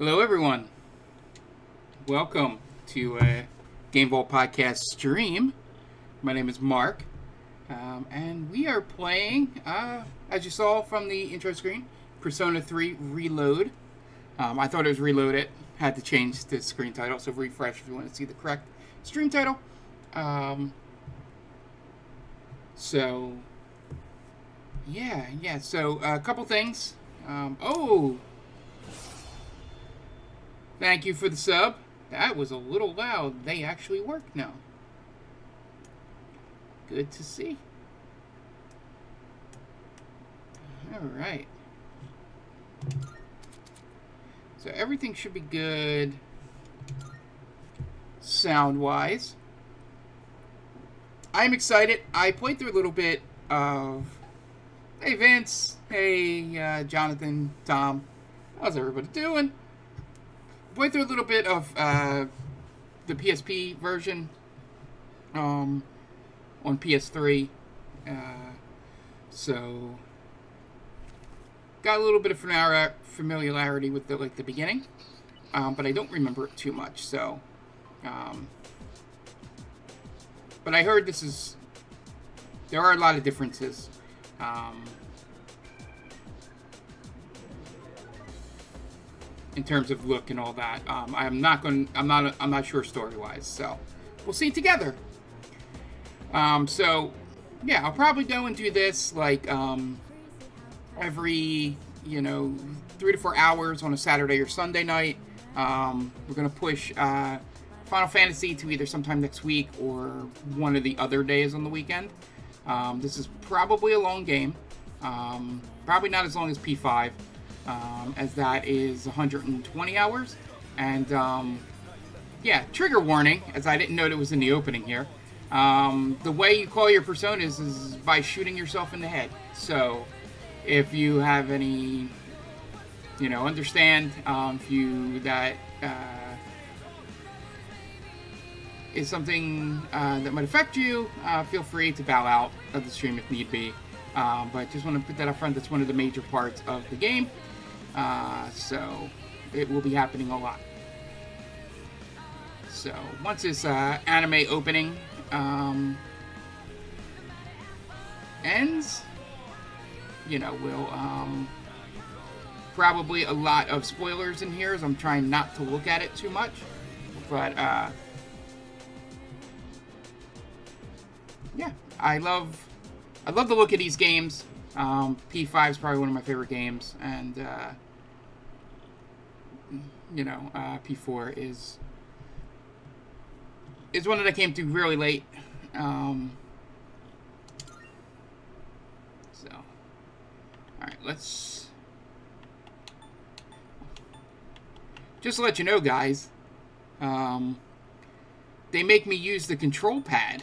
Hello, everyone. Welcome to a Game Vault podcast stream. My name is Mark, and we are playing, as you saw from the intro screen, Persona 3 Reload. I thought it was Reload It. Had to change the screen title, so refresh if you want to see the correct stream title. So a couple things. Thank you for the sub. That was a little loud. They actually work now. Good to see. Alright. So everything should be good sound-wise. I'm excited. I played through a little bit of... Hey, Vince. Hey, Jonathan, Tom. How's everybody doing? Played through a little bit of the PSP version on PS3. So got a little bit of familiarity with the beginning, but I don't remember it too much. So, but I heard there are a lot of differences. In terms of look and all that, I'm not sure story-wise. So we'll see together. So yeah, I'll probably go and do this like every 3 to 4 hours on a Saturday or Sunday night. We're gonna push Final Fantasy to either sometime next week or one of the other days on the weekend. This is probably a long game. Probably not as long as P5. As that is 120 hours. And, yeah, trigger warning, as I didn't know it was in the opening here. The way you call your personas is by shooting yourself in the head. So, if you have any, understand, that is something that might affect you, feel free to bow out of the stream if need be. But just want to put that up front. That's one of the major parts of the game. So it will be happening a lot. So once this anime opening ends, we'll probably a lot of spoilers in here, as I'm trying not to look at it too much. But yeah, I love the look of these games. P5 is probably one of my favorite games, and P4 is one that I came to really late. So, all right, let's just let you know, guys. They make me use the control pad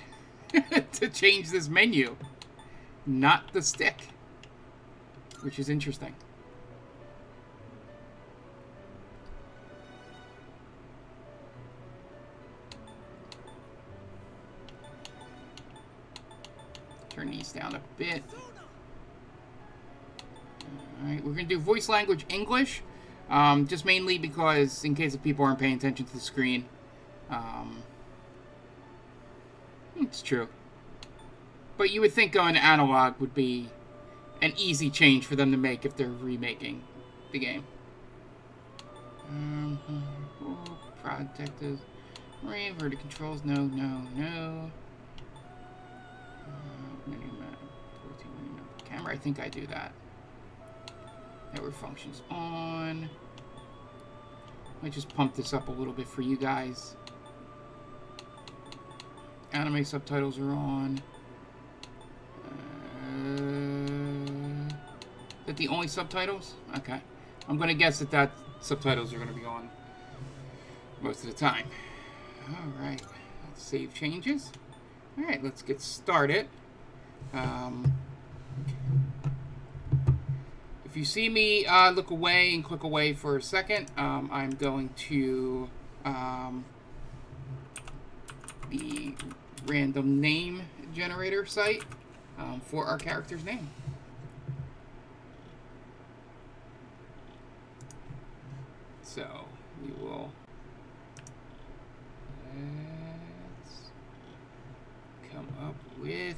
to change this menu, not the stick, which is interesting. Turn these down a bit. Alright, we're going to do voice language English, just mainly because, in case if people aren't paying attention to the screen, it's true. But you would think going to analog would be an easy change for them to make if they're remaking the game. Protective. Reverted controls. No. Camera, I think I do that. Network functions on. Might just pump this up a little bit for you guys. Anime subtitles are on. Is that the only subtitles? Okay. I'm going to guess that subtitles are going to be on most of the time. Alright. Let's save changes. Alright, let's get started. If you see me look away and click away for a second, I'm going to the random name generator site for our character's name. So we will... Let's come up with...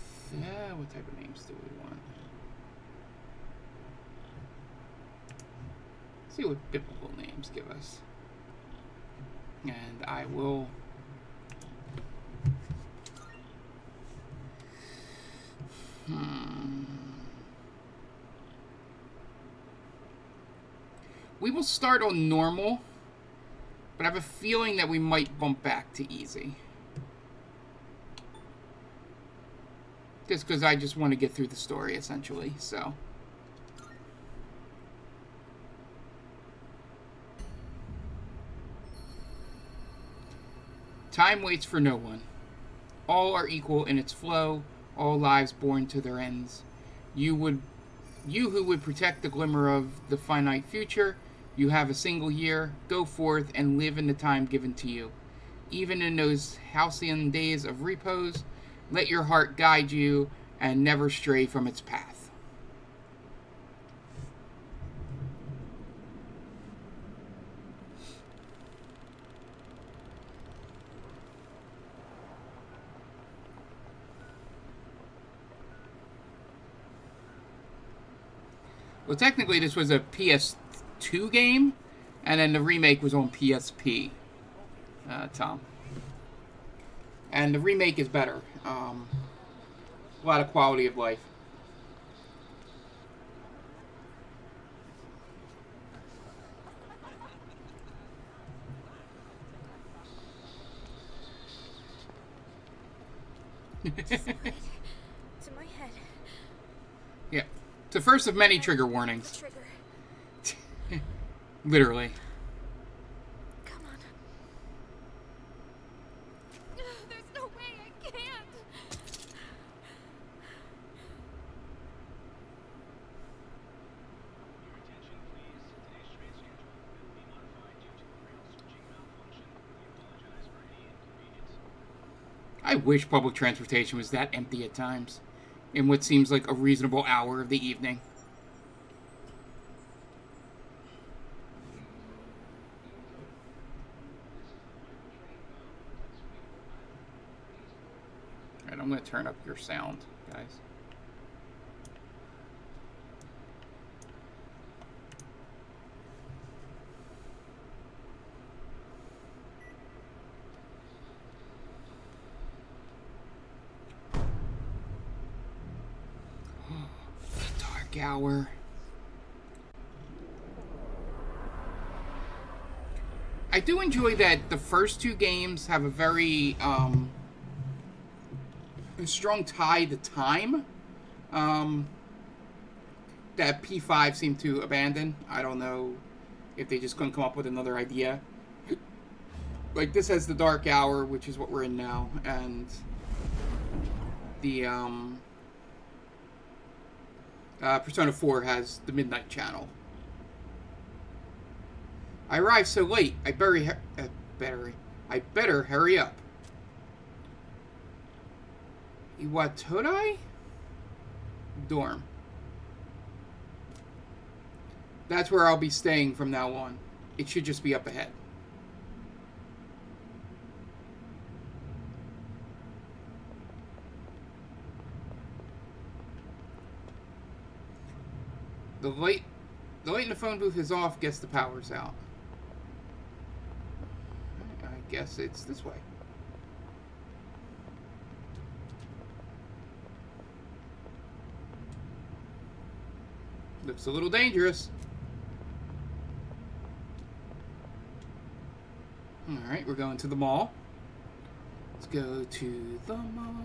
what type of names do we want? See what biblical names give us. And I will... We will start on normal, but I have a feeling that we might bump back to easy. Just because I just want to get through the story, essentially, so... Time waits for no one. All are equal in its flow, all lives born to their ends. You who would protect the glimmer of the finite future, you have a single year, go forth and live in the time given to you. Even in those halcyon days of repose, let your heart guide you and never stray from its path. Well, technically this was a PS2 game, and then the remake was on PSP, Tom. And the remake is better. A lot of quality of life. It's in my head. Yeah. It's the first of many trigger warnings. Trigger. Literally. Come on. There's no way I can't. I wish public transportation was that empty at times, in what seems like a reasonable hour of the evening. Alright, I'm going to turn up your sound, guys. Hour. I do enjoy that the first two games have a very strong tie to time that P5 seemed to abandon. I don't know if they just couldn't come up with another idea. Like, this has the Dark Hour, which is what we're in now, and the Persona 4 has the Midnight Channel. I arrived so late. I better hurry up. Iwatodai? Dorm. That's where I'll be staying from now on. It should just be up ahead. The light in the phone booth is off. Guess the power's out. I guess it's this way. Looks a little dangerous. Alright, we're going to the mall. Let's go to the mall.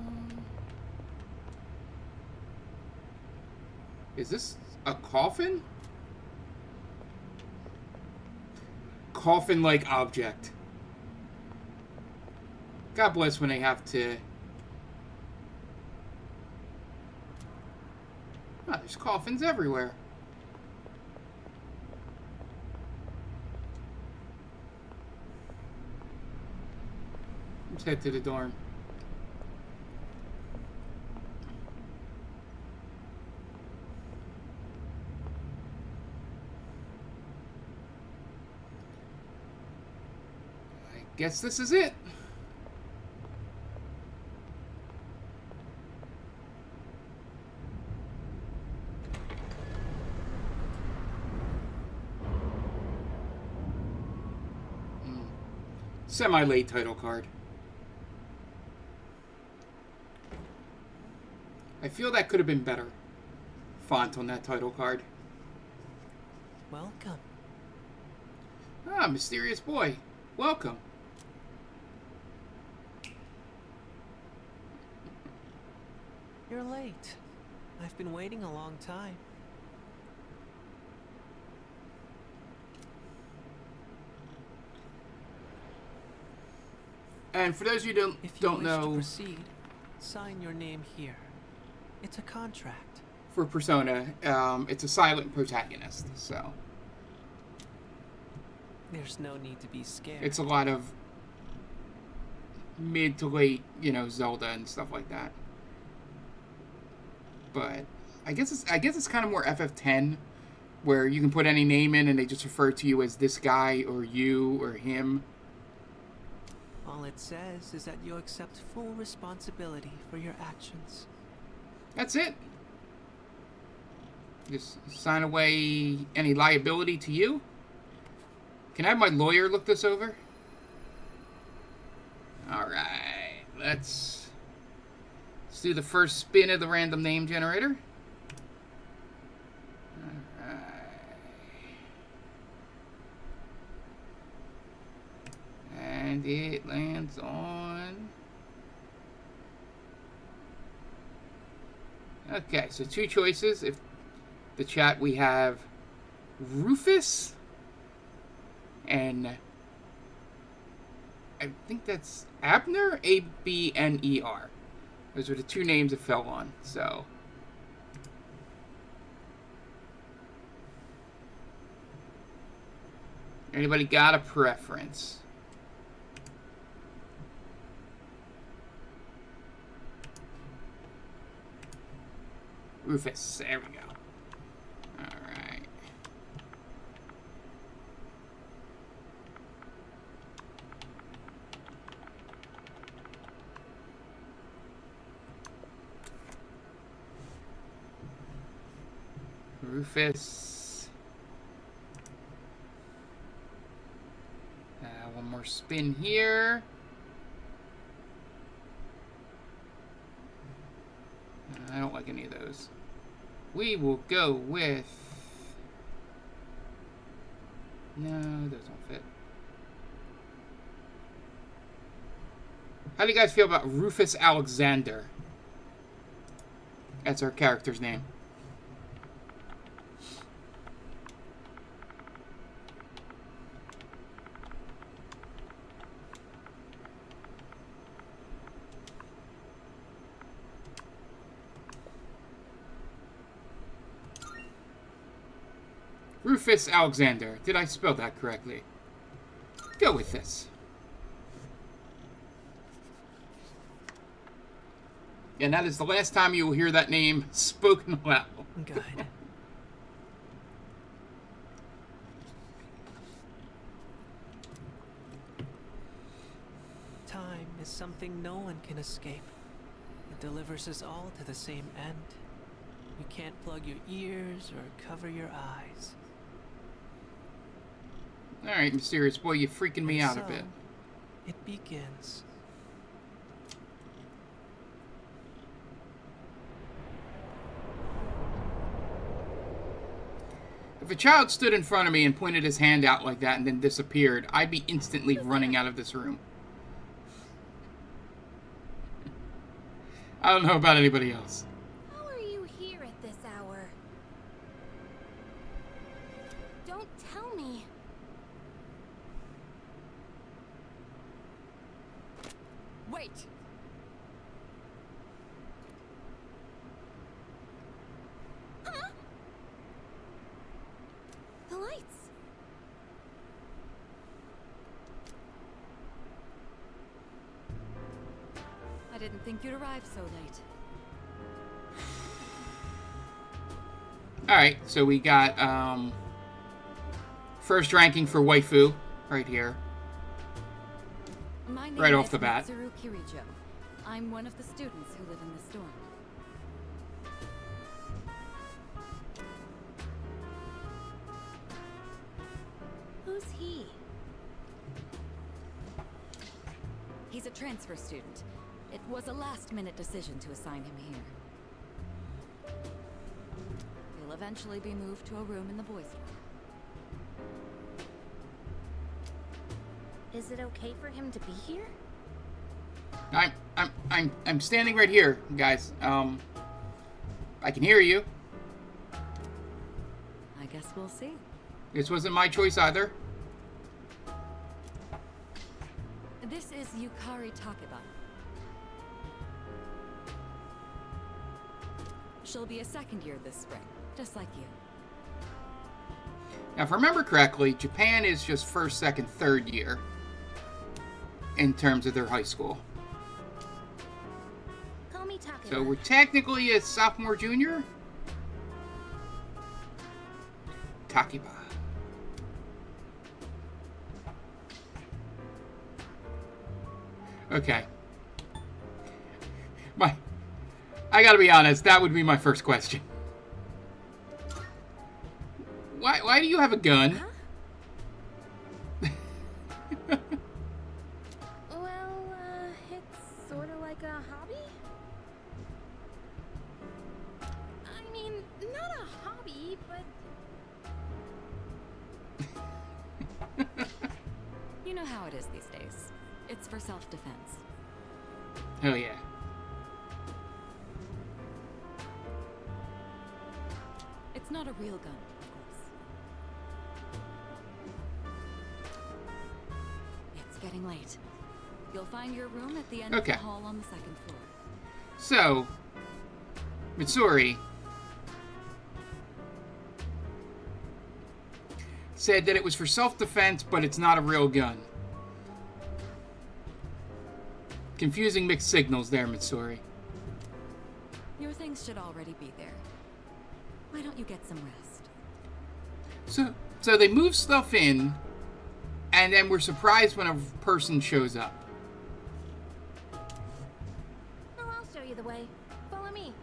Is this a coffin? Coffin-like object. God bless when they have to... Ah, there's coffins everywhere. Let's head to the dorm. Guess this is it. Semi-late title card. I feel that could have been better. Font on that title card. Welcome. Ah, mysterious boy. Welcome. You're late. I've been waiting a long time. And for those of you who don't If you wish to know, proceed, sign your name here. It's a contract. for Persona, it's a silent protagonist, so There's no need to be scared. it's a lot of mid to late, you know, Zelda and stuff like that. But I guess it's kind of more FF10, where you can put any name in and they just refer to you as this guy or you or him. All it says is that you accept full responsibility for your actions. That's it. Just sign away any liability to you. Can I have my lawyer look this over? Alright, let's do the first spin of the random name generator. Alright. And it lands on... Okay, so two choices. If the chat, we have Rufus and I think that's Abner, Abner. Those are the two names it fell on, so. Anybody got a preference? Rufus, there we go. Alright. Rufus. One more spin here. I don't like any of those. We will go with... No, those don't fit. How do you guys feel about Rufus Alexander? That's our character's name. Rufus Alexander. Did I spell that correctly? Go with this. And that is the last time you will hear that name spoken aloud. Good. Time is something no one can escape. It delivers us all to the same end. You can't plug your ears or cover your eyes. Alright, mysterious boy, you're freaking me out a bit. It begins. If a child stood in front of me and pointed his hand out like that and then disappeared, I'd be instantly running out of this room. I don't know about anybody else. How are you here at this hour? Don't tell me. Wait! Huh? The lights. I didn't think you'd arrive so late. Alright, so we got first ranking for waifu right here. My name Right off is the bat. Mitsuru Kirijo. I'm one of the students who live in this dorm. Who's he? He's a transfer student. It was a last-minute decision to assign him here. He'll eventually be moved to a room in the boys' dorm. Is it okay for him to be here? I'm standing right here, guys. I can hear you. I guess we'll see. This wasn't my choice either. This is Yukari Takeba. She'll be a second year this spring, just like you. Now, if I remember correctly, Japan is just first, second, third year in terms of their high school. Call me Takeba. So we're technically a sophomore, junior? Takeba. Okay. I gotta be honest, that would be my first question. Why do you have a gun? Huh? Well, it's sort of like a hobby. I mean, not a hobby, but... You know how it is these days. It's for self-defense. Hell yeah. It's not a real gun, of course. It's getting late. You'll find your room at the end of the hall on the second floor. So, Mitsuri said that it was for self-defense, but it's not a real gun. Confusing mixed signals there, Mitsuri. Your things should already be there. Why don't you get some rest? So they move stuff in, and then we're surprised when a person shows up. Oh, I'll show you the way. Follow me.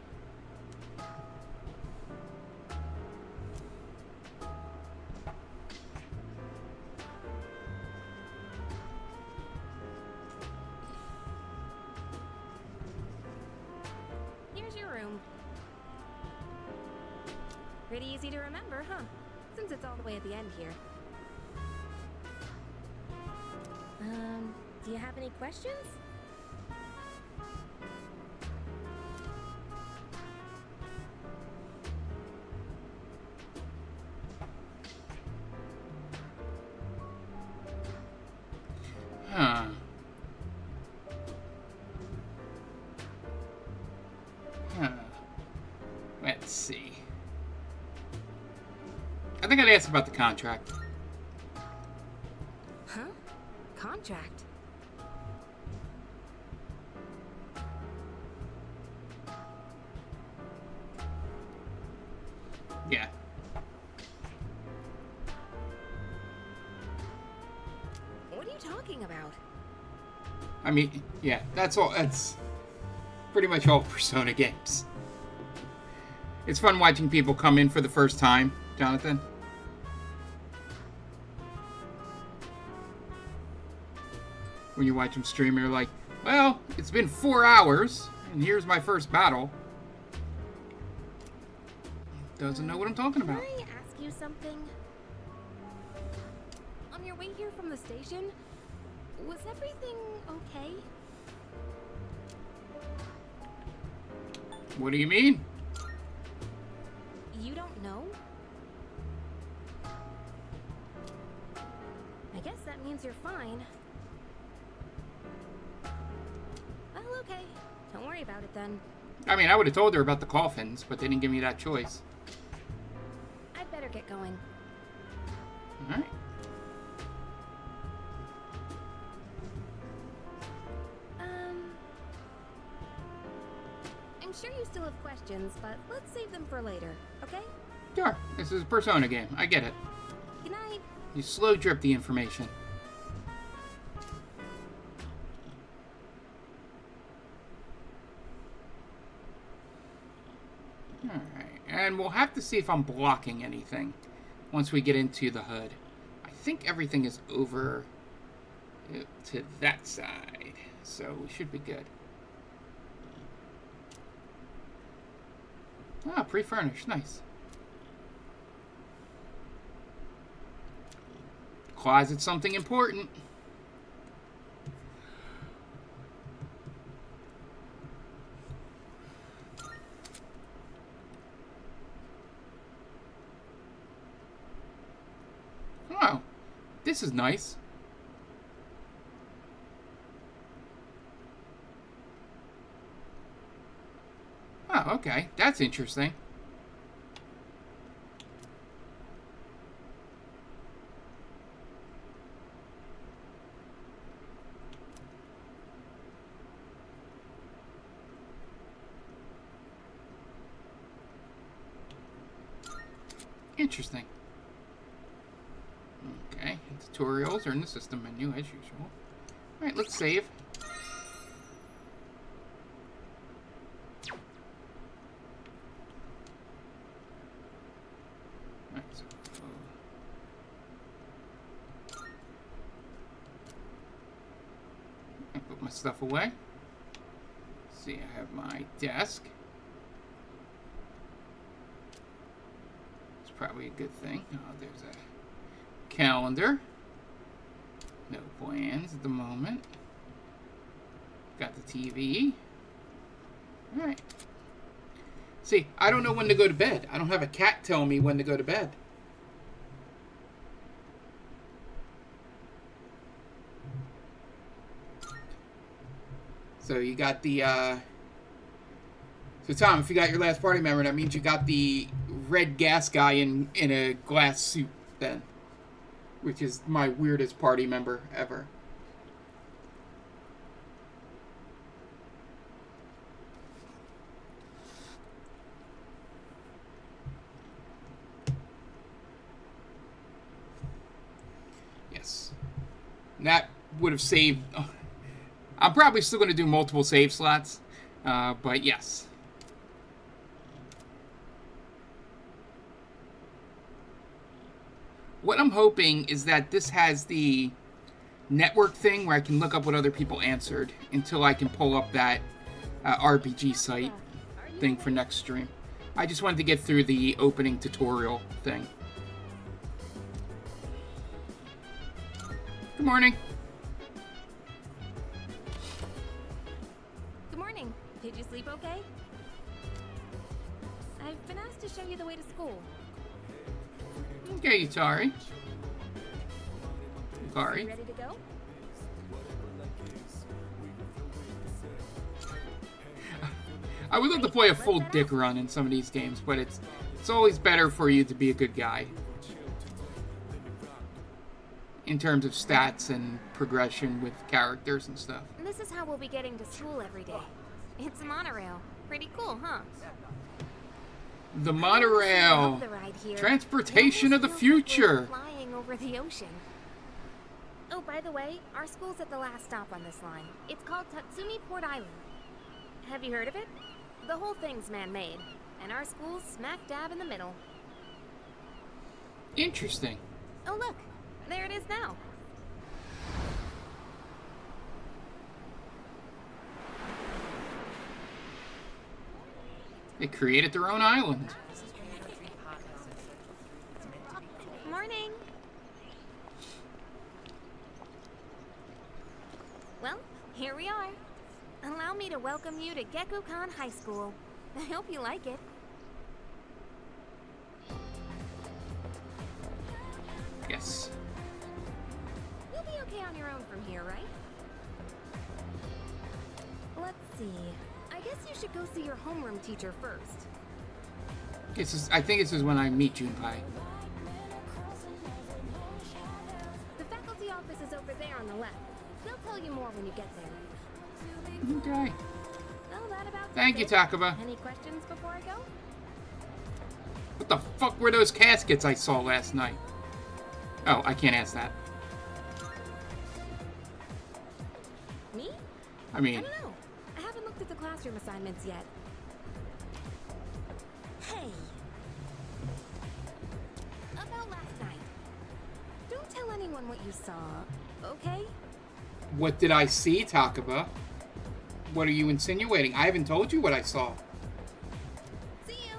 Here's your room. Pretty easy to remember, huh? Since it's all the way at the end here. Do you have any questions? Huh. Let's see. I think I'd ask about the contract. Huh? Contract? Yeah. What are you talking about? I mean, yeah, that's all. That's pretty much all Persona games. It's fun watching people come in for the first time, Jonathan. When you watch them stream, you're like, well, it's been 4 hours, and here's my first battle. Doesn't know what I'm talking about. Can I ask you something? On your way here from the station, was everything okay? What do you mean? You don't know? I guess that means you're fine. Well, okay. Don't worry about it then. I mean, I would have told her about the coffins, but they didn't give me that choice. I'd better get going. Alright. I'm sure you still have questions, but let's save them for later, okay? Sure, this is a Persona game. I get it. Good night. You slow drip the information. Alright, and we'll have to see if I'm blocking anything once we get into the hood. I think everything is over to that side, so we should be good. Ah, pre-furnished, nice. Closet, something important. Oh, this is nice. Oh, okay. That's interesting. Interesting. Okay, tutorials are in the system menu as usual. Alright, let's save. Alright, so I put my stuff away. Let's see, I have my desk. It's probably a good thing. Oh, there's a calendar. No plans at the moment. Got the TV. Alright. See, I don't know when to go to bed. I don't have a cat telling me when to go to bed. So you got the, So Tom, if you got your last party member, that means you got the red gas guy in a glass suit then. Which is my weirdest party member ever. Yes. And that would have saved... I'm probably still going to do multiple save slots, but yes. What I'm hoping is that this has the network thing where I can look up what other people answered until I can pull up that RPG site thing for next stream. I just wanted to get through the opening tutorial thing. Good morning. Good morning. Did you sleep okay? I've been asked to show you the way to school. Okay, Utari. You ready to go? I would love to play a full dick run in some of these games, but it's always better for you to be a good guy. In terms of stats and progression with characters and stuff. This is how we'll be getting to school every day. It's a monorail. Pretty cool, huh? The monorail. The ride here. Transportation of the future. Flying over the ocean. Oh, by the way, our school's at the last stop on this line. It's called Tatsumi Port Island. Have you heard of it? The whole thing's man-made, and our school's smack dab in the middle. Interesting. Oh, look. There it is now. They created their own island. Morning. Well, here we are. Allow me to welcome you to Gekukan High School. I hope you like it. Yes. You'll be okay on your own from here, right? Let's see. I guess you should go see your homeroom teacher first. I think this is when I meet Junpei. The faculty office is over there on the left. They'll tell you more when you get there. Okay. Well, that about Thank you, it. Takaba. Any questions before I go? What the fuck were those caskets I saw last night? Oh, I can't ask that. Me? I mean... I don't know. I haven't looked at the classroom assignments yet. anyone what you saw, okay? What did I see, Takaba? What are you insinuating? I haven't told you what I saw. See you.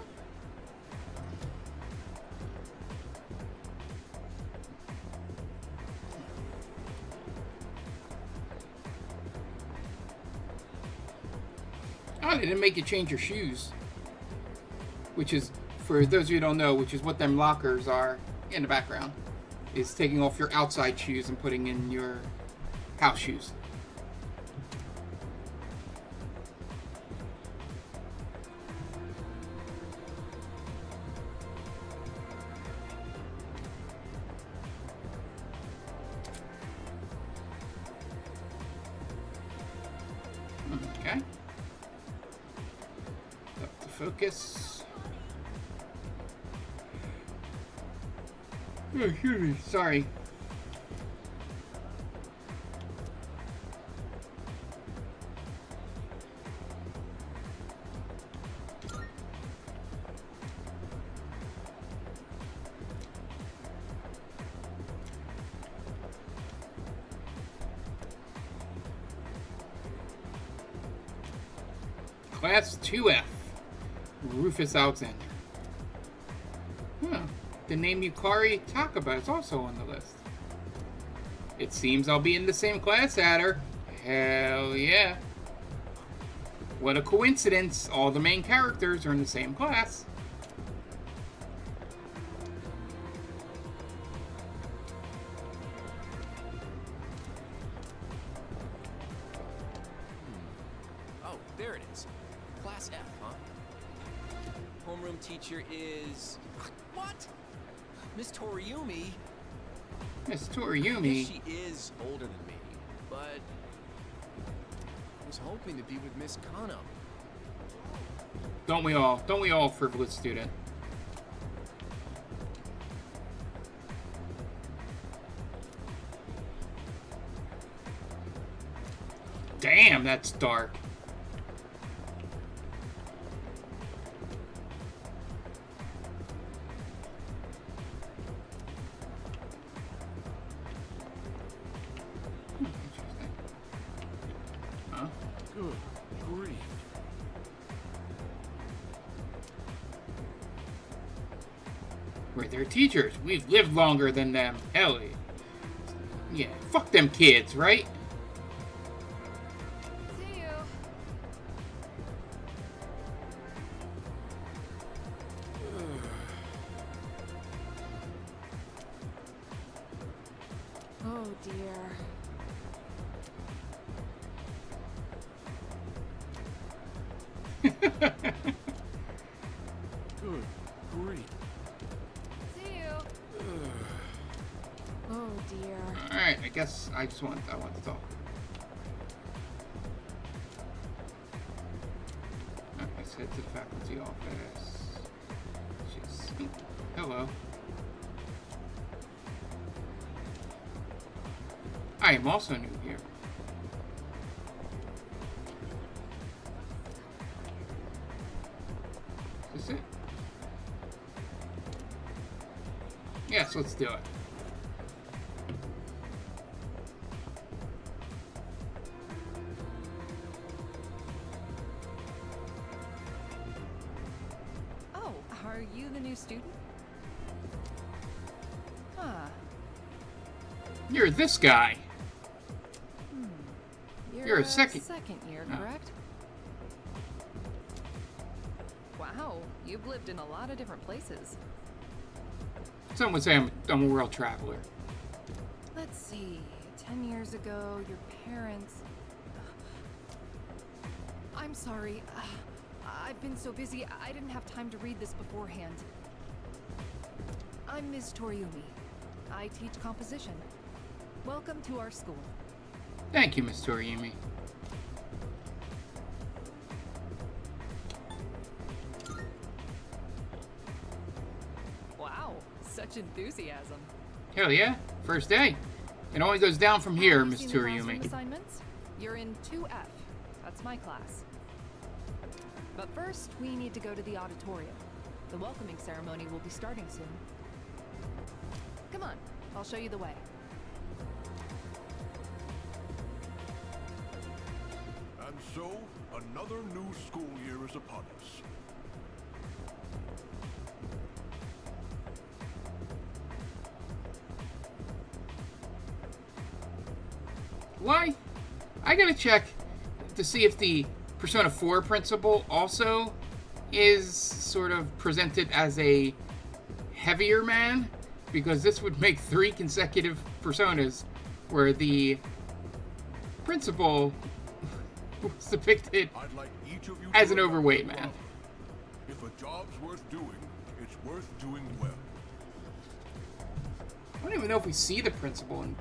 Oh, they didn't make you change your shoes. Which is, for those of you who don't know, which is what them lockers are in the background. Is taking off your outside shoes and putting in your house shoes. Okay. Up to focus. Oh, excuse me. Sorry. Class 2F. Rufus Alexander. Huh. The name Yukari Takaba is also on the list. It seems I'll be in the same class at her. Hell yeah. What a coincidence. All the main characters are in the same class. Oh, there it is. Class F, huh? Homeroom teacher is... What? Miss Toriumi? Miss I Toriumi. guess she is older than me, but... I was hoping to be with Miss Kano. Don't we all? Don't we all, frivolous student? Damn, that's dark. Interesting. Huh? Good grief. We're their teachers. We've lived longer than them. Hell yeah. Yeah, fuck them kids, right? See you. Oh dear. Good grief. See you. Oh dear. Alright, I guess I want to talk. Let's head to the faculty office. Jeez. Hello. I am also new here. Is this it? Yes, let's do it. Oh, are you the new student? Huh. You're this guy. You're a second year, Oh. correct? Wow, you've lived in a lot of different places. Some would say I'm a world traveler. Let's see. 10 years ago, your parents... I'm sorry. I've been so busy, I didn't have time to read this beforehand. I'm Ms. Toriumi. I teach composition. Welcome to our school. Thank you, Miss Toriumi. Wow, such enthusiasm. Hell yeah. First day. It only goes down from here, Have you Miss seen the classroom Toriumi. assignments? You're in 2F. That's my class. But first, we need to go to the auditorium. The welcoming ceremony will be starting soon. Come on, I'll show you the way. So, another new school year is upon us. Why? I gotta check to see if the Persona 4 principal also is sort of presented as a heavier man, because this would make 3 consecutive personas where the principal was depicted I'd like each of you as to an overweight remember, man. if a job's worth doing, it's worth doing well. I don't even know if we see the principal in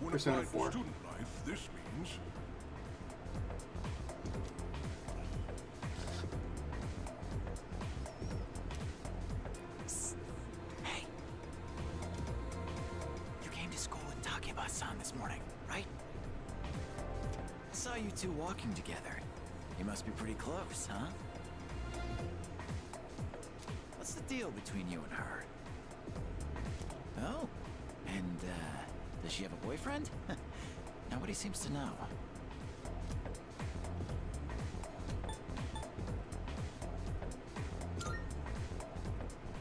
When Persona applied 4. to student life, this means Hey. You came to school with Takeba-san this morning, right? I saw you two walking together. You must be pretty close, huh? What's the deal between you and her? Oh. And, does she have a boyfriend? Nobody seems to know.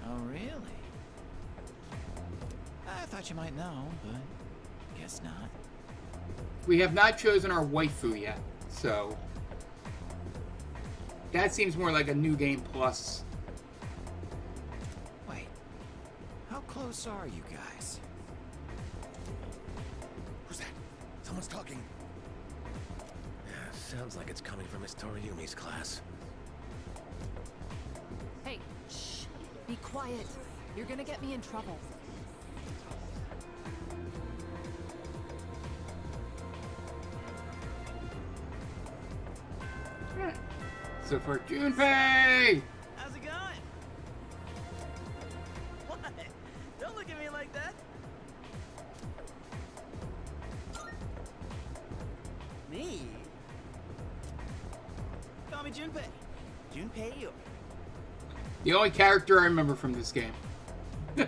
Oh, really? I thought you might know, but guess not. We have not chosen our waifu yet, so that seems more like a New Game Plus. Wait, how close are you guys? Who's that? Someone's talking. Sounds like it's coming from Miss Toriumi's class. Hey, shh. Be quiet. You're gonna get me in trouble. So for Junpei! How's it going? What? Don't look at me like that. Me? Call me Junpei. Junpei Yo. The only character I remember from this game. I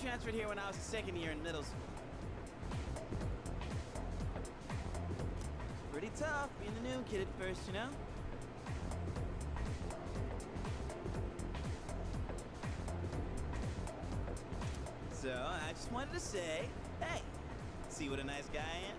transferred here when I was a second year in middle school. Pretty tough being the new kid at first, you know? So, I just wanted to say, hey, see what a nice guy I am?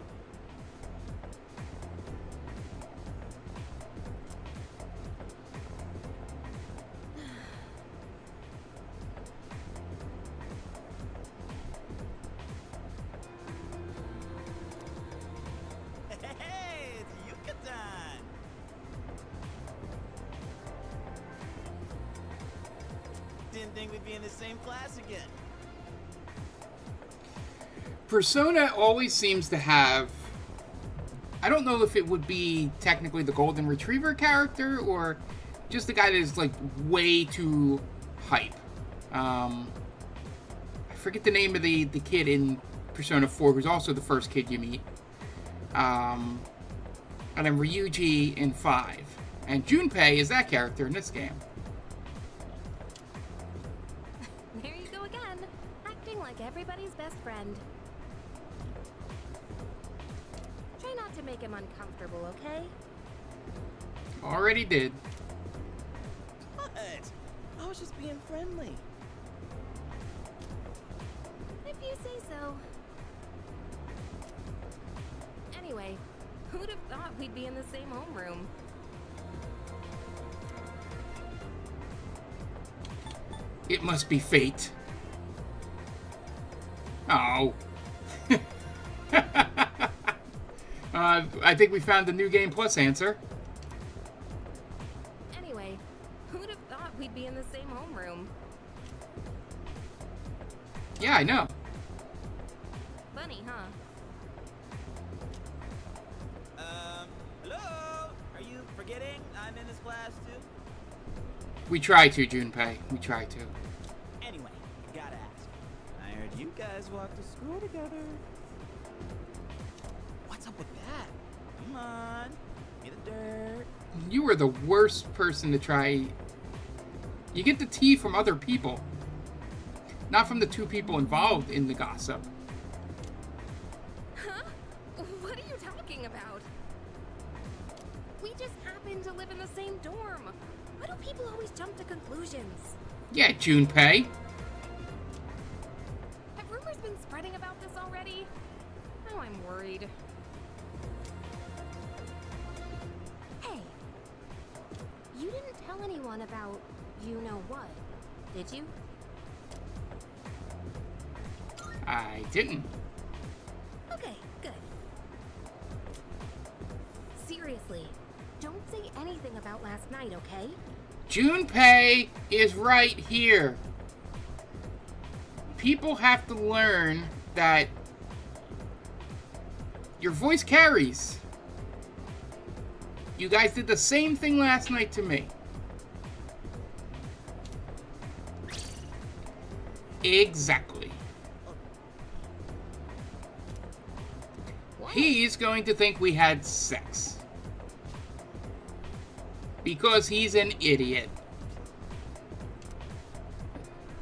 Hey, it's Yucatan! Didn't think we'd be in the same class again. Persona always seems to have... I don't know if it would be technically the Golden Retriever character or just the guy that is, like, way too hype. I forget the name of the kid in Persona 4 who's also the first kid you meet. And then Ryuji in 5. And Junpei is that character in this game. There you go again, acting like everybody's best friend. Try not to make him uncomfortable, okay? Already did. What? I was just being friendly. If you say so. Anyway, who'd have thought we'd be in the same homeroom? It must be fate. Oh. I think we found the New Game Plus answer. Anyway, who'd have thought we'd be in the same homeroom? Yeah, I know. Funny, huh? Hello? Are you forgetting I'm in this class too? We try to, Junpei. We try to. Anyway, gotta ask. I heard you guys walk to school together. What's up with that? Come on, get the dirt. You were the worst person to try. You get the tea from other people, not from the 2 people involved in the gossip. Huh? What are you talking We just happen to live in the same dorm. Why do people always jump to conclusions? Yeah, Junpei. Have rumors been spreading about this already? Now I'm worried. Hey, you didn't tell anyone about you-know-what, did you? I didn't. Okay, good. Seriously, don't say anything about last night, okay? Junpei is right here. People have to learn that your voice carries. You guys did the same thing last night to me. Exactly. He's going to think we had sex. Because he's an idiot.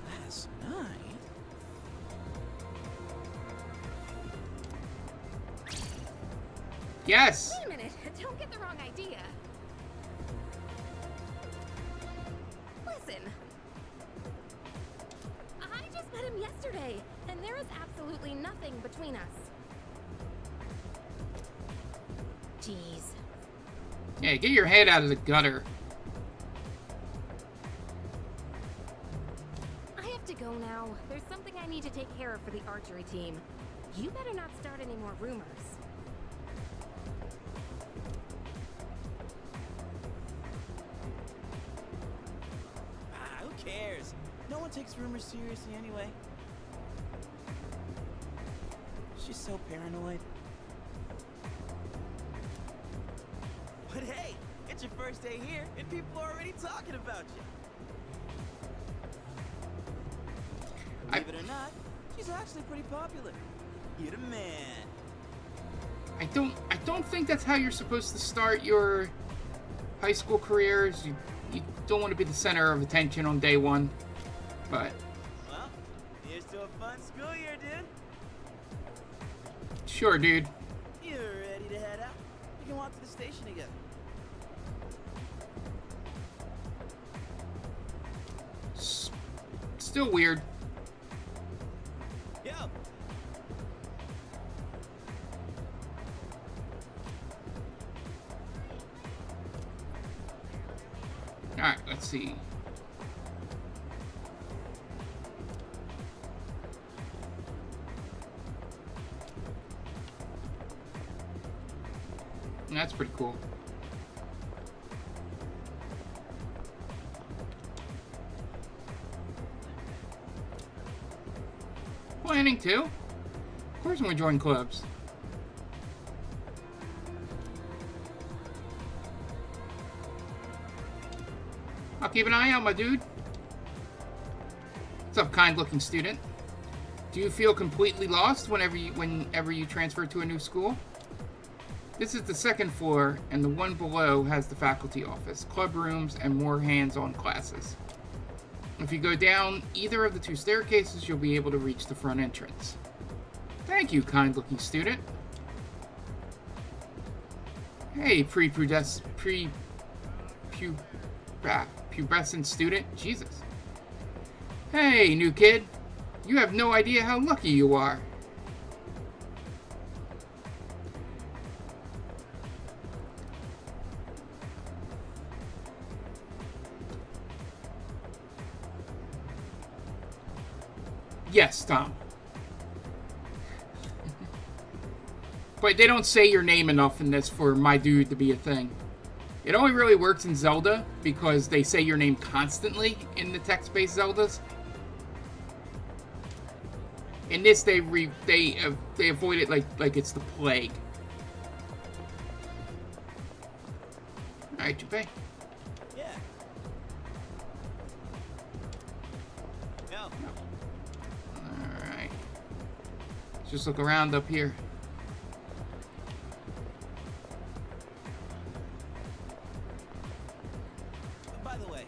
Last night? Yes. Wait a minute, don't get the wrong idea. Listen. I just met him yesterday, and there is absolutely nothing between us. Jeez. Yeah, get your head out of the gutter. I have to go now. There's something I need to take care of for the archery team. You better not start any more rumors. Who cares? No one takes rumors seriously anyway. She's so paranoid. But hey, it's your first day here, and people are already talking about you. Believe it or not, she's actually pretty popular. You're the man. I don't think that's how you're supposed to start your high school careers. You don't want to be the center of attention on day one. But Well, here's to a fun school year, dude. sure, dude. You're ready to head out? You can walk to the station together. Still weird. Yo! Alright, let's see. That's pretty cool. Planning to. Of course I'm gonna join clubs. I'll keep an eye out, my dude. What's up, kind-looking student? Do you feel completely lost whenever you transfer to a new school? This is the second floor, and the one below has the faculty office, club rooms, and more hands-on classes. If you go down either of the two staircases, you'll be able to reach the front entrance. Thank you, kind-looking student. Hey, pubescent student. Jesus. Hey, new kid. You have no idea how lucky you are. Yes, Tom. But they don't say your name enough in this for my dude to be a thing. It only really works in Zelda because they say your name constantly in the text-based Zeldas. In this, they avoid it like it's the plague. All right, Junpei. Yeah. Yo. All right. Let's just look around up here. By the way,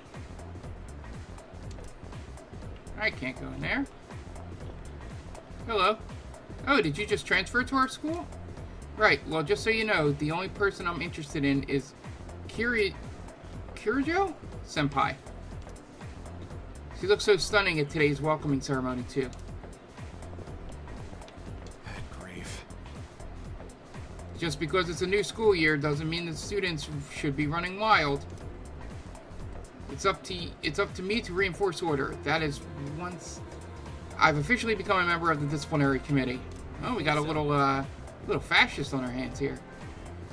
I can't go in there. Hello. Oh, did you just transfer to our school? Right, well, just so you know, the only person I'm interested in is Kirijo Senpai. She looks so stunning at today's welcoming ceremony, too. Good grief. Just because it's a new school year doesn't mean the students should be running wild. It's up to me to reinforce order. That is once I've officially become a member of the disciplinary committee. Oh, we got a little fascist on our hands here.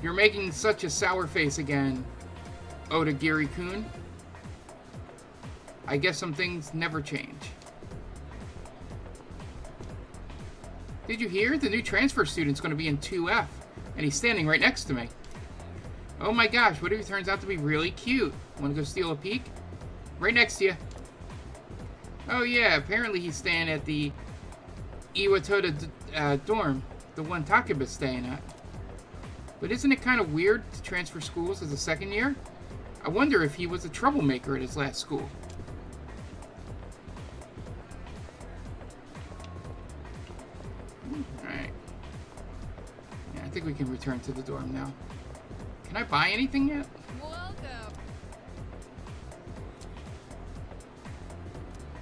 You're making such a sour face again, Odagiri-kun. I guess some things never change. Did you hear? The new transfer student's going to be in 2F, and he's standing right next to me. Oh my gosh, what if he turns out to be really cute? Want to go steal a peek? Right next to you. Oh yeah, apparently he's staying at the Iwatoda dorm, the one Takeba's staying at. But isn't it kind of weird to transfer schools as a second year? I wonder if he was a troublemaker at his last school. Alright. Yeah, I think we can return to the dorm now. Can I buy anything yet? Welcome.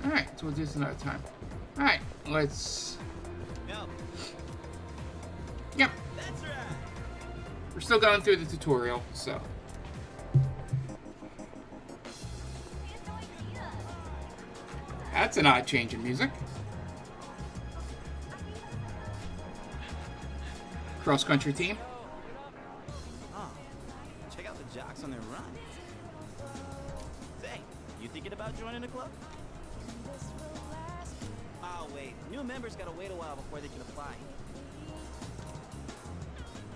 Alright, so we'll do this another time. Alright, let's... No. Yep. That's right. We're still going through the tutorial, so... That's an odd change in music. Cross-country team. Oh, check out the jocks on their run. Say, you thinking about joining a club? Oh wait, new members gotta wait a while before they can apply.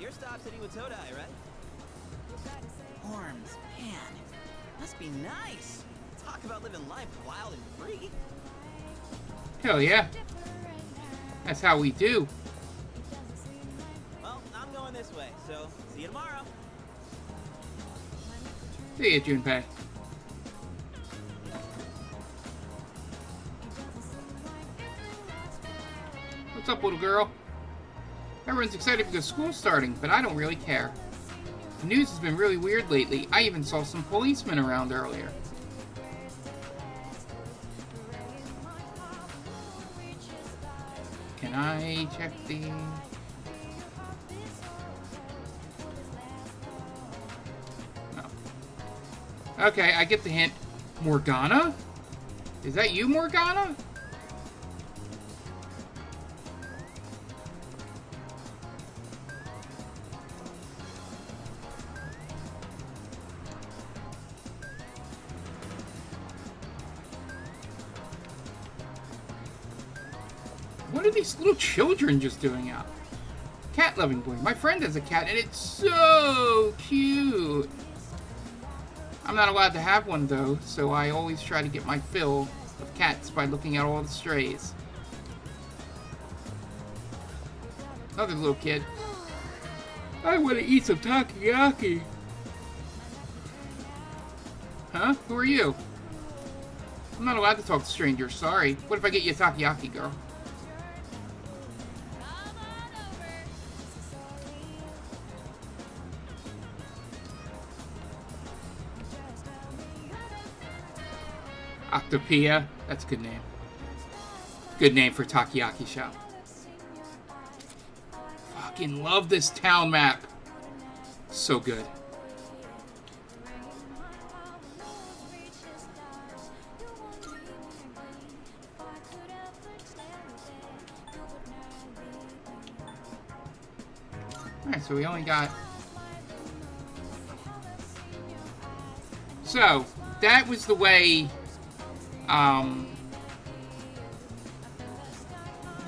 Your stop's at Iwatodai, right? Horns, man, must be nice. Talk about living life wild and free. Hell yeah. That's how we do. Well, I'm going this way, so see you tomorrow. See ya, Junpei. What's up, little girl? Everyone's excited because school's starting, but I don't really care. The news has been really weird lately. I even saw some policemen around earlier. Can I check the... No. Okay, I get the hint. Morgana? Is that you, Morgana? What are these little children just doing out? Cat-loving boy. My friend has a cat, and it's so cute. I'm not allowed to have one, though, so I always try to get my fill of cats by looking at all the strays. Another little kid. I want to eat some takoyaki. Huh? Who are you? I'm not allowed to talk to strangers, sorry. What if I get you a takoyaki, girl? Octopia. That's a good name. Good name for takoyaki shop. Fucking love this town map. So good. Alright, so we only got... So, that was the way...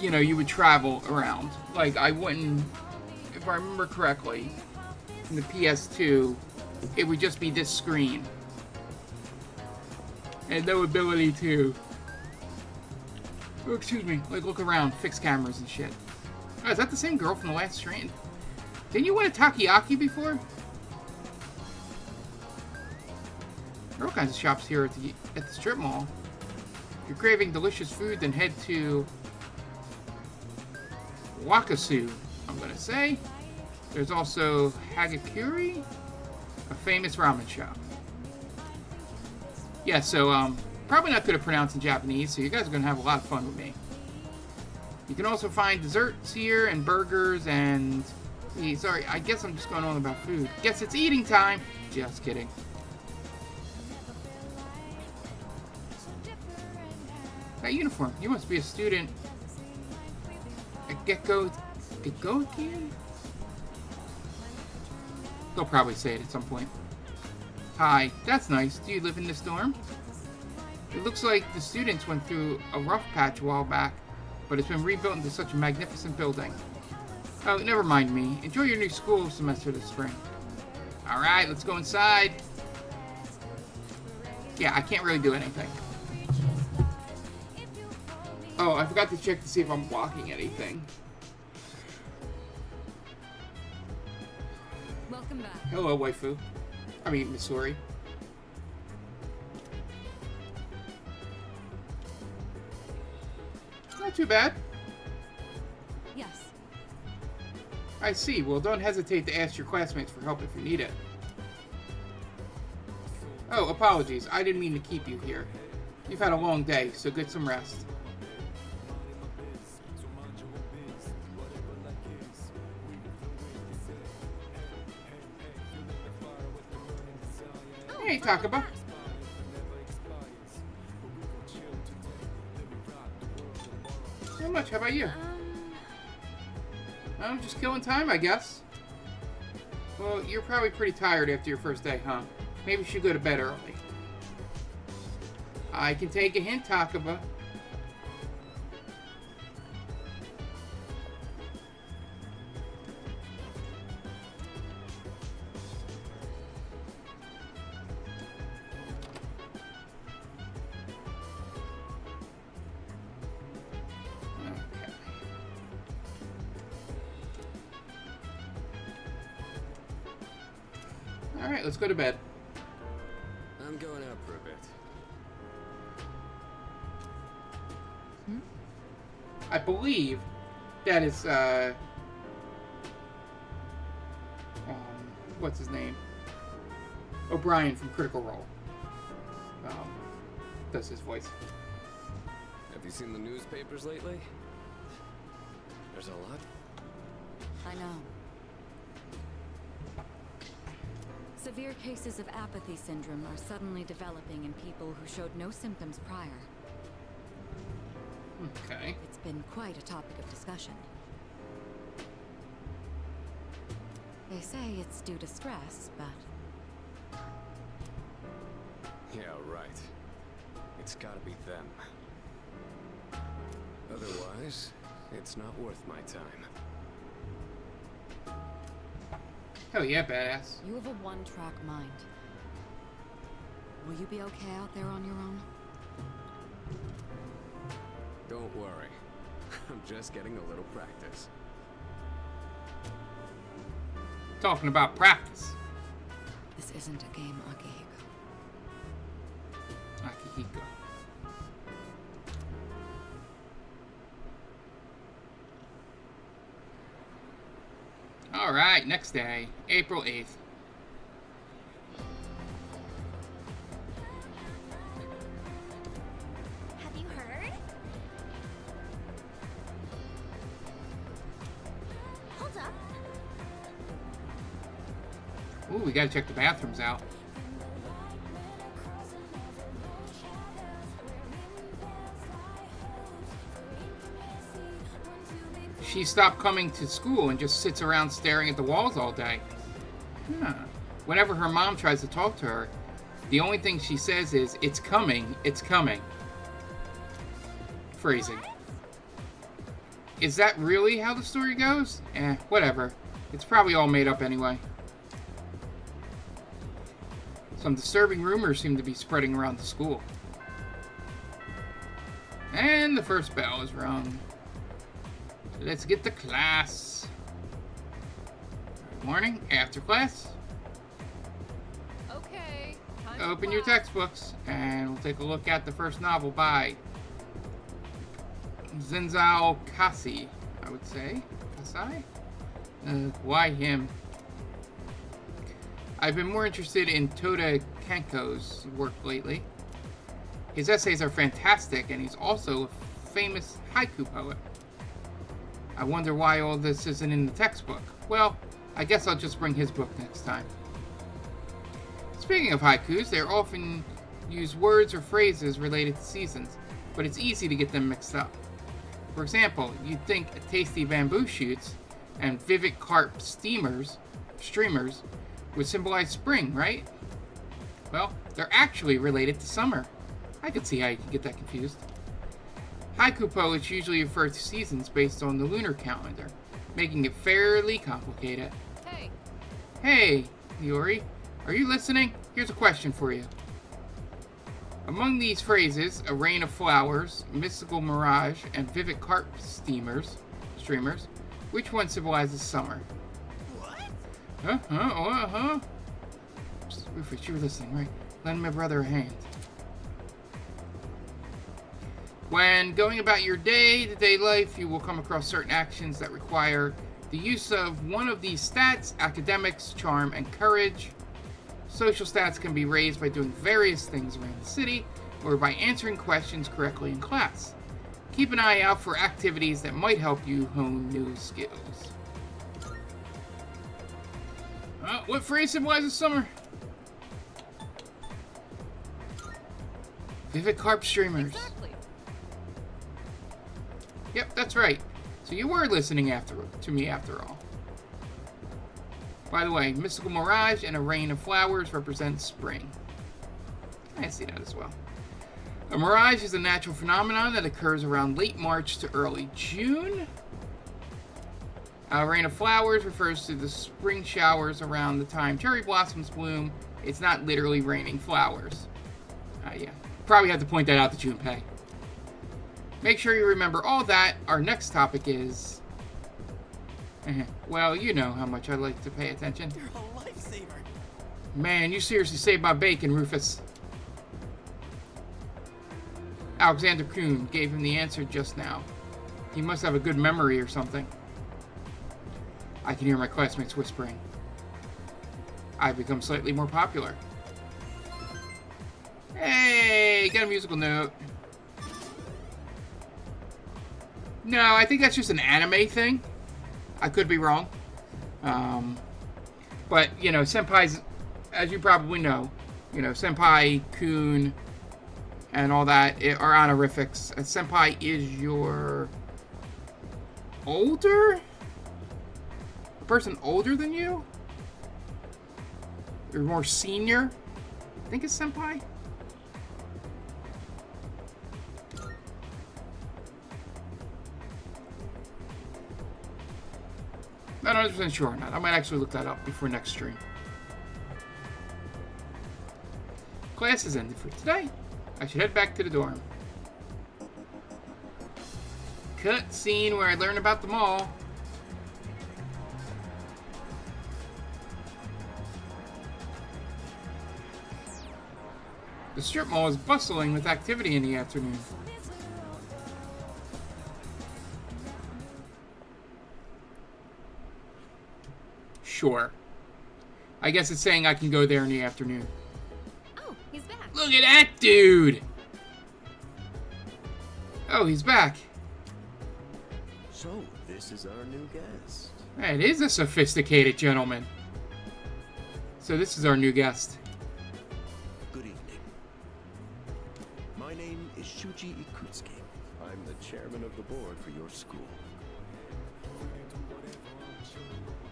you know, you would travel around. Like, I wouldn't, if I remember correctly, in the PS2, it would just be this screen. And no ability to, oh, excuse me, like, look around, fix cameras and shit. Oh, is that the same girl from the last stream? Didn't you want a takoyaki before? There are all kinds of shops here at the strip mall. If you're craving delicious food, then head to Wakasu, I'm gonna say. There's also Hagakure. A famous ramen shop. Yeah, so, probably not good at pronouncing Japanese, so you guys are going to have a lot of fun with me. You can also find desserts here, and burgers, and... Sorry, I guess I'm just going on about food. Guess it's eating time! Just kidding. That uniform, you must be a student at Gecko again? They'll probably say it at some point. Hi, that's nice. Do you live in this dorm? It looks like the students went through a rough patch a while back, but it's been rebuilt into such a magnificent building. Oh, never mind me. Enjoy your new school semester this spring. Alright, let's go inside. Yeah, I can't really do anything. Oh, I forgot to check to see if I'm blocking anything. Welcome back. Hello, waifu. I mean, Missouri. Not too bad. Yes. I see. Well, don't hesitate to ask your classmates for help if you need it. Oh, apologies. I didn't mean to keep you here. You've had a long day, so get some rest. Hey, Takaba. Not much. How about you? I'm just killing time, I guess. Well, you're probably pretty tired after your first day, huh? Maybe you should go to bed early. I can take a hint, Takaba. Alright, let's go to bed. I'm going out for a bit. I believe that is, what's his name? O'Brien from Critical Role. Does his voice. Have you seen the newspapers lately? There's a lot. I know. Severe cases of apathy syndrome are suddenly developing in people who showed no symptoms prior. Okay. It's been quite a topic of discussion. They say it's due to stress, but... Yeah, right. It's gotta be them. Otherwise, it's not worth my time. Hell yeah, badass. You have a one-track mind. Will you be okay out there on your own? Don't worry. I'm just getting a little practice. Talking about practice. This isn't a game, Akihiko. Akihiko. Alright, next day, April 8th. Have you heard? Hold up. Ooh, we gotta check the bathrooms out. She stopped coming to school and just sits around staring at the walls all day. Huh. Whenever her mom tries to talk to her, the only thing she says is, "It's coming, it's coming." Phrasing. Is that really how the story goes? Eh, whatever. It's probably all made up anyway. Some disturbing rumors seem to be spreading around the school. And the first bell is rung. Let's get to class. Good morning, after class. Okay. Open your textbooks, and we'll take a look at the first novel by Zenzao Kasi, I would say. Kasai? Why him? I've been more interested in Toda Kenko's work lately. His essays are fantastic, and he's also a famous haiku poet. I wonder why all this isn't in the textbook. Well, I guess I'll just bring his book next time. Speaking of haikus, they often use words or phrases related to seasons, but it's easy to get them mixed up. For example, you'd think tasty bamboo shoots and vivid carp streamers would symbolize spring, right? Well, they're actually related to summer. I could see how you could get that confused. Haiku poets usually refer to seasons based on the lunar calendar, making it fairly complicated. Hey. Hey, Yuri, are you listening? Here's a question for you. Among these phrases, a rain of flowers, mystical mirage, and vivid carp streamers, which one symbolizes summer? What? Huh? Psst, Rufus, you were listening, right? Lend my brother a hand. When going about your day-to-day life, you will come across certain actions that require the use of one of these stats: academics, charm, and courage. Social stats can be raised by doing various things around the city, or by answering questions correctly in class. Keep an eye out for activities that might help you hone new skills. What phrase symbolizes summer? Vivid carp streamers. Exactly. Yep, that's right. So you were listening to me after all. By the way, mystical mirage and a rain of flowers represent spring. I see that as well. A mirage is a natural phenomenon that occurs around late March to early June. A rain of flowers refers to the spring showers around the time cherry blossoms bloom. It's not literally raining flowers. Yeah, probably have to point that out to Junpei. Make sure you remember all that. Our next topic is... well, you know how much I like to pay attention. You're a lifesaver. Man, you seriously saved my bacon, Rufus. Alexander Kuhn gave him the answer just now. He must have a good memory or something. I can hear my classmates whispering. I've become slightly more popular. Hey, got a musical note. No, I think that's just an anime thing. I could be wrong. But, you know, senpais, as you probably know, senpai, kun, and all that are honorifics. A senpai is your older? A person older than you? You're more senior? I think it's senpai. Not 100% sure or not. I might actually look that up before next stream. Class is ended for today. I should head back to the dorm. Cut scene where I learn about the mall. The strip mall is bustling with activity in the afternoon. Sure. I guess it's saying I can go there in the afternoon. Oh, he's back. Look at that dude! Oh, he's back. So, this is our new guest. It is a sophisticated gentleman. So this is our new guest. Good evening. My name is Shuji Ikutsuki. I'm the chairman of the board for your school.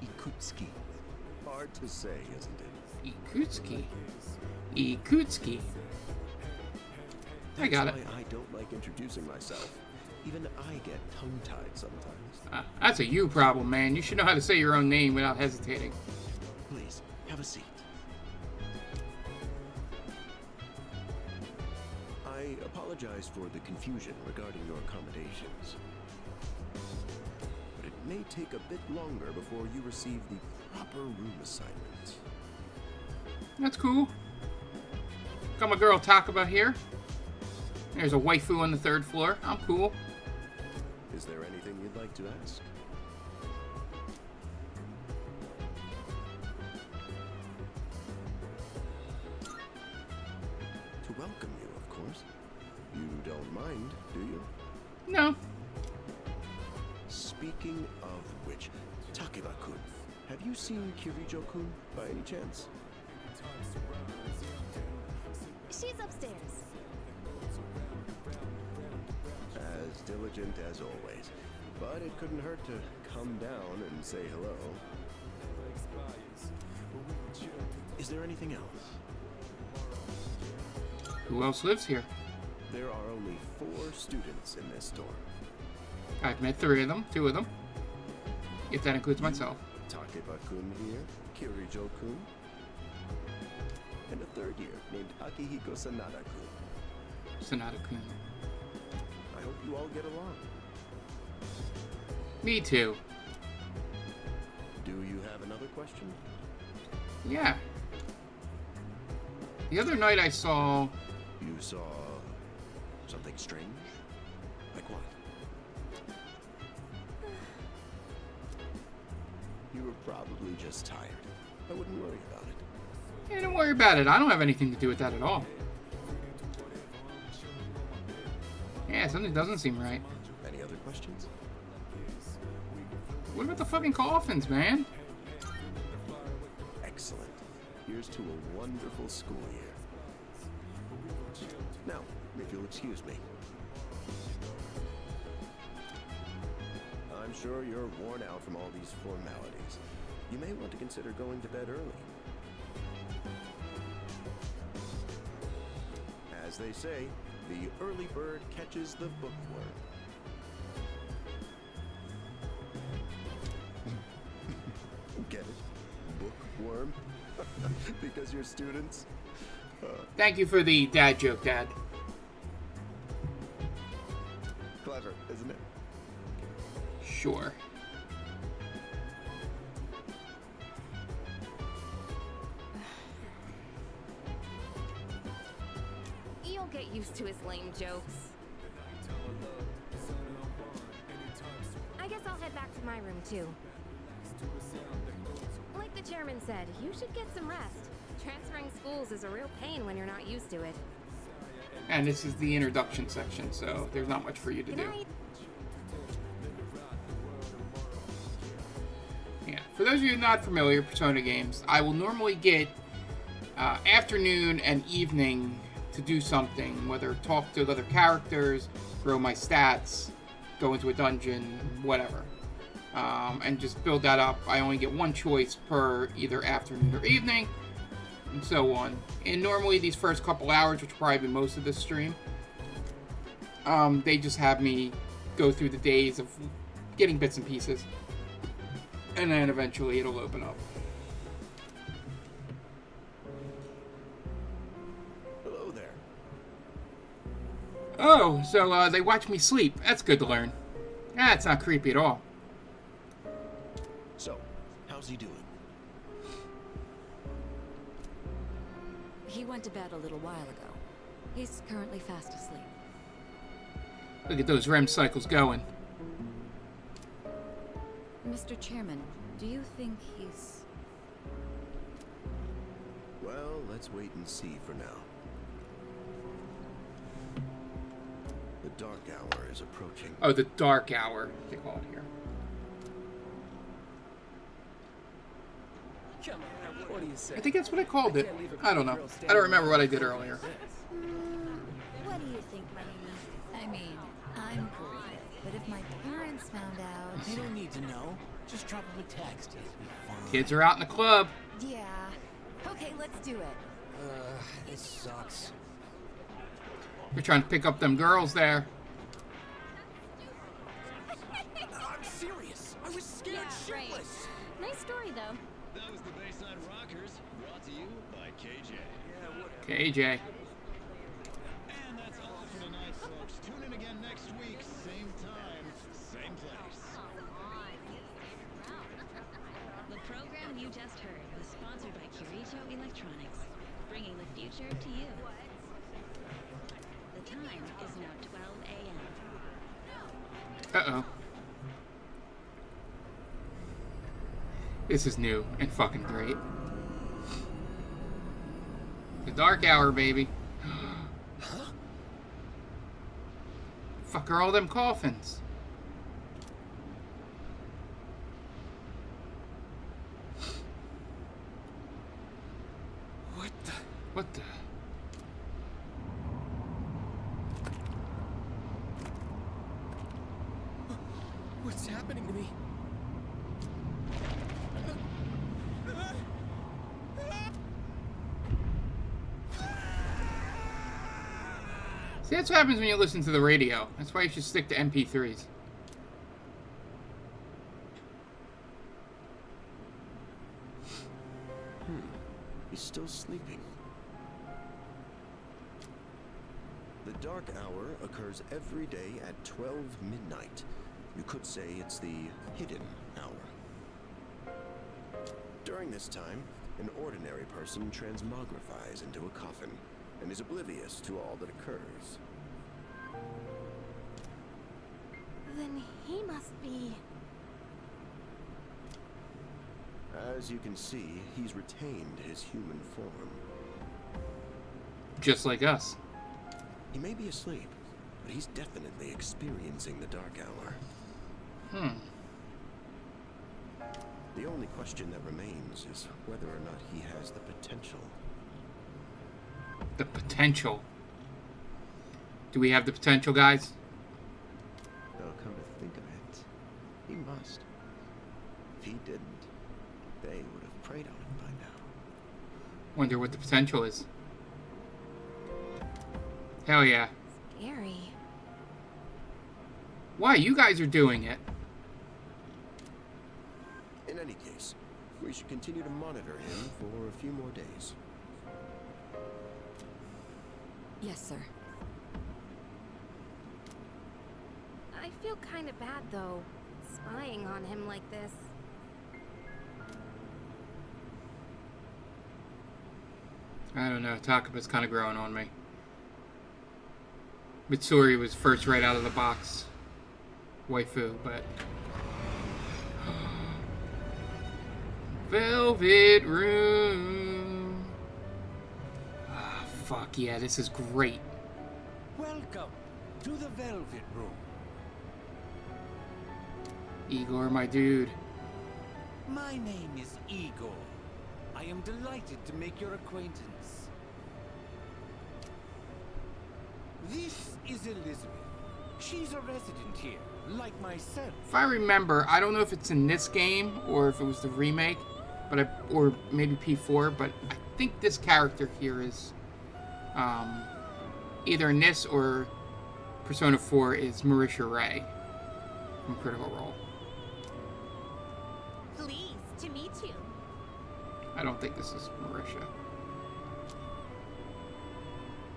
Ikutsuki. Hard to say, isn't it? Ikutsuki. Ikutsuki. I got it. That's why I don't like introducing myself. Even I get tongue-tied sometimes. That's a you problem, man. You should know how to say your own name without hesitating. Please, have a seat. I apologize for the confusion regarding your accommodations. But it may take a bit longer before you receive the proper room assignment. That's cool. Got my girl Takaba here. There's a waifu on the 3rd floor. I'm cool. Is there anything you'd like to ask? to welcome you, of course. You don't mind, do you? No. Speaking of which, Takeba-kun, have you seen Kirijo-kun by any chance? She's upstairs. As diligent as always. But it couldn't hurt to come down and say hello. Is there anything else? Who else lives here? There are only 4 students in this dorm. I've met 3 of them, 2 of them. If that includes myself. Takeba-kun here, Kirijo-kun, and a 3rd year named Akihiko Sanada-kun. Sanada-kun. I hope you all get along. Me too. Do you have another question? Yeah. The other night I saw... You saw something strange? Like what? You were probably just tired. I wouldn't worry about it. Yeah, don't worry about it. I don't have anything to do with that at all. Yeah, something doesn't seem right. Any other questions? What about the fucking coffins, man? Excellent. Here's to a wonderful school year. Now, if you'll excuse me. I'm sure you're worn out from all these formalities. You may want to consider going to bed early. As they say, the early bird catches the bookworm. Get it? Bookworm? Because you're students? Thank you for the dad joke, Dad. Clever, isn't it? Sure. You'll get used to his lame jokes. I guess I'll head back to my room, too. Like the chairman said, you should get some rest. Transferring schools is a real pain when you're not used to it. And this is the introduction section, so there's not much for you to do. Yeah, for those of you not familiar with Persona games, I will normally get afternoon and evening to do something, whether talk to other characters, grow my stats, go into a dungeon, whatever. And just build that up. I only get 1 choice per either afternoon or evening, and so on. And normally these first couple hours, which will probably be most of this stream, they just have me go through the days of getting bits and pieces. And then eventually it'll open up. Hello there. Oh, so they watch me sleep. That's good to learn. That's not creepy at all. So, how's he doing? He went to bed a little while ago. He's currently fast asleep. Look at those REM cycles going. Mr. Chairman, do you think he's... Well, let's wait and see for now. The dark hour is approaching. Oh, the dark hour, they call it here. What do you say? I think that's what I called it. I don't know. I don't remember what I did earlier. What do you think, Mamie? I mean, I'm cool with it, but if my parents found out... They don't need to know. Just drop them a text. It'll be fine. Kids are out in the club. Yeah. Okay, let's do it. This sucks. They're trying to pick up them girls there. I'm serious. I was scared shitless. Nice story, though. That was the Bayside Rockers, brought to you by KJ. KJ. And that's all for tonight, folks. Tune in again next week, same time, same place. The program you just heard was sponsored by Kirijo Electronics, bringing the future to you. The time is now 12 a.m. Uh-oh. This is new and fucking great. The dark hour, baby. Fuck are all them coffins? What the? What the? What's happening to me? See, that's what happens when you listen to the radio. That's why you should stick to MP3s. He's still sleeping. The dark hour occurs every day at 12 midnight. You could say it's the hidden hour. During this time, an ordinary person transmogrifies into a coffin and is oblivious to all that occurs. Then he must be... As you can see, he's retained his human form. Just like us. He may be asleep, but he's definitely experiencing the dark hour. The only question that remains is whether or not he has the potential. The potential. Do we have the potential, guys? Though, come to think of it, he must. If he didn't, they would have preyed on him by now. Wonder what the potential is. Hell yeah. Scary. Why? You guys are doing it. In any case, we should continue to monitor him for a few more days. Yes, sir. I feel kind of bad, though, spying on him like this. I don't know. Takaba's kind of growing on me. Mitsuri was first right out of the box waifu, but... Velvet Room. Ah, fuck yeah, this is great. Welcome to the Velvet Room. Igor, my dude. My name is Igor. I am delighted to make your acquaintance. This is Elizabeth. She's a resident here, like myself. If I remember, I don't know if it's in this game or if it was the remake, but or maybe P4, but I think this character here is either in this or Persona 4 is Marisha Ray from Critical Role. Pleased to meet you. I don't think this is Marisha.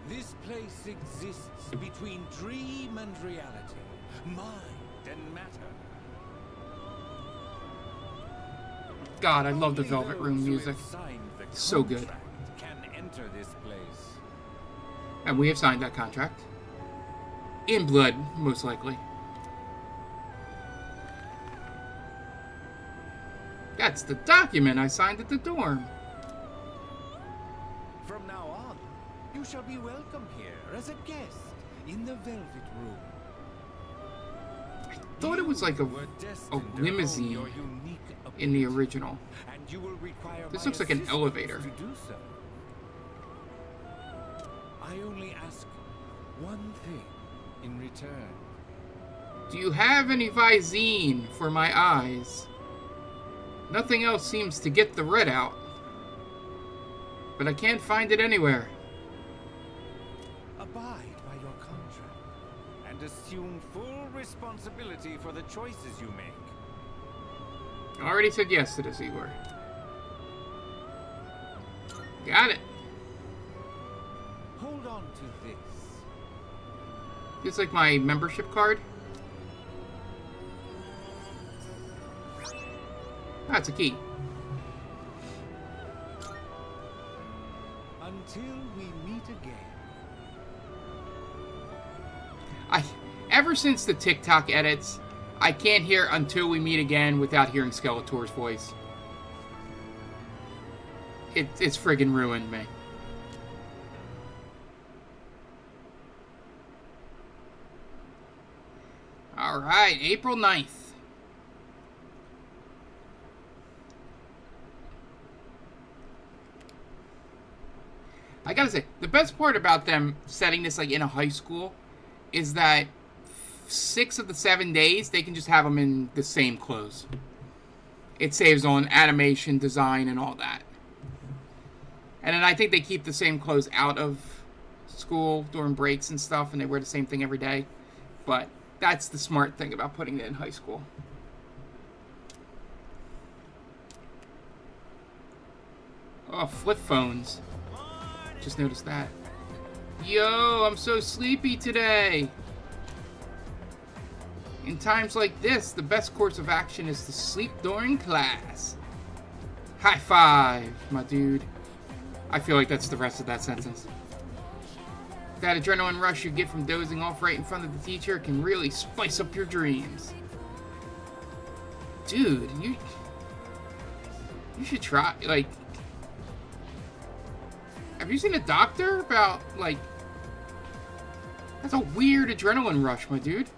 This place exists between dream and reality, mind and matter. God, I love the Velvet Room music. So good. Can enter this place. And we have signed that contract. In blood, most likely. That's the document I signed at the dorm. From now on, you shall be welcome here as a guest in the Velvet Room. I thought it was like a limousine in the original. And you will require This my looks like an assistance elevator. to do so. I only ask one thing in return. Do you have any Visine for my eyes? Nothing else seems to get the red out. But I can't find it anywhere. Abide by your contract and assume full responsibility for the choices you make. I already said yes to this, Igor. Got it. Hold on to this. It's like my membership card. That's a key. Until we meet again. Ever since the TikTok edits, I can't hear "Until We Meet Again" without hearing Skeletor's voice. It's friggin' ruined me. Alright, April 9th. I gotta say, the best part about them setting this like in a high school is that 6 of the 7 days they can just have them in the same clothes. It saves on animation, design, and all that. And then I think they keep the same clothes out of school during breaks and stuff, and they wear the same thing every day. But that's the smart thing about putting it in high school. Oh, flip phones. Just noticed that. Yo, I'm so sleepy today. In times like this, the best course of action is to sleep during class. High five, my dude. I feel like that's the rest of that sentence. That adrenaline rush you get from dozing off right in front of the teacher can really spice up your dreams. Dude, you should try, like... Have you seen a doctor about, like... That's a weird adrenaline rush, my dude.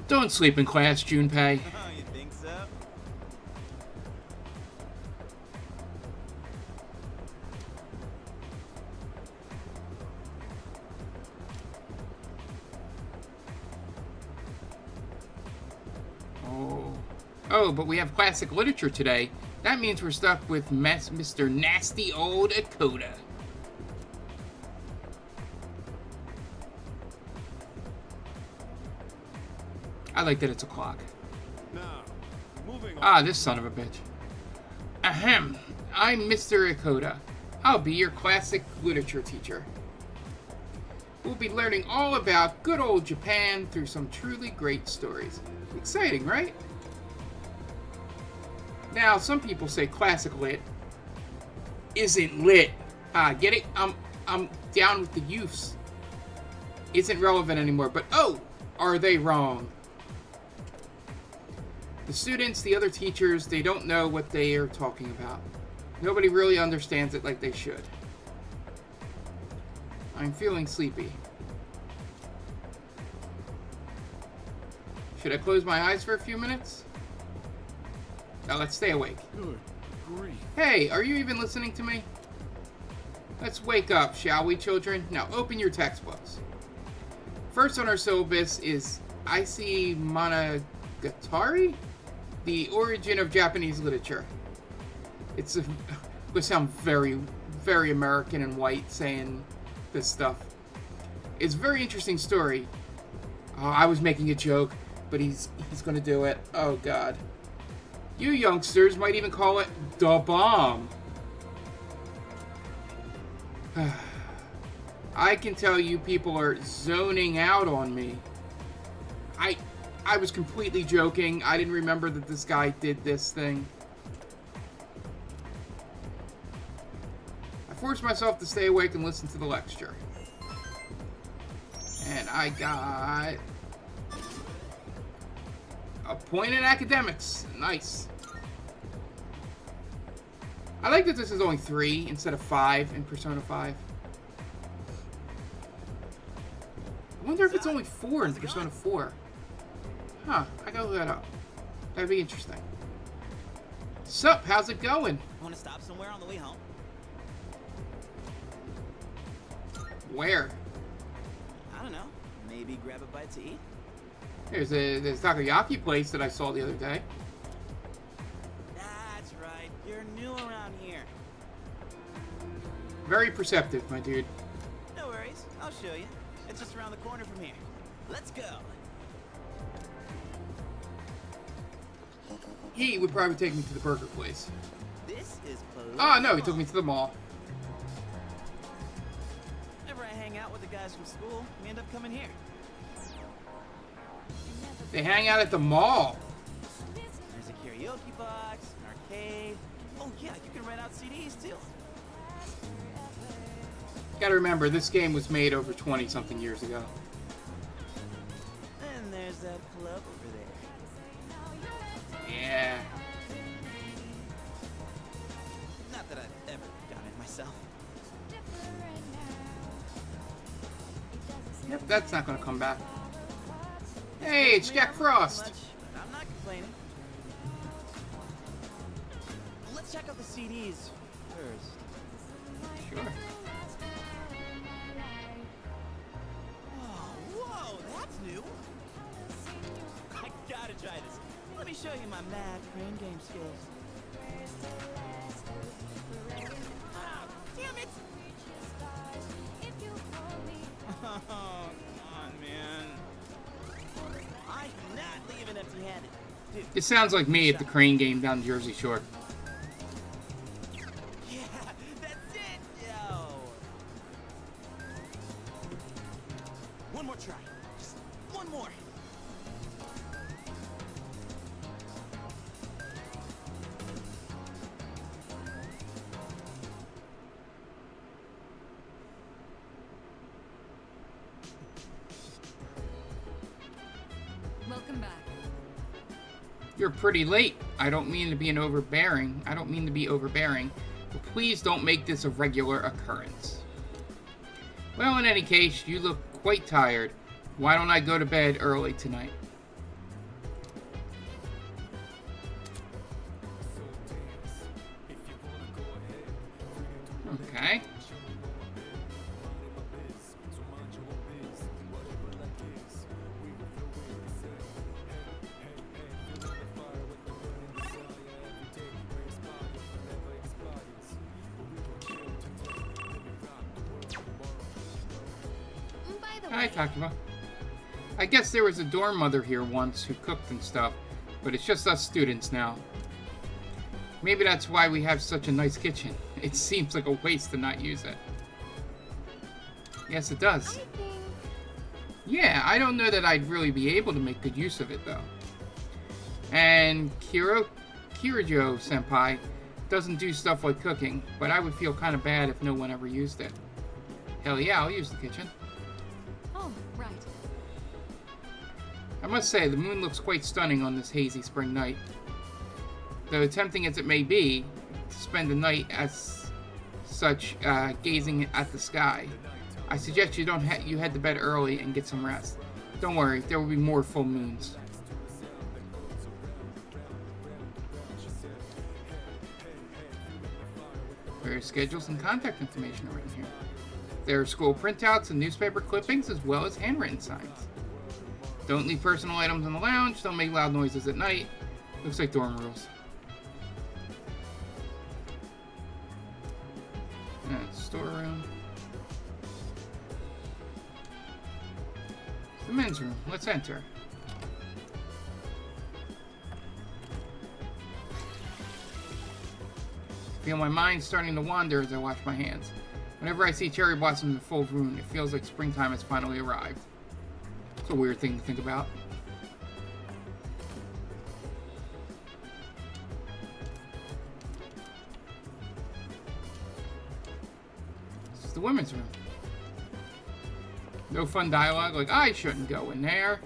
Don't sleep in class, Junpei. Oh, you think so? Oh, but we have classic literature today. That means we're stuck with Mr. Nasty Old Akoda. I like that it's a clock. Now, moving on. Ah, this son of a bitch. Ahem. I'm Mr. Akoda. I'll be your classic literature teacher. We'll be learning all about good old Japan through some truly great stories. Exciting, right? Now, some people say classic lit isn't lit. Get it? I'm down with the youths. Isn't relevant anymore, but oh, are they wrong? The students, the other teachers, they don't know what they are talking about. Nobody really understands it like they should. I'm feeling sleepy. Should I close my eyes for a few minutes? Now let's stay awake. Good grief. Hey, are you even listening to me? Let's wake up, shall we, children? Now open your textbooks. First on our syllabus is Issei Monogatari, the origin of Japanese literature. It's going to sound very, very American and white saying this stuff. It's a very interesting story. Oh, I was making a joke, but he's going to do it. Oh, God. You youngsters might even call it the bomb. I can tell you people are zoning out on me. I was completely joking. I didn't remember that this guy did this thing. I forced myself to stay awake and listen to the lecture. And I got a point in academics. Nice. I like that this is only 3 instead of 5 in Persona 5. I wonder if it's only 4 in Persona 4. Huh, I gotta look that up. That'd be interesting. Sup, how's it going? Want to stop somewhere on the way home? Where? I don't know. Maybe grab a bite to eat? There's a takoyaki place that I saw the other day. That's right. You're new around here. Very perceptive, my dude. No worries. I'll show you. It's just around the corner from here. Let's go. He would probably take me to the burger place. This is Oh, no, he took me to the mall. Whenever I hang out with the guys from school, we end up coming here. They hang out at the mall. There's a karaoke box, an arcade. Oh yeah, you can rent out CDs too. Gotta remember, this game was made over 20-something years ago. And there's that club over there. Yeah. Not that I've ever done it myself. Yep, that's not gonna come back. Hey, it's Jack Frost. I'm not complaining. Let's check out the CDs first. Sure. Oh, whoa, that's new. I gotta try this. Let me show you my mad crane game skills. Ah, damn it! Oh, come on, man. I'm not leaving empty-handed. Dude, It sounds like me at the crane game down Jersey Shore. yeah, that's it, yo. One more try. Just one more. Welcome back. You're pretty late. I don't mean to be overbearing, but please don't make this a regular occurrence. Well, in any case, you look quite tired. Why don't I go to bed early tonight? Okay. Hi, Takuma. I guess there was a dorm mother here once who cooked and stuff, but it's just us students now. Maybe that's why we have such a nice kitchen. It seems like a waste to not use it. Yes, it does. Yeah, I don't know that I'd really be able to make good use of it, though. And Kirijo-senpai doesn't do stuff like cooking, but I would feel kind of bad if no one ever used it. Hell yeah, I'll use the kitchen. Oh, right. I must say, the moon looks quite stunning on this hazy spring night. Though tempting as it may be, to spend the night as such, gazing at the sky, I suggest you head to bed early and get some rest. Don't worry, there will be more full moons. Various schedules and contact information are written here. There are school printouts and newspaper clippings, as well as handwritten signs. Don't leave personal items in the lounge. Don't make loud noises at night. Looks like dorm rules. Storeroom. It's the men's room. Let's enter. Feel my mind starting to wander as I wash my hands. Whenever I see cherry blossoms in full bloom, it feels like springtime has finally arrived. It's a weird thing to think about. This is the women's room. No fun dialogue like, I shouldn't go in there.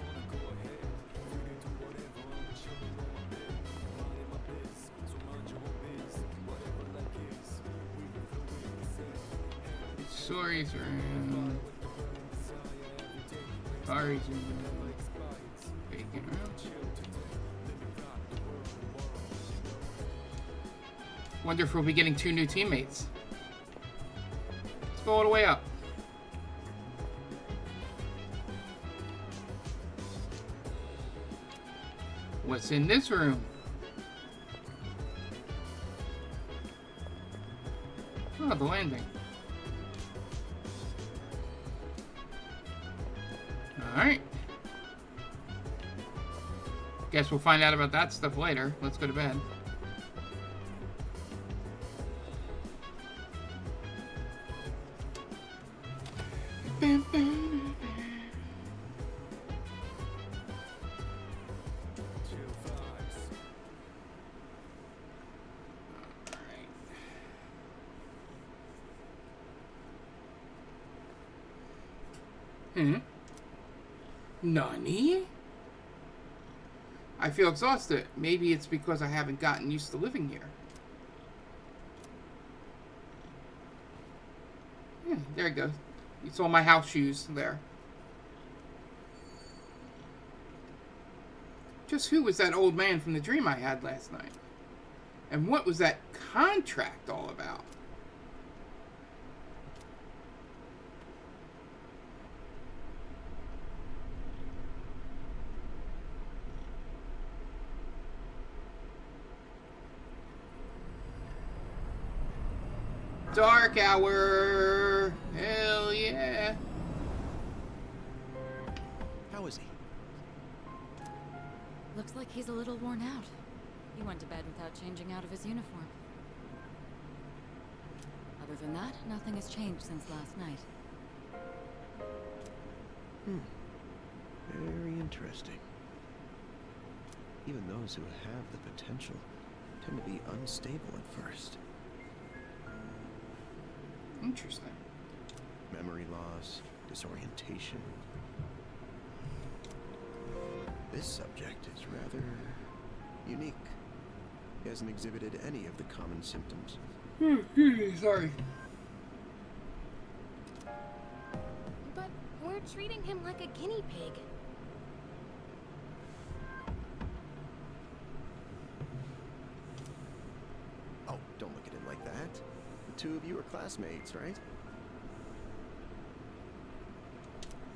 Sori's room. Kari's room. Bacon room. Wonder if we'll be getting 2 new teammates. Let's go all the way up. What's in this room? Oh, the landing. Alright. Guess we'll find out about that stuff later. Let's go to bed. Nani? I feel exhausted. Maybe it's because I haven't gotten used to living here. Yeah, there you go. You saw my house shoes there. Just who was that old man from the dream I had last night? And what was that contract all about? Dark hour. Hell yeah. How is he? Looks like he's a little worn out. He went to bed without changing out of his uniform. Other than that, nothing has changed since last night. Very interesting. Even those who have the potential tend to be unstable at first. Interesting. Memory loss, disorientation. This subject is rather unique. He hasn't exhibited any of the common symptoms. Sorry. But we're treating him like a guinea pig. Oh, don't look at him like that. The two of you are classmates, right?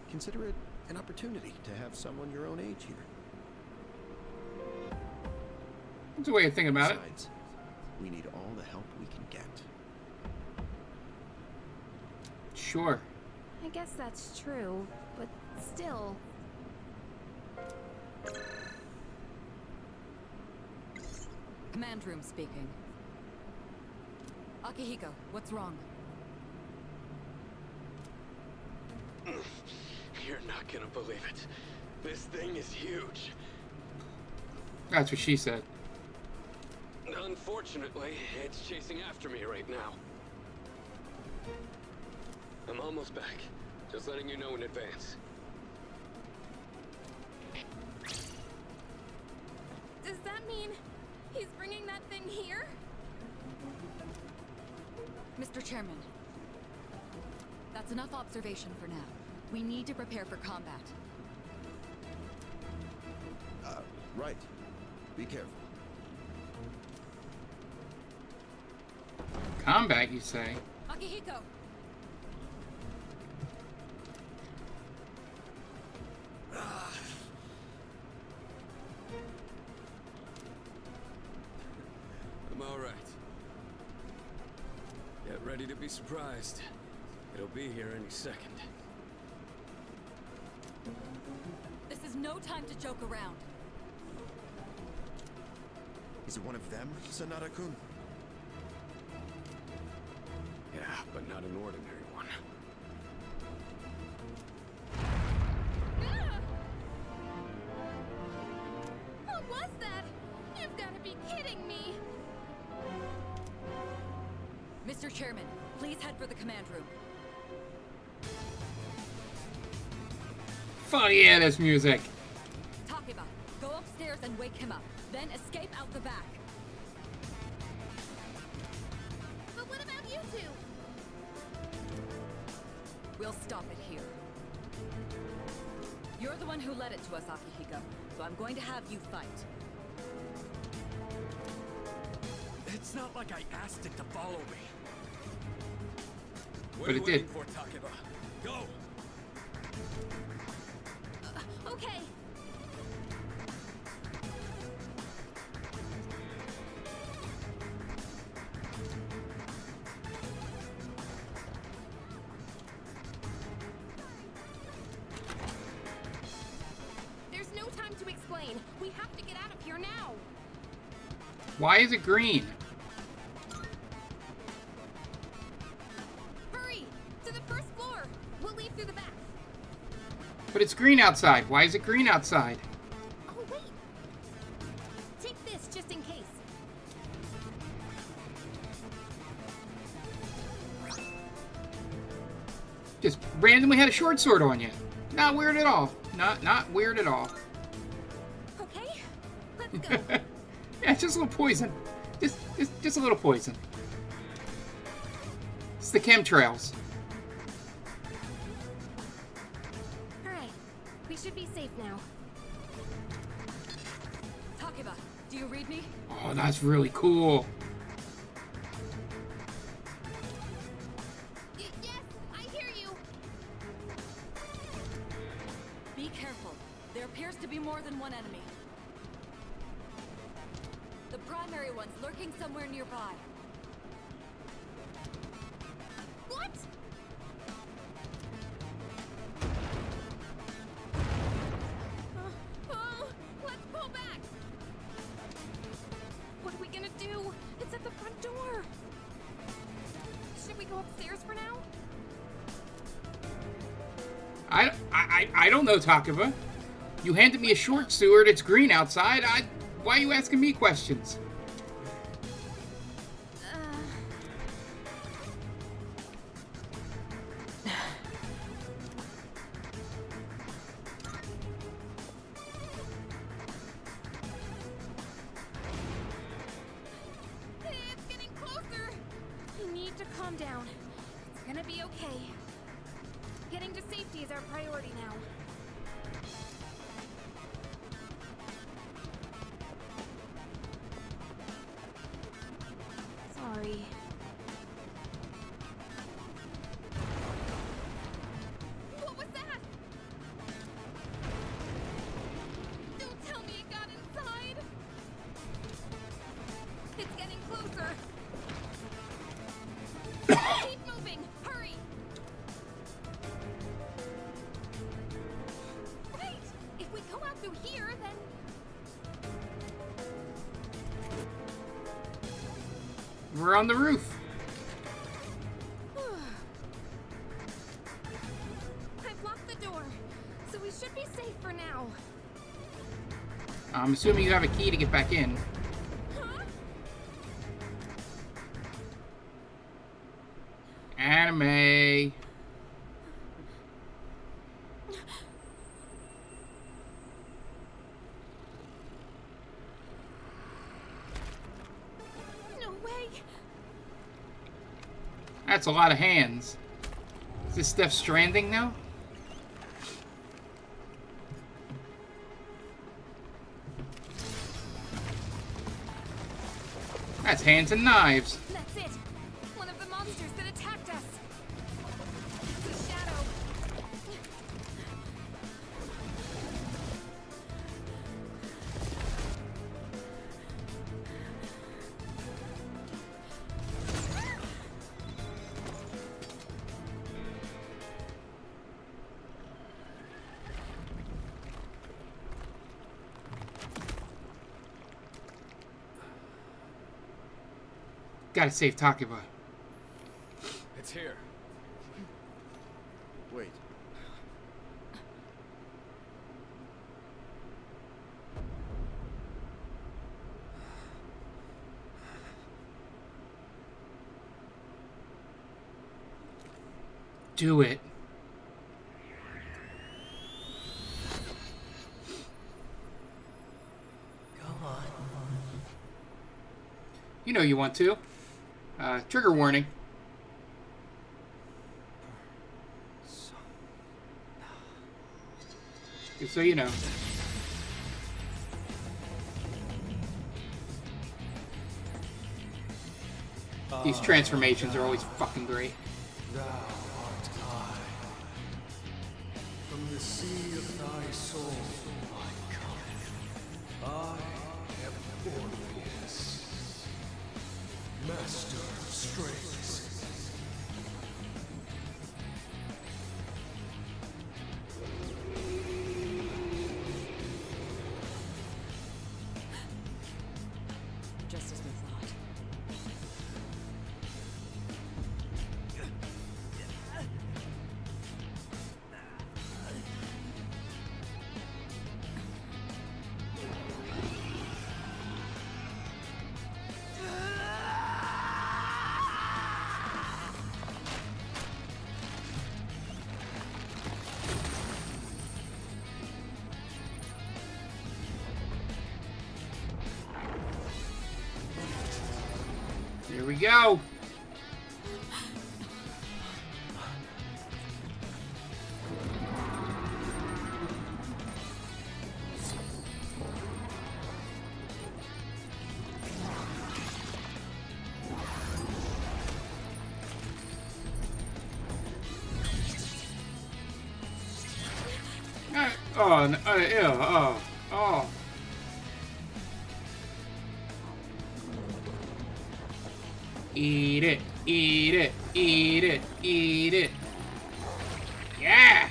Consider it an opportunity to have someone your own age here. That's a way of thinking about it. Besides, we need all the help we can get. Sure. I guess that's true, but still. Command room speaking. Akihiko, what's wrong? You're not gonna believe it. This thing is huge. That's what she said. Unfortunately, it's chasing after me right now. I'm almost back. Just letting you know in advance. Does that mean he's bringing that thing here? Mr. Chairman, that's enough observation for now. We need to prepare for combat. Right. Be careful. Combat, you say? Akihiko! I'm all right. Get ready to be surprised. It'll be here any second. This is no time to joke around. Is it one of them, Sanada-kun? Yeah, but not an ordinary one. What was that? You've got to be kidding me! Mr. Chairman, please head for the command room. Fuck yeah, this music. Takeba, go upstairs and wake him up. Then escape out the back. But what about you two? We'll stop it here. You're the one who led it to us, Akihiko, so I'm going to have you fight. It's not like I asked it to follow me. But it did. For Takeba. Go. Okay. There's no time to explain. We have to get out of here now. Why is it green? Hurry! To the first floor. We'll leave through the back. But it's green outside. Why is it green outside? Oh, wait. Take this just in case. Just randomly had a short sword on you. Not weird at all. Not weird at all. Okay, let's go. Yeah, it's just a little poison. Just a little poison. It's the chemtrails. Alright, we should be safe now. Takeba, do you read me? Oh, that's really cool. Yes, I hear you. Be careful. There appears to be more than one enemy. The primary one's lurking somewhere nearby. What? Oh, let's pull back. What are we gonna do? It's at the front door. Should we go upstairs for now? I don't know, Takeba. You handed me a short sword. It's green outside. Why are you asking me questions? It's getting closer. You need to calm down. It's gonna be okay. Getting to safety is our priority now. Sorry. What was that? Don't tell me it got inside. It's getting closer. Keep moving. Hurry. Wait. If we go out through here, then... We're on the roof. I've locked the door, so we should be safe for now. I'm assuming you have a key to get back in. Huh? Anime. No way. That's a lot of hands. Is this Death Stranding now? That's hands and knives. That's it. One of the monsters that attacked us. It's a shadow. Gotta save Takeba. It's here. Wait. Do it. Go on. You know you want to. Trigger warning. Just so you know. These transformations are always fucking great. Thou art I. From the sea of thy soul I come. I am Orpheus, master of strings. Just as we thought. Here we go. Oh, ew, oh, oh. Eat it, eat it, eat it, eat it. Yeah!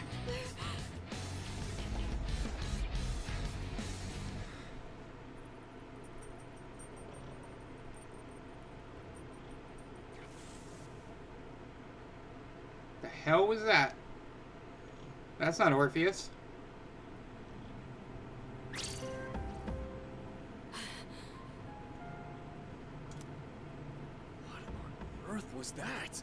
The hell was that? That's not Orpheus. What on earth was that?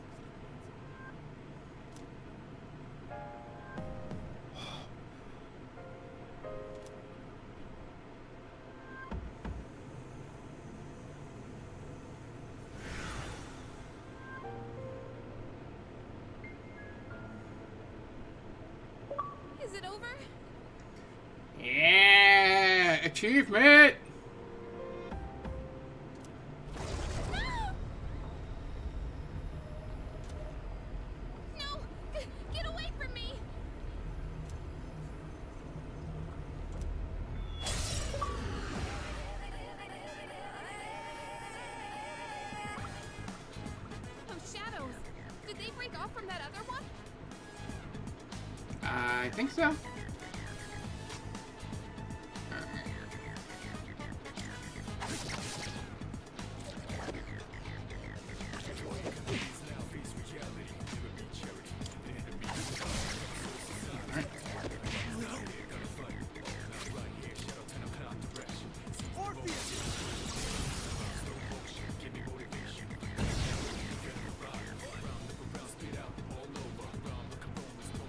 Is it over? Yeah! Achievement! No! Get away from me! Those shadows! Did they break off from that other one? I think so.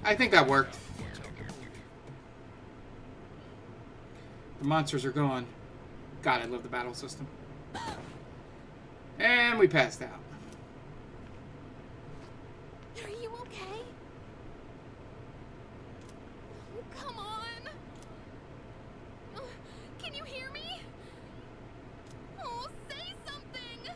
I think that worked. The monsters are gone. God, I love the battle system. And we passed out. Are you okay? Oh, come on! Can you hear me? Oh, say something!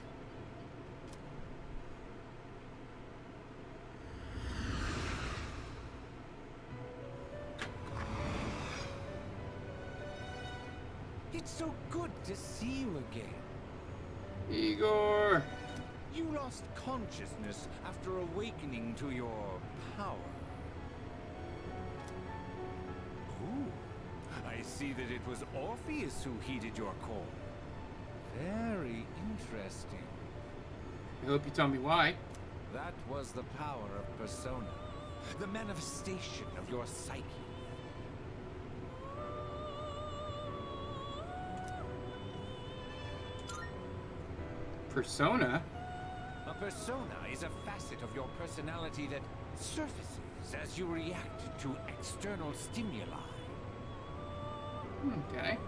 It's so good to see you again. Igor! You lost consciousness after awakening to your power. Ooh, I see that it was Orpheus who heeded your call. Very interesting. I hope you tell me why. That was the power of Persona, the manifestation of your psyche. Persona? A persona is a facet of your personality that surfaces as you react to external stimuli. Okay.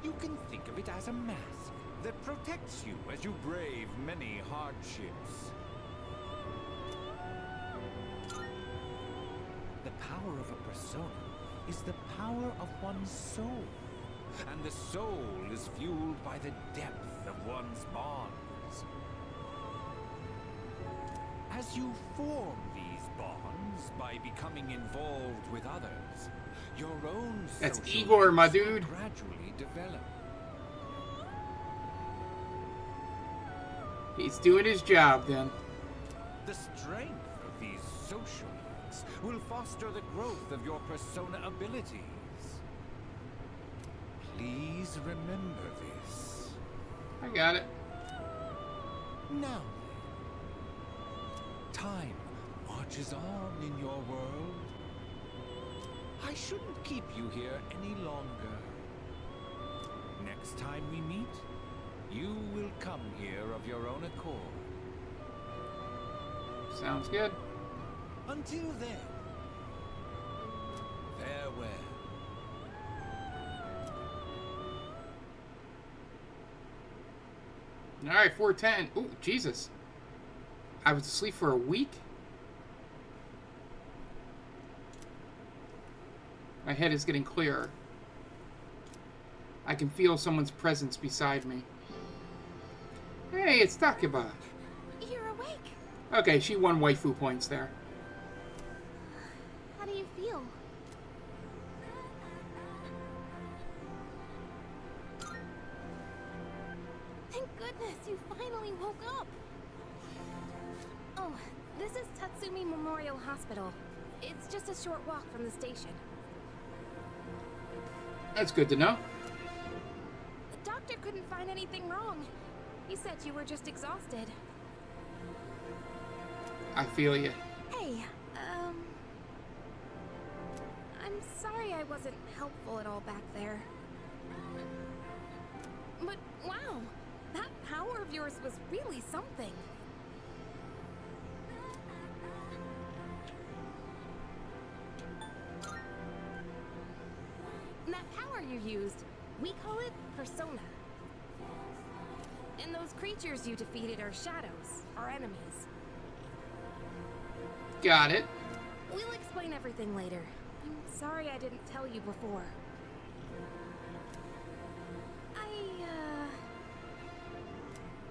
You can think of it as a mask that protects you as you brave many hardships. The power of a persona is the power of one's soul. And the soul is fueled by the depth of one's bonds. As you form these bonds by becoming involved with others, your own That's social Igor, my needs will dude. gradually develop. He's doing his job then. The strength of these social links will foster the growth of your persona abilities. Please remember this. I got it. Now then, time marches on in your world. I shouldn't keep you here any longer. Next time we meet, you will come here of your own accord. Sounds good. Until then, farewell. Alright, 410. Ooh, Jesus. I was asleep for a week? My head is getting clearer. I can feel someone's presence beside me. Hey, it's Takuba. You're awake. Okay, she won waifu points there. How do you feel? Oh, this is Tatsumi Memorial Hospital. It's just a short walk from the station. That's good to know. The doctor couldn't find anything wrong. He said you were just exhausted. I feel you. Hey, I'm sorry I wasn't helpful at all back there. But wow, that power of yours was really something. That power you used, we call it Persona. And those creatures you defeated are shadows, our enemies. Got it. We'll explain everything later. I'm sorry I didn't tell you before.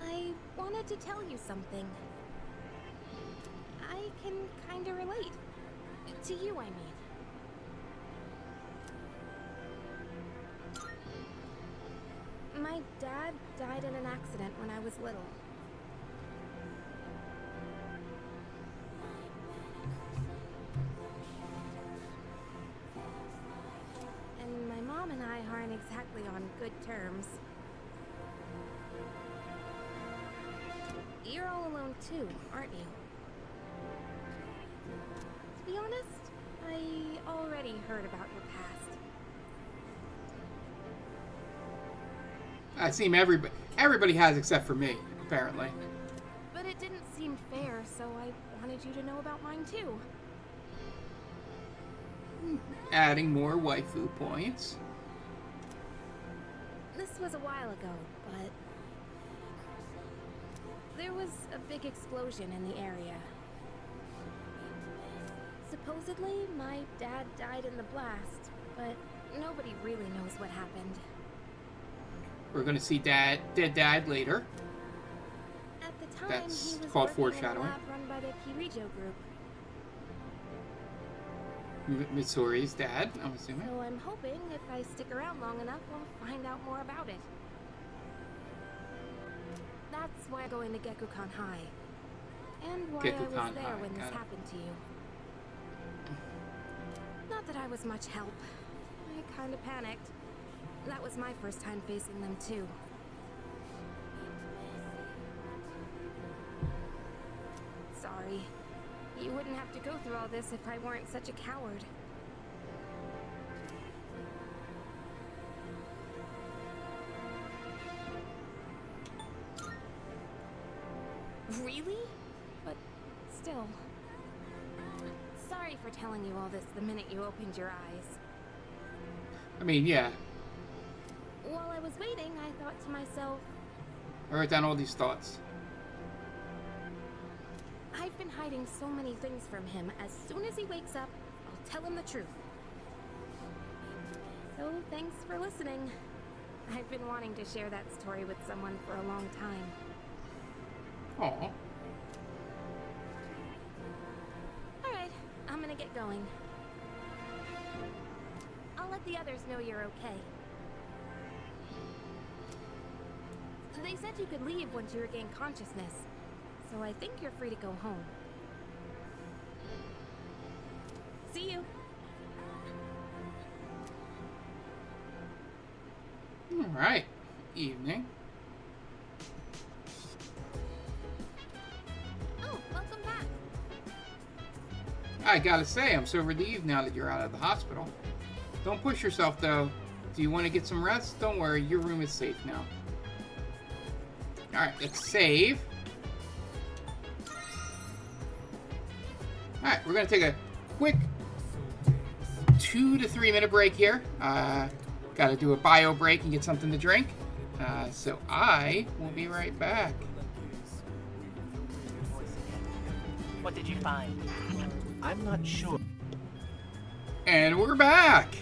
I wanted to tell you something. I can kinda relate. To you, I mean. My dad died in an accident when I was little. And my mom and I aren't exactly on good terms. You're all alone too, aren't you? To be honest, I already heard about your past. I seem everybody has except for me, apparently. But it didn't seem fair, so I wanted you to know about mine too. Adding more waifu points. This was a while ago, but there was a big explosion in the area. Supposedly, my dad died in the blast, but nobody really knows what happened. We're gonna see dead dad later. At the time, That's he was called working foreshadowing. in a lab run by the Kirijo group. Mitsuri's dad, I'm assuming. So I'm hoping if I stick around long enough, I'll find out more about it. That's why I'm going to Gekukan High. And why I was Gekukan there High, when this got it. happened to you. Not that I was much help. I kinda panicked. That was my first time facing them too. Sorry. You wouldn't have to go through all this if I weren't such a coward. Really? But still. Sorry for telling you all this the minute you opened your eyes. I mean, yeah. While I was waiting, I thought to myself, I wrote down all these thoughts. I've been hiding so many things from him. As soon as he wakes up, I'll tell him the truth. So thanks for listening. I've been wanting to share that story with someone for a long time. Aw. Alright, I'm gonna get going. I'll let the others know you're okay. They said you could leave once you regain consciousness, so I think you're free to go home. See you! Alright. Evening. Oh, welcome back! I gotta say, I'm so relieved now that you're out of the hospital. Don't push yourself, though. Do you want to get some rest? Don't worry, your room is safe now. Alright, let's save. Alright, we're gonna take a quick 2 to 3 minute break here. Gotta do a bio break and get something to drink. So I will be right back. What did you find? I'm not sure. And we're back!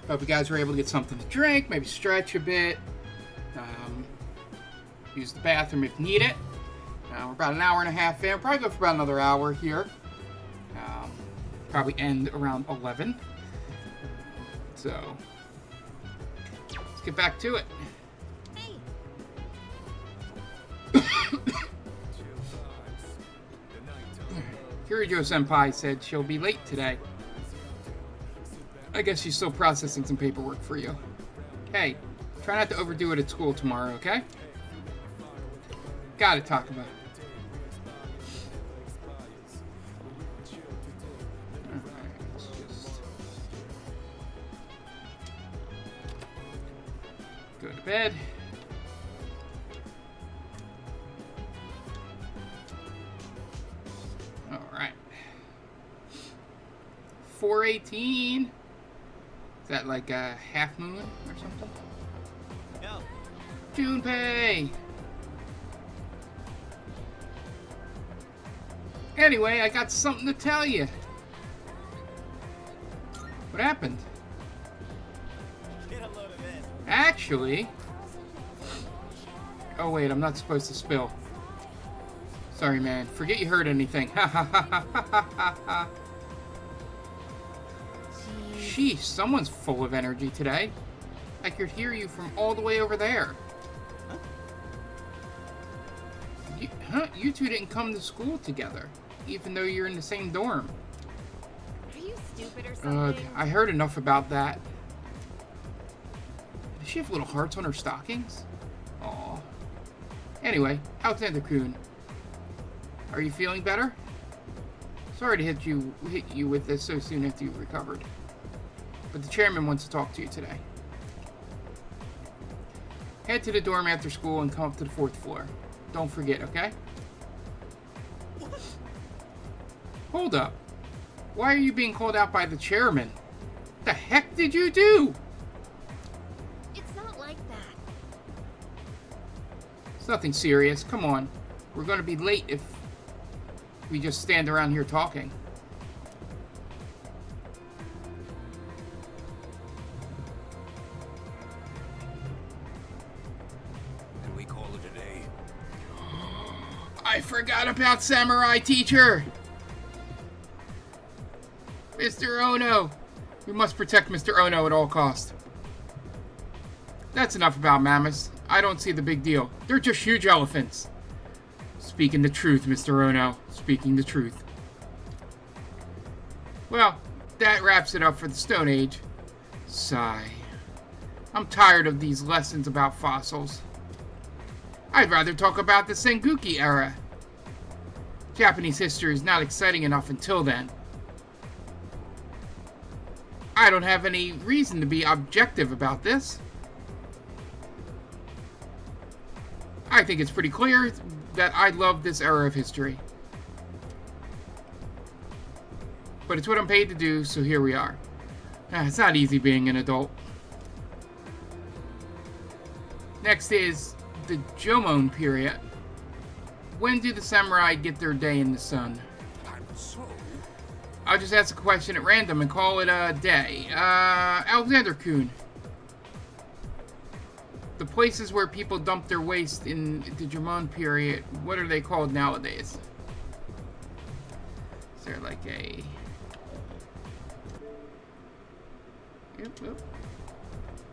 Hope you guys were able to get something to drink, maybe stretch a bit. Use the bathroom if need it. We're about an hour and a half in. Probably go for about another hour here. Probably end around 11. So, let's get back to it. Hey. Kirijo-senpai said she'll be late today. I guess she's still processing some paperwork for you. Hey, try not to overdo it at school tomorrow, okay? Gotta talk about it. Alright, let's just go to bed. Alright. 4:18. Is that like a half moon or something? No. Junpei! Anyway, I got something to tell you. What happened? Get a load of this. Actually... Oh wait, I'm not supposed to spill. Sorry, man. Forget you heard anything. Ha ha ha ha ha ha ha. Sheesh, someone's full of energy today. I could hear you from all the way over there. You two didn't come to school together, even though you're in the same dorm. Are you stupid or something? I heard enough about that. Does she have little hearts on her stockings? Aw. Anyway, Alexander-kun. Are you feeling better? Sorry to hit you with this so soon after you've recovered. But the chairman wants to talk to you today. Head to the dorm after school and come up to the 4th floor. Don't forget, okay? What? Hold up. Why are you being called out by the chairman? What the heck did you do? It's not like that. It's nothing serious. Come on. We're going to be late if we just stand around here talking. Can we call it a day? I forgot about Samurai Teacher! Mr. Ono! We must protect Mr. Ono at all costs. That's enough about mammoths. I don't see the big deal. They're just huge elephants. Speaking the truth, Mr. Ono. Speaking the truth. Well, that wraps it up for the Stone Age. Sigh. I'm tired of these lessons about fossils. I'd rather talk about the Sengoku era. Japanese history is not exciting enough until then. I don't have any reason to be objective about this. I think it's pretty clear that I love this era of history. But it's what I'm paid to do, so here we are. It's not easy being an adult. Next is the Jomon period. When do the samurai get their day in the sun? I'll just ask a question at random and call it a day. Alexander-kun. The places where people dump their waste in the Jomon period, what are they called nowadays? Is there like a... Yep.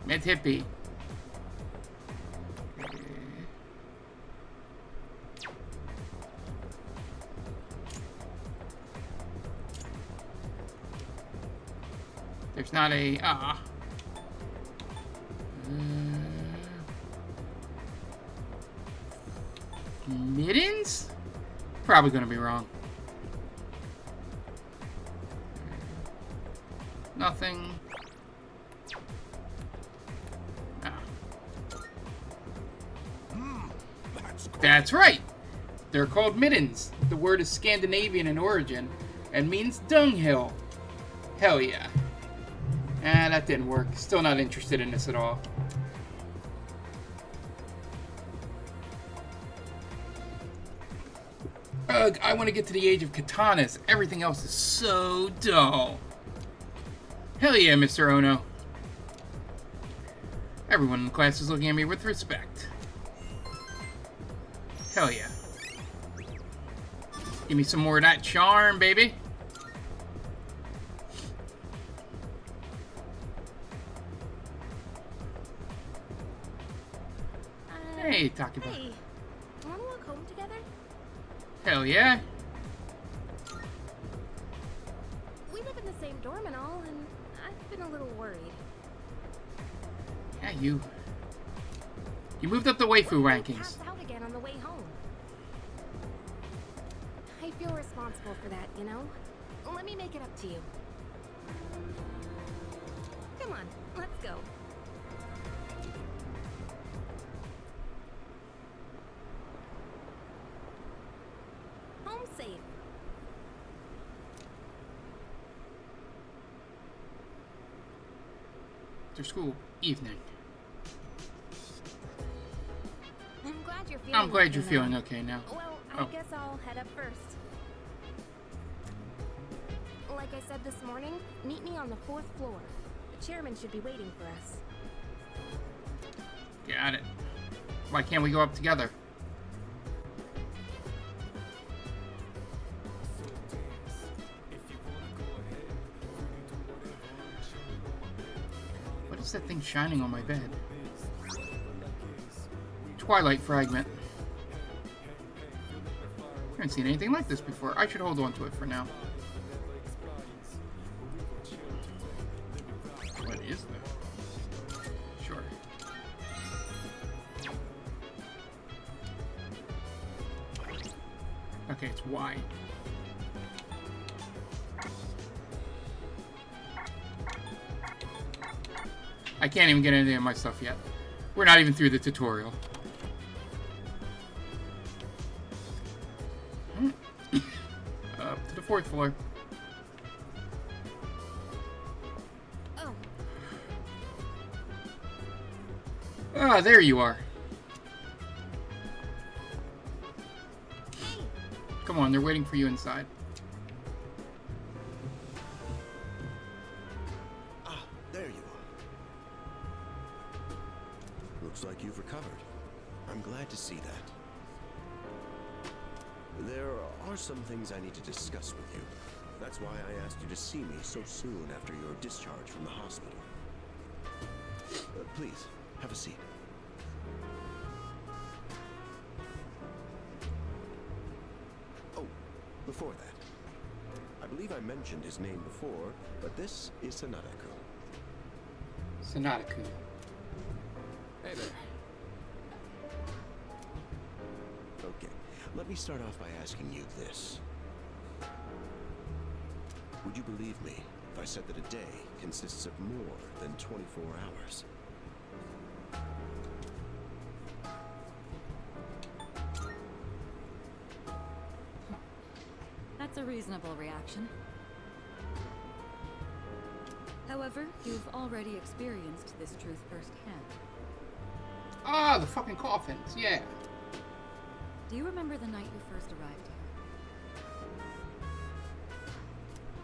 Mid-hippie. There's not a... Mittens? Probably gonna be wrong. Nothing. That's right! They're called mittens. The word is Scandinavian in origin and means dunghill. Hell yeah. That didn't work. Still not interested in this at all. Ugh, I want to get to the age of katanas. Everything else is so dull. Hell yeah, Mr. Ono. Everyone in the class is looking at me with respect. Hell yeah. Give me some more of that charm, baby. Hey, Takiba. Hey, wanna walk home together? Hell yeah. same dorm and all, and I've been a little worried. Yeah, you moved up the waifu rankings. Passed out again on the way home. I feel responsible for that, you know? Let me make it up to you. Come on, let's go. Home safe. After school evening. I'm glad you're feeling okay now. Well, I guess I'll head up first. Like I said this morning, meet me on the 4th floor. The chairman should be waiting for us. Got it. Why can't we go up together? What is that thing shining on my bed? Twilight fragment. I haven't seen anything like this before. I should hold on to it for now. What is that? Sure. Okay, it's Y. I can't even get any of my stuff yet. We're not even through the tutorial. Up to the 4th floor. Oh. Ah, there you are. Hey. Come on, they're waiting for you inside. Ah, there you are. Looks like you've recovered. I'm glad to see that. There are some things I need to discuss with you. That's why I asked you to see me so soon after your discharge from the hospital. Please, have a seat. Oh, before that, I believe I mentioned his name before, but this is Sanada-kun. Sanada-kun. Hey there. Okay, let me start off by asking you this. Would you believe me if I said that a day consists of more than 24 hours? That's a reasonable reaction. However, you've already experienced this truth firsthand. Ah, the fucking coffins, yeah. Do you remember the night you first arrived here?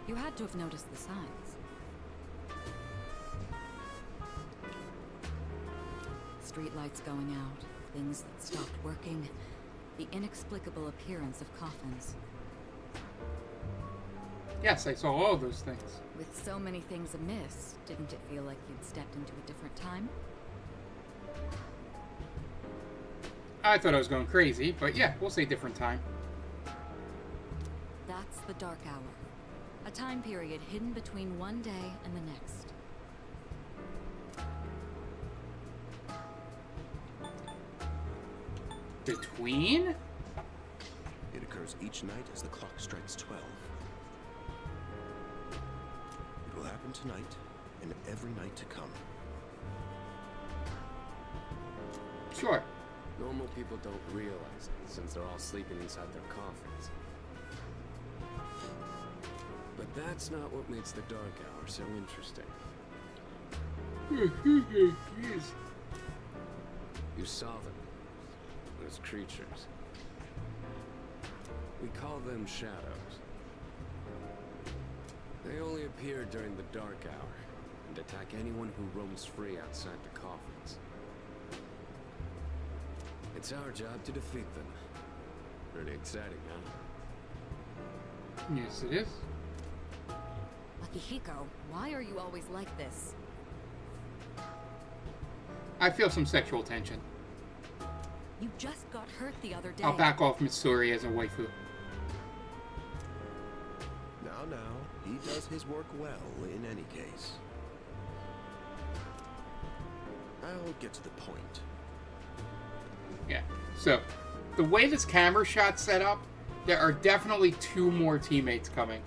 You had to have noticed the signs. Streetlights going out, things that stopped working, the inexplicable appearance of coffins. Yes, I saw all those things. With so many things amiss, didn't it feel like you'd stepped into a different time? I thought I was going crazy, but yeah, we'll say different time. That's the Dark Hour. A time period hidden between one day and the next. Between? It occurs each night as the clock strikes 12. It will happen tonight and every night to come. Sure. Normal people don't realize it, since they're all sleeping inside their coffins. But that's not what makes the Dark Hour so interesting. You saw them. Those creatures. We call them shadows. They only appear during the Dark Hour, and attack anyone who roams free outside the coffins. It's our job to defeat them. Pretty exciting, huh? Yes, it is. Akihiko, why are you always like this? I feel some sexual tension. You just got hurt the other day. I'll back off Mitsuri as a waifu. Now now, he does his work well in any case. I'll get to the point. Yeah, so the way this camera shot's set up, there are definitely 2 more teammates coming.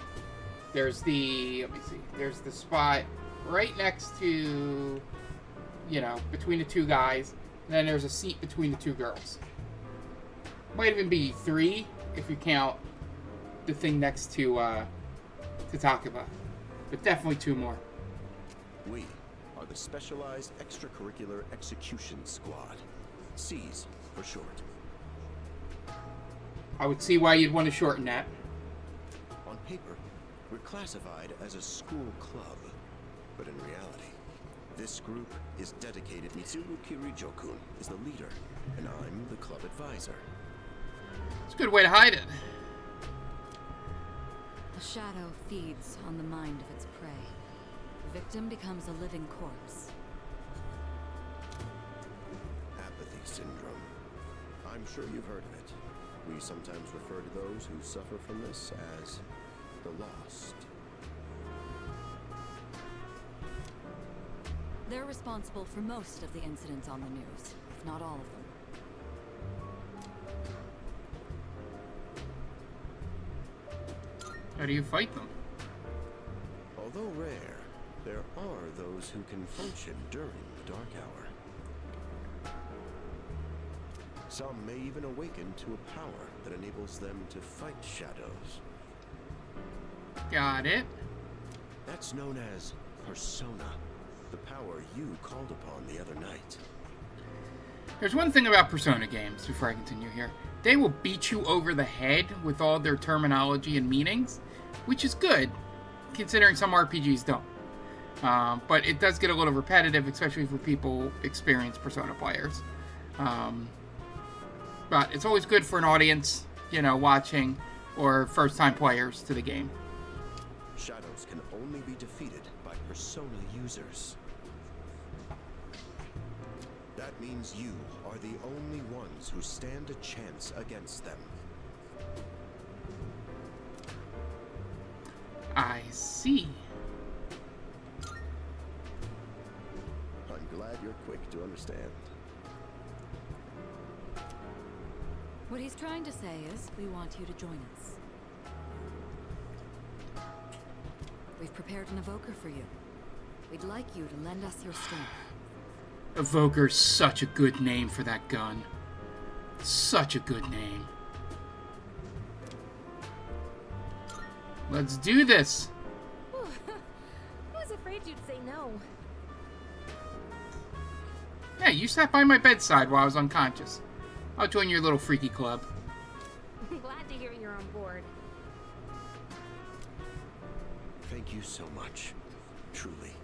There's the, let me see, there's the spot right next to, you know, between the 2 guys, and then there's a seat between the 2 girls. Might even be 3 if you count the thing next to Takeba, but definitely 2 more. We are the Specialized Extracurricular Execution Squad, C's for short. I would see why you'd want to shorten that. On paper, we're classified as a school club, but in reality, this group is dedicated. Mitsuru Kirijo-kun is the leader, and I'm the club advisor. It's a good way to hide it. A shadow feeds on the mind of its prey. The victim becomes a living corpse. Apathy syndrome. I'm sure you've heard of it. We sometimes refer to those who suffer from this as the lost. They're responsible for most of the incidents on the news, if not all of them. How do you fight them? Although rare, there are those who can function during the dark hour. Some may even awaken to a power that enables them to fight shadows. Got it. That's known as Persona, the power you called upon the other night. There's one thing about Persona games, before I continue here. They will beat you over the head with all their terminology and meanings, which is good, considering some RPGs don't. But it does get a little repetitive, especially for people experienced Persona players. But it's always good for an audience, you know, watching, or first-time players to the game. Shadows can only be defeated by Persona users. That means you are the only ones who stand a chance against them. I see. I'm glad you're quick to understand. What he's trying to say is, we want you to join us. We've prepared an evoker for you. We'd like you to lend us your strength. Evoker's such a good name for that gun. Such a good name. Let's do this. I was afraid you'd say no. Yeah, you sat by my bedside while I was unconscious. I'll join your little freaky club. I'm glad to hear you're on board. Thank you so much. Truly.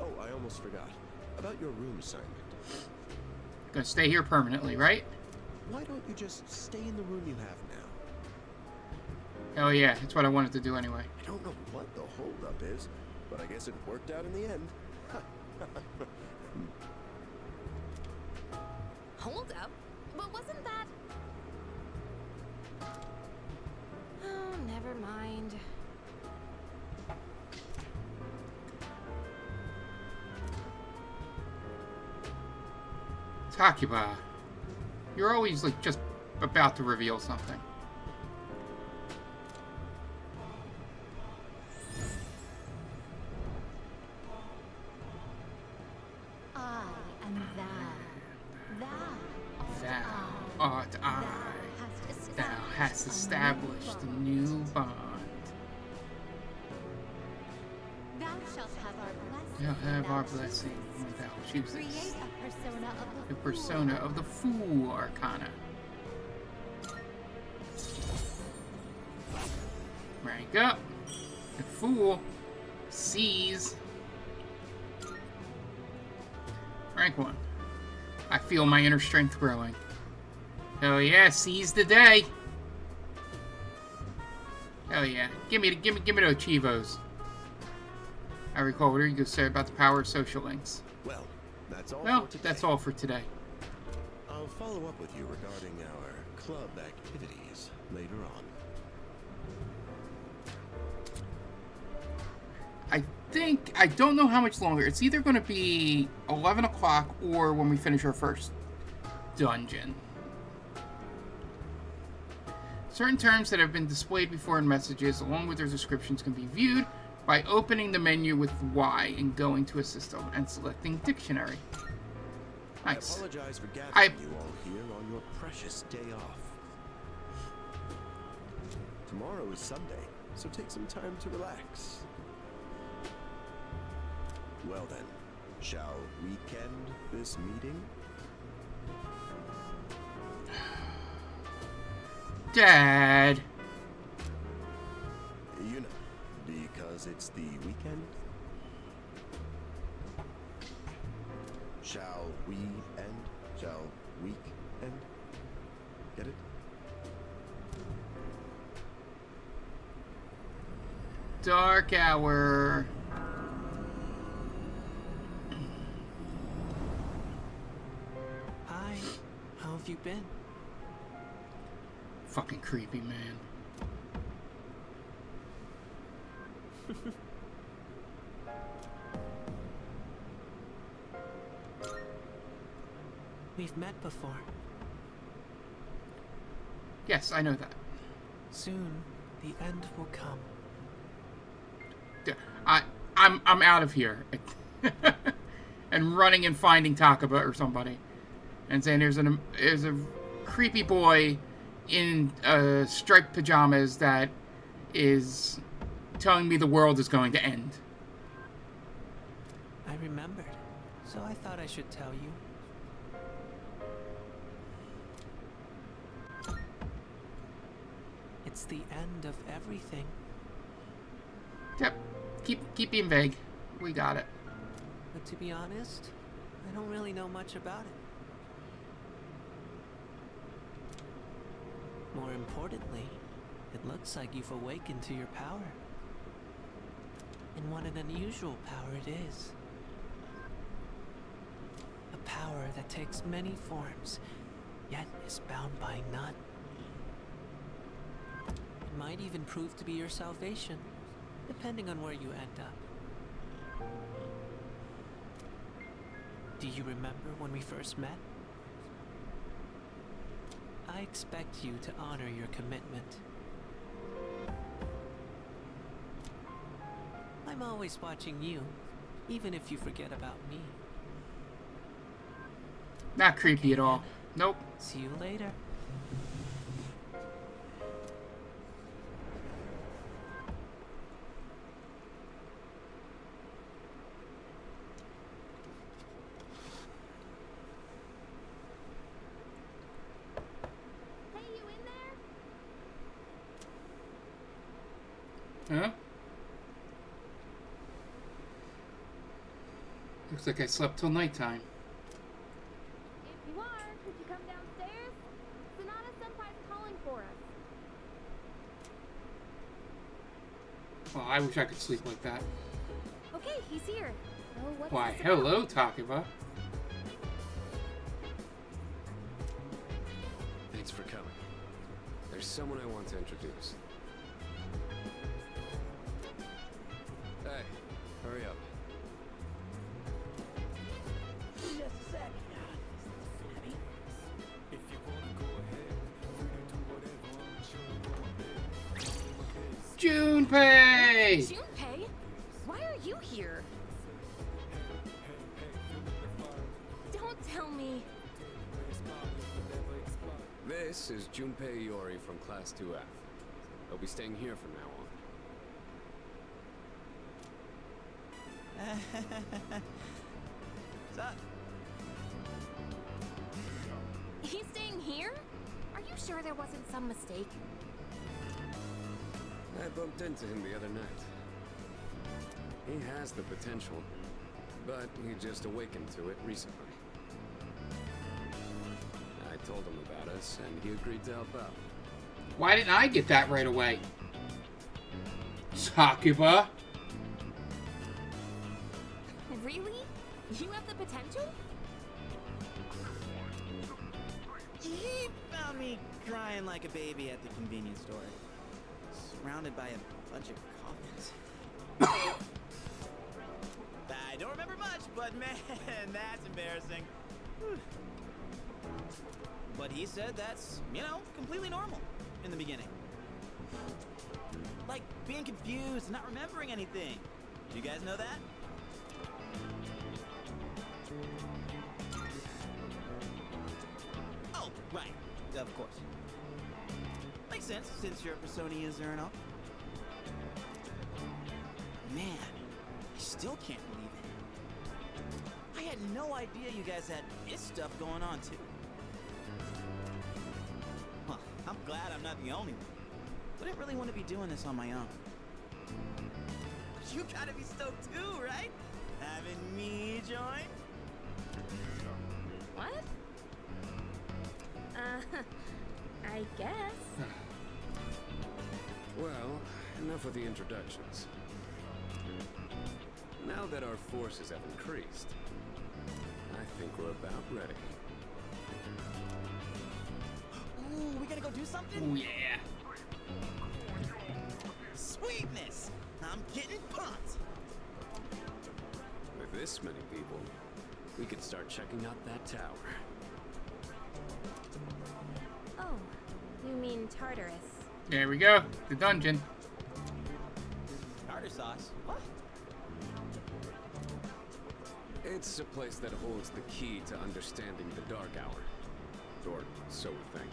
Oh, I almost forgot. About your room assignment. Gonna stay here permanently, right? Why don't you just stay in the room you have now? Hell yeah, that's what I wanted to do anyway. I don't know what the holdup is, but I guess it worked out in the end. Hold up? But wasn't that... Oh, never mind. Takeba, you're always like just about to reveal something. I am thou. Thou art I. Thou hast established a new bond. Thou shalt have our blessing. Thou have our blessing when thou choosest. Create a persona of The persona of the Fool Arcana. Rank up. The Fool sees. Rank 1. I feel my inner strength growing. Hell yeah, seize the day. Hell yeah. Give me those Chivos. I recall what you said about the power of social links. Well, that's all Well, for today. that's all for today. I'll follow up with you regarding our club activities later on. I don't know how much longer. It's either going to be 11 o'clock or when we finish our first dungeon. Certain terms that have been displayed before in messages, along with their descriptions, can be viewed by opening the menu with Y and going to a system and selecting dictionary. Nice. I apologize for gathering you all here on your precious day off. Tomorrow is Sunday, so take some time to relax. Well then, shall we end this meeting? Dad. You know, because it's the weekend. Shall we end? Shall week end? Get it? Dark hour. Hi, how have you been? Fucking creepy, man. We've met before. Yes, I know that. Soon, the end will come. I'm out of here. And running and finding Takaba or somebody. And saying there's a creepy boy in striped pajamas that is telling me the world is going to end. I remembered, so I thought I should tell you. It's the end of everything. Yep. Keep being vague. We got it. But to be honest, I don't really know much about it. More importantly, it looks like you've awakened to your power. And what an unusual power it is. A power that takes many forms, yet is bound by none. It might even prove to be your salvation, depending on where you end up. Do you remember when we first met? I expect you to honor your commitment. I'm always watching you, even if you forget about me. Not creepy at all. Nope. See you later. Huh? Looks like I slept till nighttime. If you are, could you come downstairs? Sonata Senpai's calling for us. Well, I wish I could sleep like that. Okay, he's here. Oh, what's Why, this about? hello, Takaba. Thanks for coming. There's someone I want to introduce. Hey, hurry up. Just a sec. Abby? If you wanna go ahead, Junpei! Junpei? Why are you here? Don't tell me. This is Junpei Iori from Class 2F. He'll be staying here from now on. What's up? He's staying here? Are you sure there wasn't some mistake? I bumped into him the other night. He has the potential, but he just awakened to it recently. I told him about us, and he agreed to help out. Why didn't I get that right away? Takaba? Really? You have the potential? He found me crying like a baby at the convenience store, surrounded by a bunch of coffins. I don't remember much, but man, that's embarrassing. But he said that's, you know, completely normal in the beginning. Like being confused and not remembering anything. Do you guys know that? Oh, right. Of course. Makes sense since you're a Persona user and all. Man, I still can't believe it. I had no idea you guys had this stuff going on too. Well, I'm glad I'm not the only one. Wouldn't really want to be doing this on my own. You gotta be stoked too, right? Having me join? What? I guess. Well, enough of the introductions. Now that our forces have increased, I think we're about ready. Ooh, we gotta go do something? Oh, yeah. Sweetness! I'm getting pumped! With this many people, we could start checking out that tower. Oh, you mean Tartarus. There we go. The dungeon. Tartar sauce? What? It's a place that holds the key to understanding the Dark Hour. Or so we think.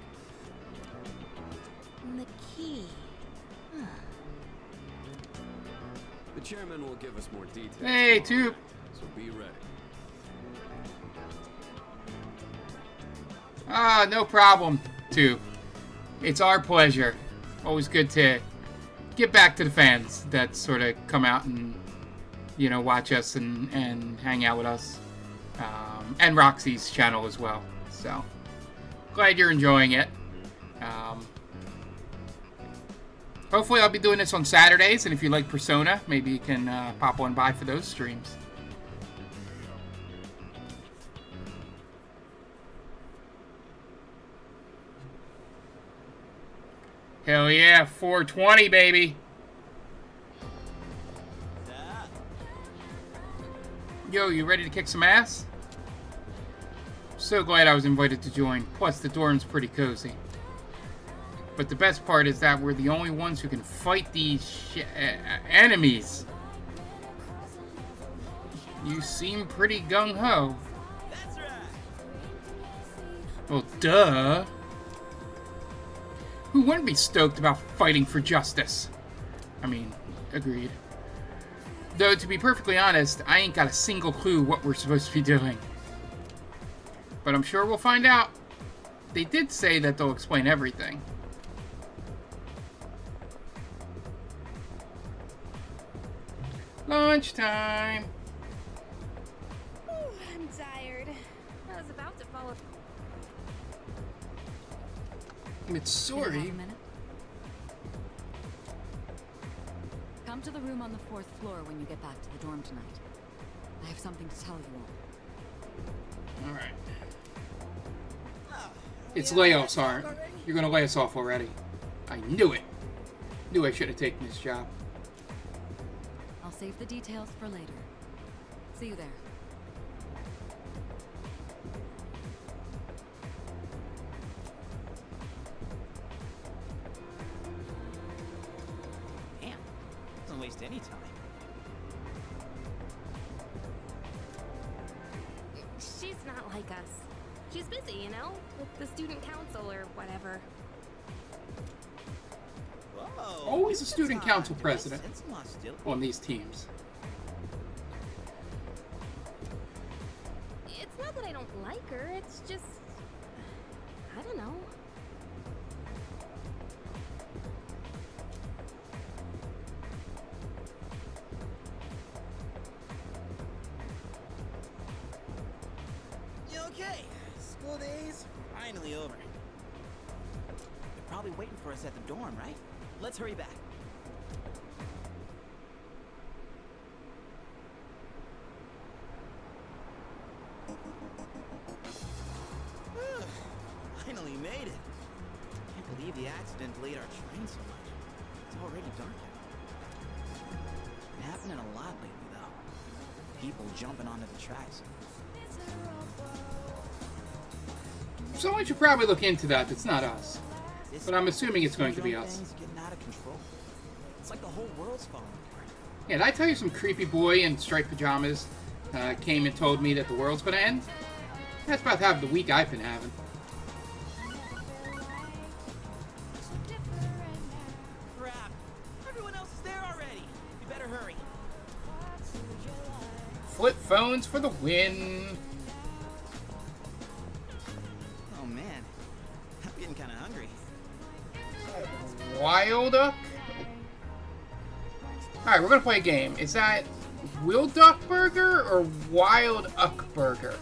The key. The chairman will give us more details. Hey, tomorrow, Toop. So be ready. Ah, no problem, Toop. It's our pleasure. Always good to get back to the fans that sort of come out and, you know, watch us and hang out with us. And Roxy's channel as well. So, glad you're enjoying it. Hopefully I'll be doing this on Saturdays, and if you like Persona, maybe you can pop on by for those streams. Hell yeah, 420, baby. Yo, you ready to kick some ass? So glad I was invited to join. Plus, the dorm's pretty cozy. But the best part is that we're the only ones who can fight these enemies. You seem pretty gung-ho. That's right. Well, duh. Who wouldn't be stoked about fighting for justice? I mean, agreed. Though, to be perfectly honest, I ain't got a single clue what we're supposed to be doing. But I'm sure we'll find out. They did say that they'll explain everything. Lunchtime. Ooh, I'm tired. I was about to follow. Mitsuri. Come to the room on the 4th floor when you get back to the dorm tonight. I have something to tell you all. Alright. It's layoffs, aren't you're gonna lay us off already. I knew it. Knew I should have taken this job. I'll save the details for later. See you there. Damn. Doesn't waste any time. She's not like us. She's busy, you know, with the student council or whatever. Whoa, Always a student council president sense of hostility. on these teams. It's not that I don't like her, it's just... I don't know. You okay? School days finally over. They're probably waiting for us at the dorm, right? Let's hurry back. Finally made it. Can't believe the accident delayed our train so much. It's already dark out. Been happening a lot lately, though. people jumping onto the tracks. Someone should probably look into that. That's not us. But I'm assuming it's going to be us. Thing's getting out of control. It's like the whole world's falling apart. Yeah, did I tell you some creepy boy in striped pajamas came and told me that the world's going to end? That's about half the week I've been having. Crap! Everyone else is there already. You better hurry. Flip phones for the win. Oh man, I'm getting kind of hungry. Wild Duck? Alright, we're going to play a game. Is that Wild Duck Burger or Wild Duck Burger?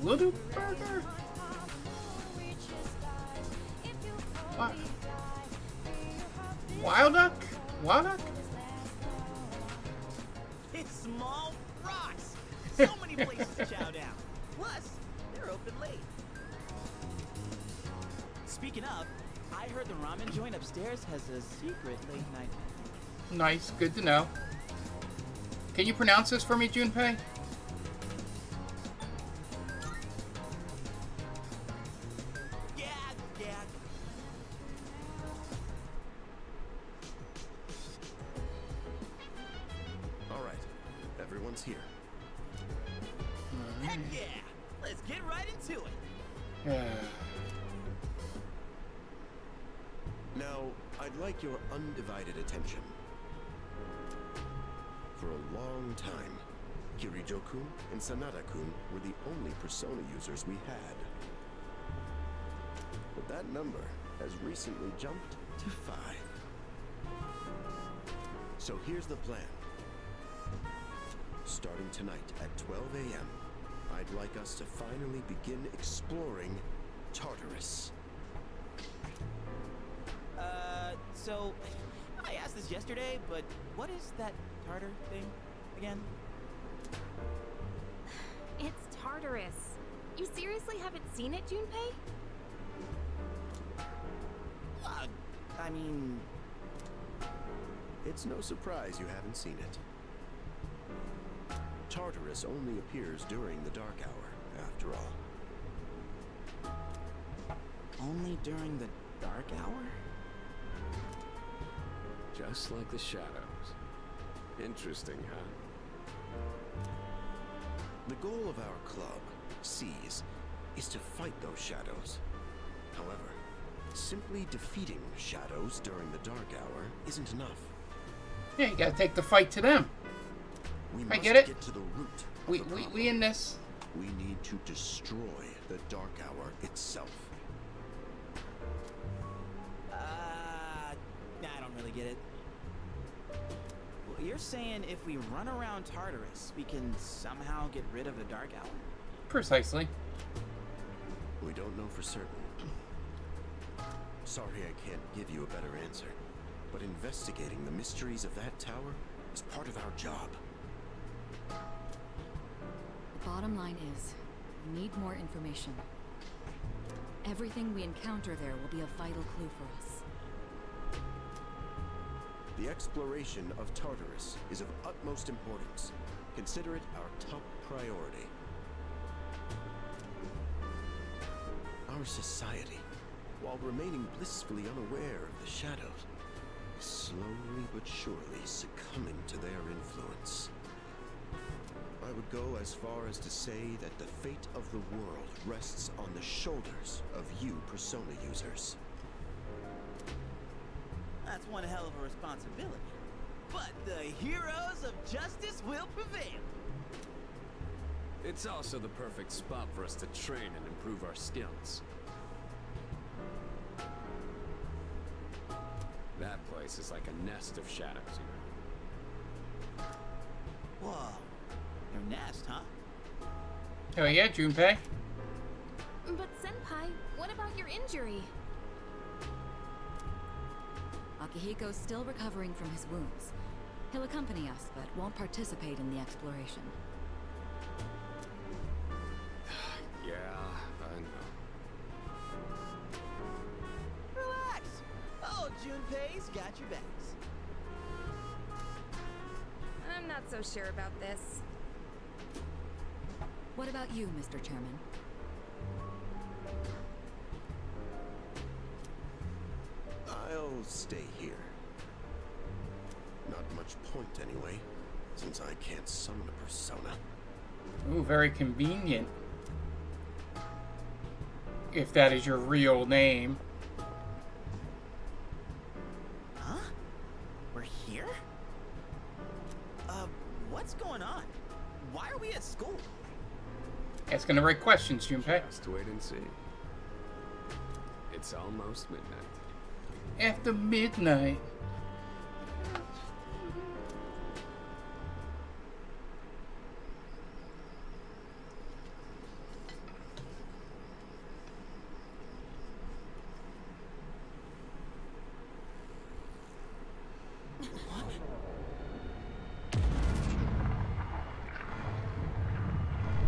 Wild Duck Burger? What? Wild Duck? Wild Duck? It's small rocks. So many places to chow down. Plus, they're open late. Speaking of, I heard the ramen joint upstairs has a secret late night. Nice, good to know. Can you pronounce this for me, Junpei? Yeah. All right, everyone's here. Heck yeah! Let's get right into it. Now, I'd like your undivided attention. For a long time, Kirijo-kun and Sanada-kun were the only Persona users we had. But that number has recently jumped to 5. So here's the plan. Starting tonight at 12 a.m., I'd like us to finally begin exploring Tartarus. So, I asked this yesterday, but what is that Tartar thing again? It's Tartarus. You seriously haven't seen it, Junpei? I mean... It's no surprise you haven't seen it. Tartarus only appears during the dark hour, after all. Only during the dark hour? Just like the shadows. Interesting, huh? The goal of our club, Seize, is to fight those shadows. However, simply defeating shadows during the dark hour isn't enough. Yeah, you gotta take the fight to them. We I must get it. get to the root. We in this. We need to destroy the dark hour itself. I don't really get it. Well, you're saying if we run around Tartarus, we can somehow get rid of the dark hour? Precisely. We don't know for certain. Sorry I can't give you a better answer, but investigating the mysteries of that tower is part of our job. The bottom line is, we need more information. Everything we encounter there will be a vital clue for us. The exploration of Tartarus is of utmost importance. Consider it our top priority. Our society, while remaining blissfully unaware of the shadows, is slowly but surely succumbing to their influence. I would go as far as to say that the fate of the world rests on the shoulders of you Persona users. That's one hell of a responsibility. But the heroes of justice will prevail. It's also the perfect spot for us to train and improve our skills. That place is like a nest of shadows, you know. Whoa. Your nest, huh? Oh yeah, Junpei. But Senpai, what about your injury? Akihiko's still recovering from his wounds. He'll accompany us, but won't participate in the exploration. Yeah, I know. Relax. Oh, Junpei's got your backs. not so sure about this. What about you, Mr. Chairman? I'll stay here. Not much point anyway, since I can't summon a persona. Ooh, very convenient. If that is your real name. Huh? We're here? What's going on? Why are we at school? Asking the right questions, Junpei. Just wait and see. It's almost midnight. After midnight.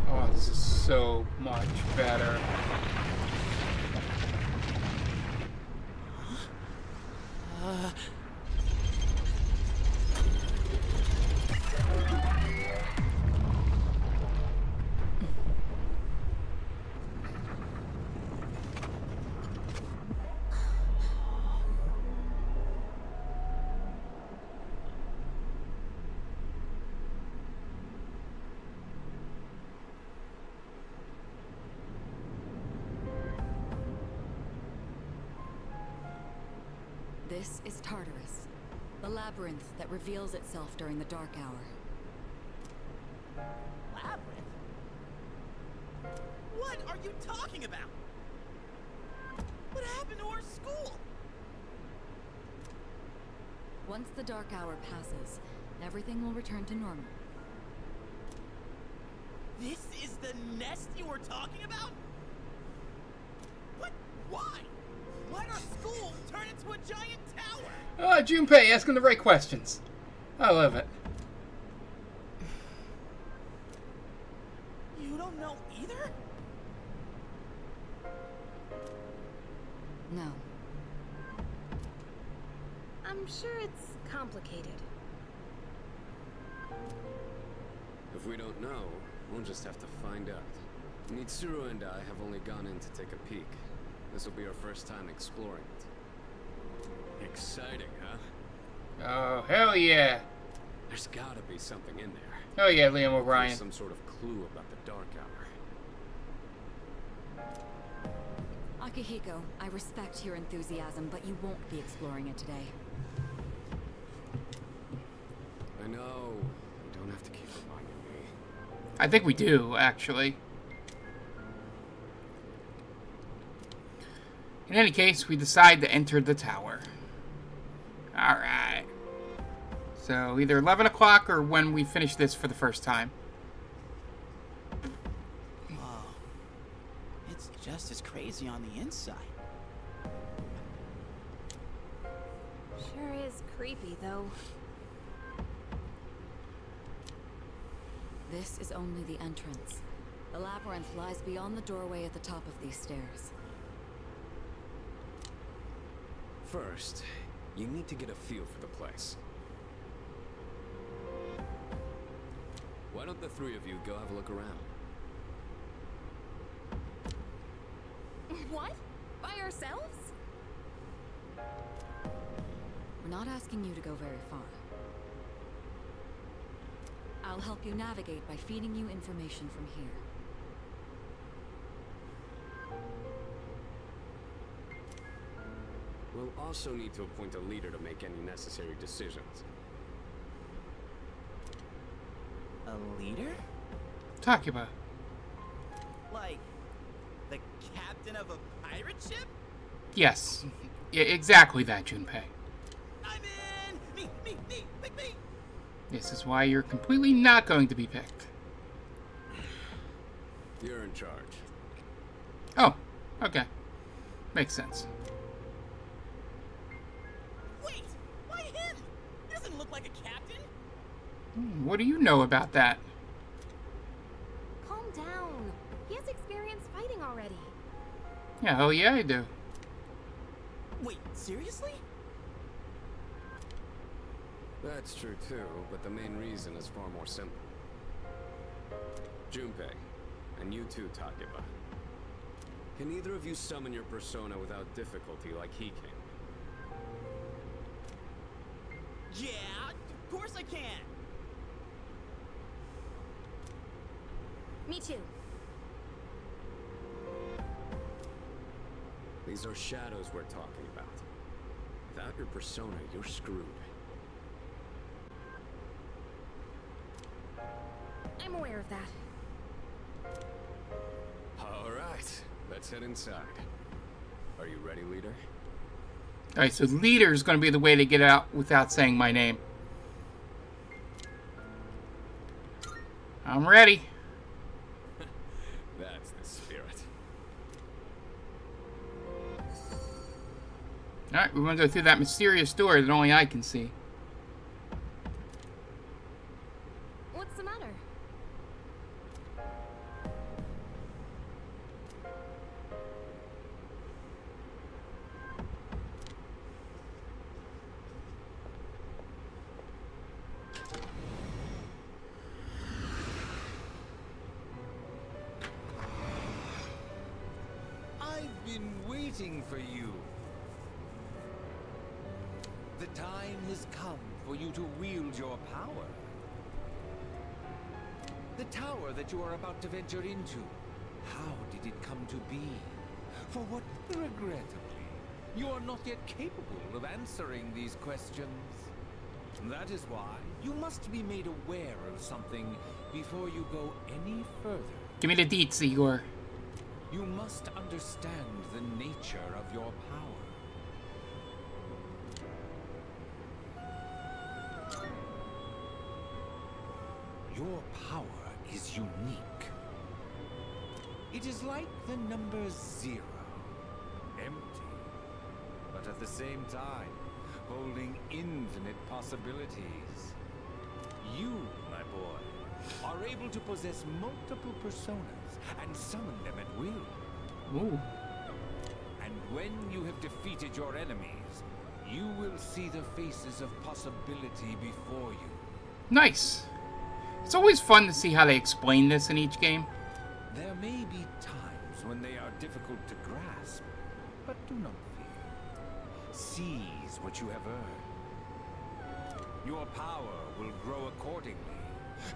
Oh, this is so much better. This is Tartarus, the labyrinth that reveals itself during the dark hour. Labyrinth? What are you talking about? What happened to our school? Once the dark hour passes, everything will return to normal. This is the nest you were talking about? What? Why? Why'd our school turn into a giant tower? Oh, Junpei asking the right questions. I love it. You don't know either? No. I'm sure it's complicated. If we don't know, we'll just have to find out. Mitsuru and I have only gone in to take a peek. This will be our first time exploring it. Exciting, huh? Oh, hell yeah. There's gotta be something in there. Oh yeah, Liam O'Brien. Some sort of clue about the dark hour. Akihiko, I respect your enthusiasm, but you won't be exploring it today. I know. You don't have to keep reminding me. I think we do, actually. In any case, we decide to enter the tower. Alright. So, either 11 o'clock or when we finish this for the first time. Whoa. It's just as crazy on the inside. Sure is creepy, though. This is only the entrance. The labyrinth lies beyond the doorway at the top of these stairs. First, you need to get a feel for the place. Why don't the three of you go have a look around? What? By ourselves? We're not asking you to go very far. I'll help you navigate by feeding you information from here. We'll also need to appoint a leader to make any necessary decisions. A leader? Takuba. Like, the captain of a pirate ship? Yes. Yeah, exactly that, Junpei. I'm in! Me, pick me! This is why you're completely not going to be picked. You're in charge. Oh, okay. Makes sense. Wait! Why him? He doesn't look like a captain! What do you know about that? Calm down. He has experience fighting already. Yeah, hell yeah, I do. Wait, seriously? That's true too, but the main reason is far more simple. Junpei, and you too, Takeba. Can either of you summon your persona without difficulty like he can? Yeah, of course I can! Me too. These are shadows we're talking about. Without your persona, you're screwed. I'm aware of that. All right, let's head inside. Are you ready, leader? Alright, so leader is going to be the way to get out without saying my name. I'm ready. That's the spirit. Alright, we're going to go through that mysterious door that only I can see. What's the matter? I've been waiting for you. The time has come for you to wield your power. The tower that you are about to venture into, how did it come to be? For what, regrettably, you are not yet capable of answering these questions. That is why you must be made aware of something before you go any further. Give me the deets, Igor. You must understand the nature of your power. Your power is unique. It is like the number 0. Empty, but at the same time, holding infinite possibilities. You, my boy, are able to possess multiple personas and summon them at will. Ooh. And when you have defeated your enemies, you will see the faces of possibility before you. Nice. It's always fun to see how they explain this in each game. There may be times when they are difficult to grasp, but do not fear. Seize what you have earned. Your power will grow accordingly.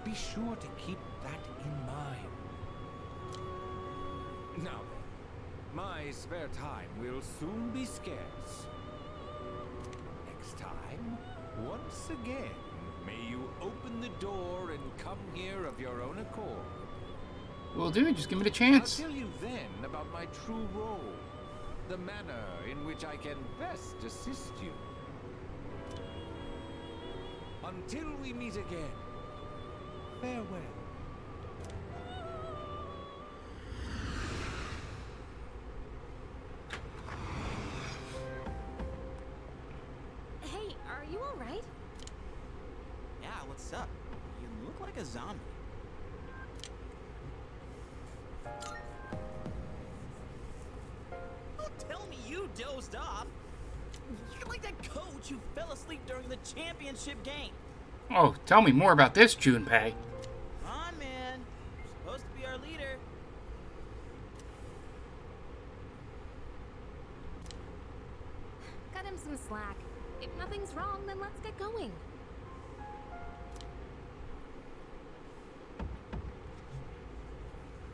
Be sure to keep that in mind. Now then, my spare time will soon be scarce. Next time, once again, may you open the door and come here of your own accord. Will do, just give me the chance. I'll tell you then about my true role, the manner in which I can best assist you. Until we meet again, farewell. Hey, are you all right? Yeah, what's up? You look like a zombie. Don't tell me you dozed off. You're like that coach who fell asleep during the championship game. Oh, tell me more about this, Junpei. Come on, man. You're supposed to be our leader. Cut him some slack. If nothing's wrong, then let's get going.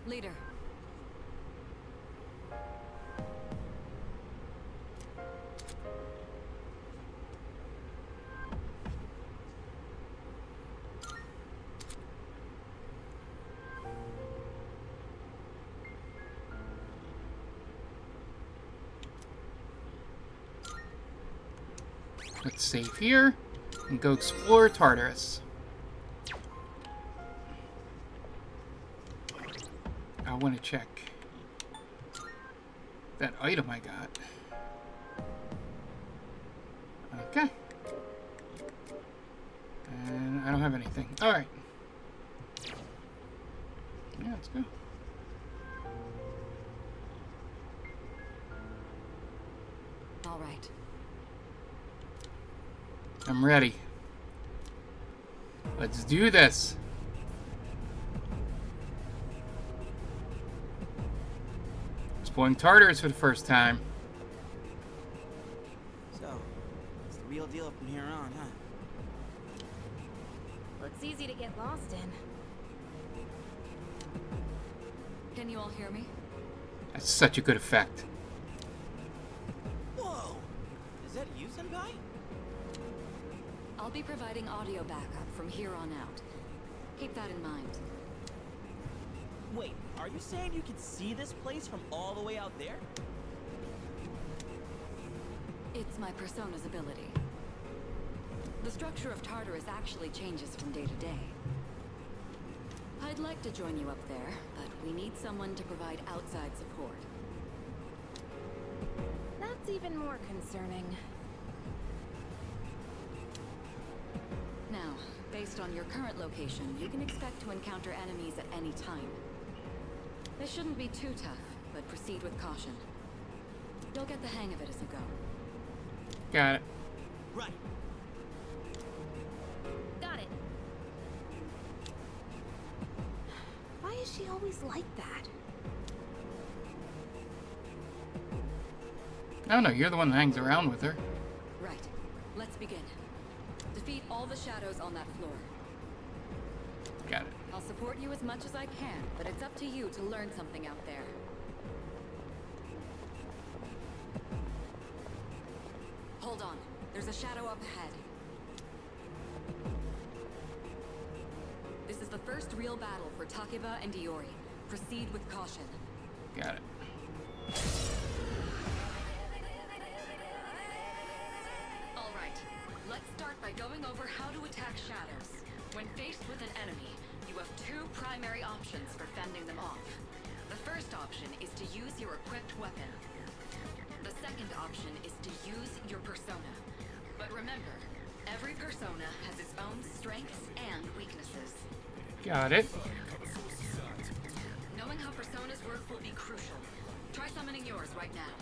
Leader. Let's save here and go explore Tartarus. I want to check that item I got. Okay. And I don't have anything. Alright. Yeah, let's go. All right. I'm ready. Let's do this. Exploring Tartarus for the first time. So, it's the real deal from here on, huh? Looks easy to get lost in. Can you all hear me? That's such a good effect. Whoa! Is that you, Senpai? I'll be providing audio backup from here on out. Keep that in mind. Wait, are you saying you can see this place from all the way out there? It's my Persona's ability. The structure of Tartarus actually changes from day to day. I'd like to join you up there, but we need someone to provide outside support. That's even more concerning. Now, based on your current location, you can expect to encounter enemies at any time. They shouldn't be too tough, but proceed with caution. You'll get the hang of it as you go. Got it. Right. Got it. Why is she always like that? I don't know, you're the one that hangs around with her. Right. Let's begin. Defeat all the shadows on that floor. Got it. I'll support you as much as I can, but it's up to you to learn something out there. Hold on. There's a shadow up ahead. This is the first real battle for Takeba and Iori. Proceed with caution. Got it. All right. Let's start by going over how to attack shadows. When faced with an enemy, you have two primary options for fending them off. The first option is to use your equipped weapon. The second option is to use your persona. But remember, every persona has its own strengths and weaknesses. Got it. Knowing how personas work will be crucial. Try summoning yours right now.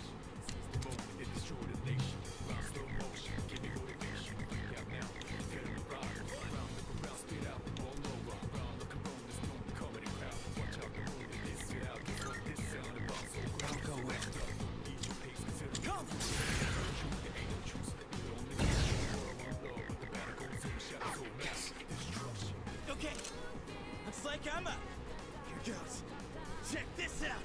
Okay, looks like I'm up. Here goes. Check this out.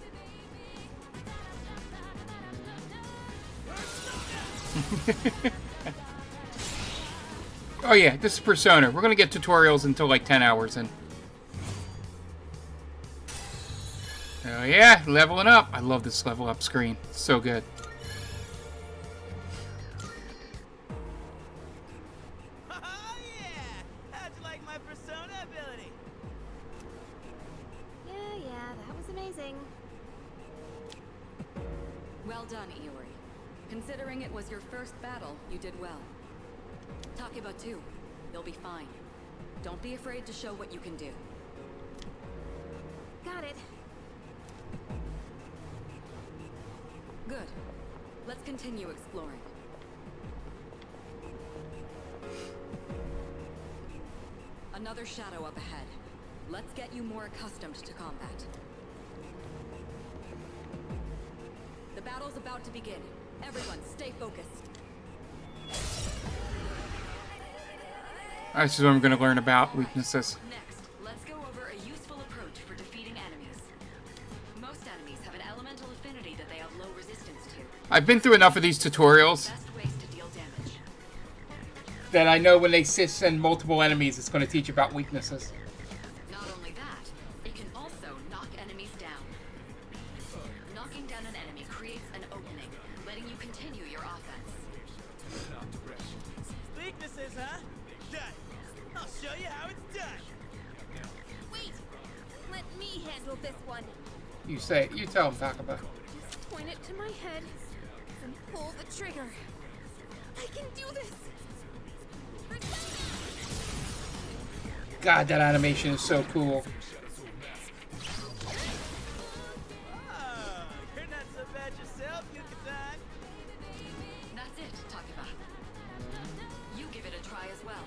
Oh yeah, this is Persona. We're gonna get tutorials until like 10 hours in. Oh yeah, leveling up. I love this level up screen. It's so good. Oh yeah! How'd you like my persona ability? Yeah, that was amazing. Well done, Iori. Considering it was your first battle, you did well. Takeba too. You'll be fine. Don't be afraid to show what you can do. Got it. Good. Let's continue exploring. Another shadow up ahead. Let's get you more accustomed to combat. The battle's about to begin. Everyone, stay focused. This is what I'm going to learn about weaknesses. Next, let's go over a useful approach for defeating enemies. Most enemies have an elemental affinity that they have low resistance to. I've been through enough of these tutorials Best ways to deal damage. that I know when they send multiple enemies, it's going to teach about weaknesses. Not only that, it can also knock enemies down. Knocking down an enemy creates an opening, letting you continue your offense. Weaknesses, huh? Done. I'll show you how it's done. Wait! Let me handle this one. You tell them, Takeba. Just point it to my head and pull the trigger. I can do this! God, that animation is so cool. Oh, you're not so bad yourself, Yuka-san. That's it, Takeba. You give it a try as well.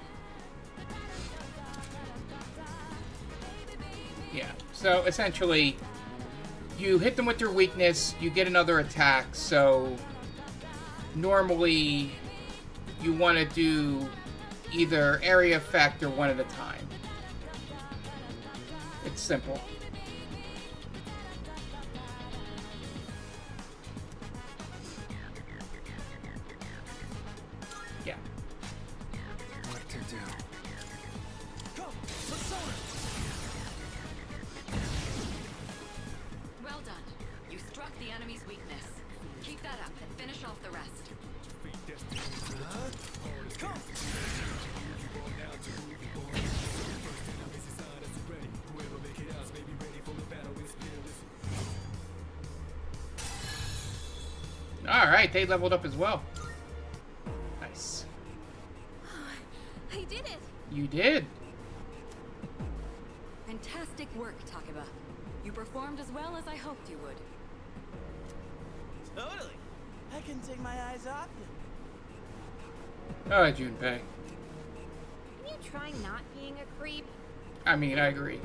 Yeah, so essentially, you hit them with your weakness, you get another attack, so normally you want to do either area effect or one at a time. It's simple. Yeah. What to do? Go! Persona! Well done. You struck the enemy's weakness. Keep that up and finish off the rest. Come! Alright, they leveled up as well. Nice. I did it! You did. Fantastic work, Takeba. You performed as well as I hoped you would. Totally. I can take my eyes off you. Oh, Junpei. Can you try not being a creep? I mean, I agree.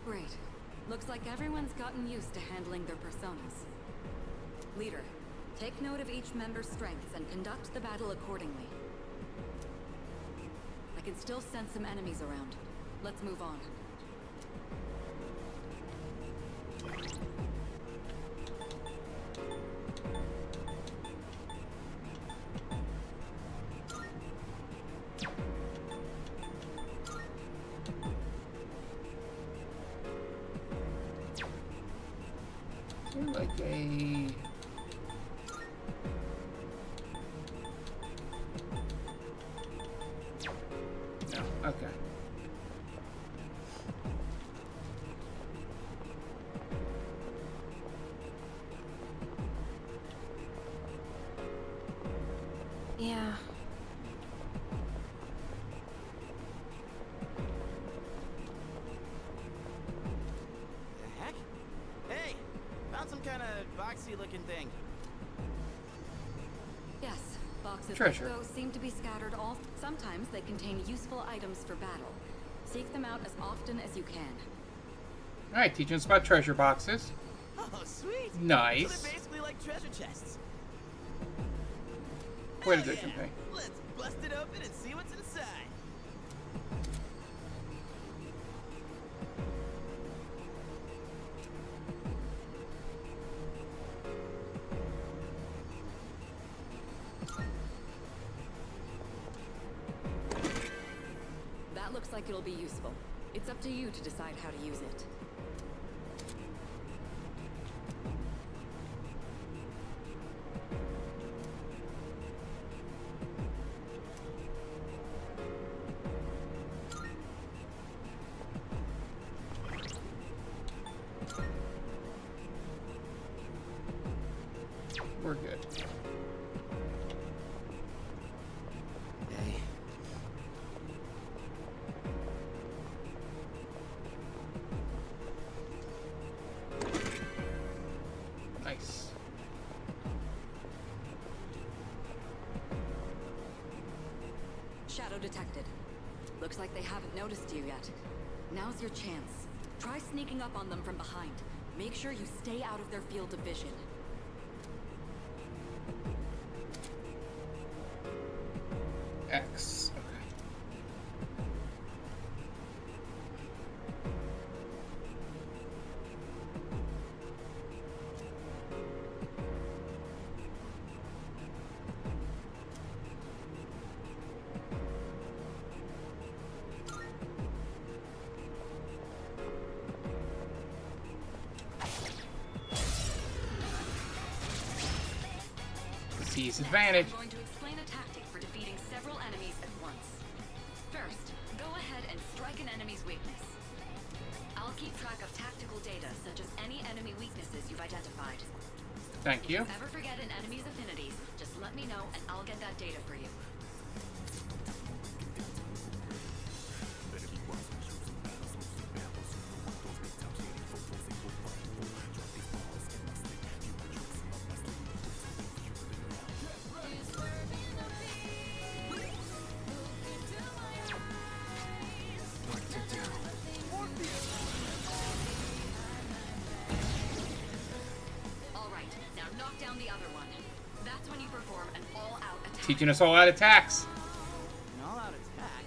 Great. Looks like everyone's gotten used to handling their personas. Leader, take note of each member's strengths and conduct the battle accordingly. I can still sense some enemies around. Let's move on. Like a... No, okay. Yeah. The heck? Hey! Found some kind of boxy looking thing. Yes, boxes Treasure. like those seem to be scattered all. Sometimes they contain useful items for battle. Seek them out as often as you can. Alright, teaching us about treasure boxes. Oh, sweet! Nice. So they're basically like treasure chests. Where did Hell they yeah. contain? Let's bust it open and see what's inside. That looks like it'll be useful. It's up to you to decide how to use it. We're good. Hey. Nice. Shadow detected. Looks like they haven't noticed you yet. Now's your chance. Try sneaking up on them from behind. Make sure you stay out of their field of vision. X. Okay. Seize advantage. I'm going to explain a tactic for defeating several enemies at once. First, go ahead and strike an enemy's weakness. I'll keep track of tactical data, such as any enemy weaknesses you've identified. Thank you. If you ever forget an enemy's affinities, just let me know and I'll get that data for you. What to do? Morpheus! That's when you perform an all-out attack. Teaching us all out attacks. An all-out attack?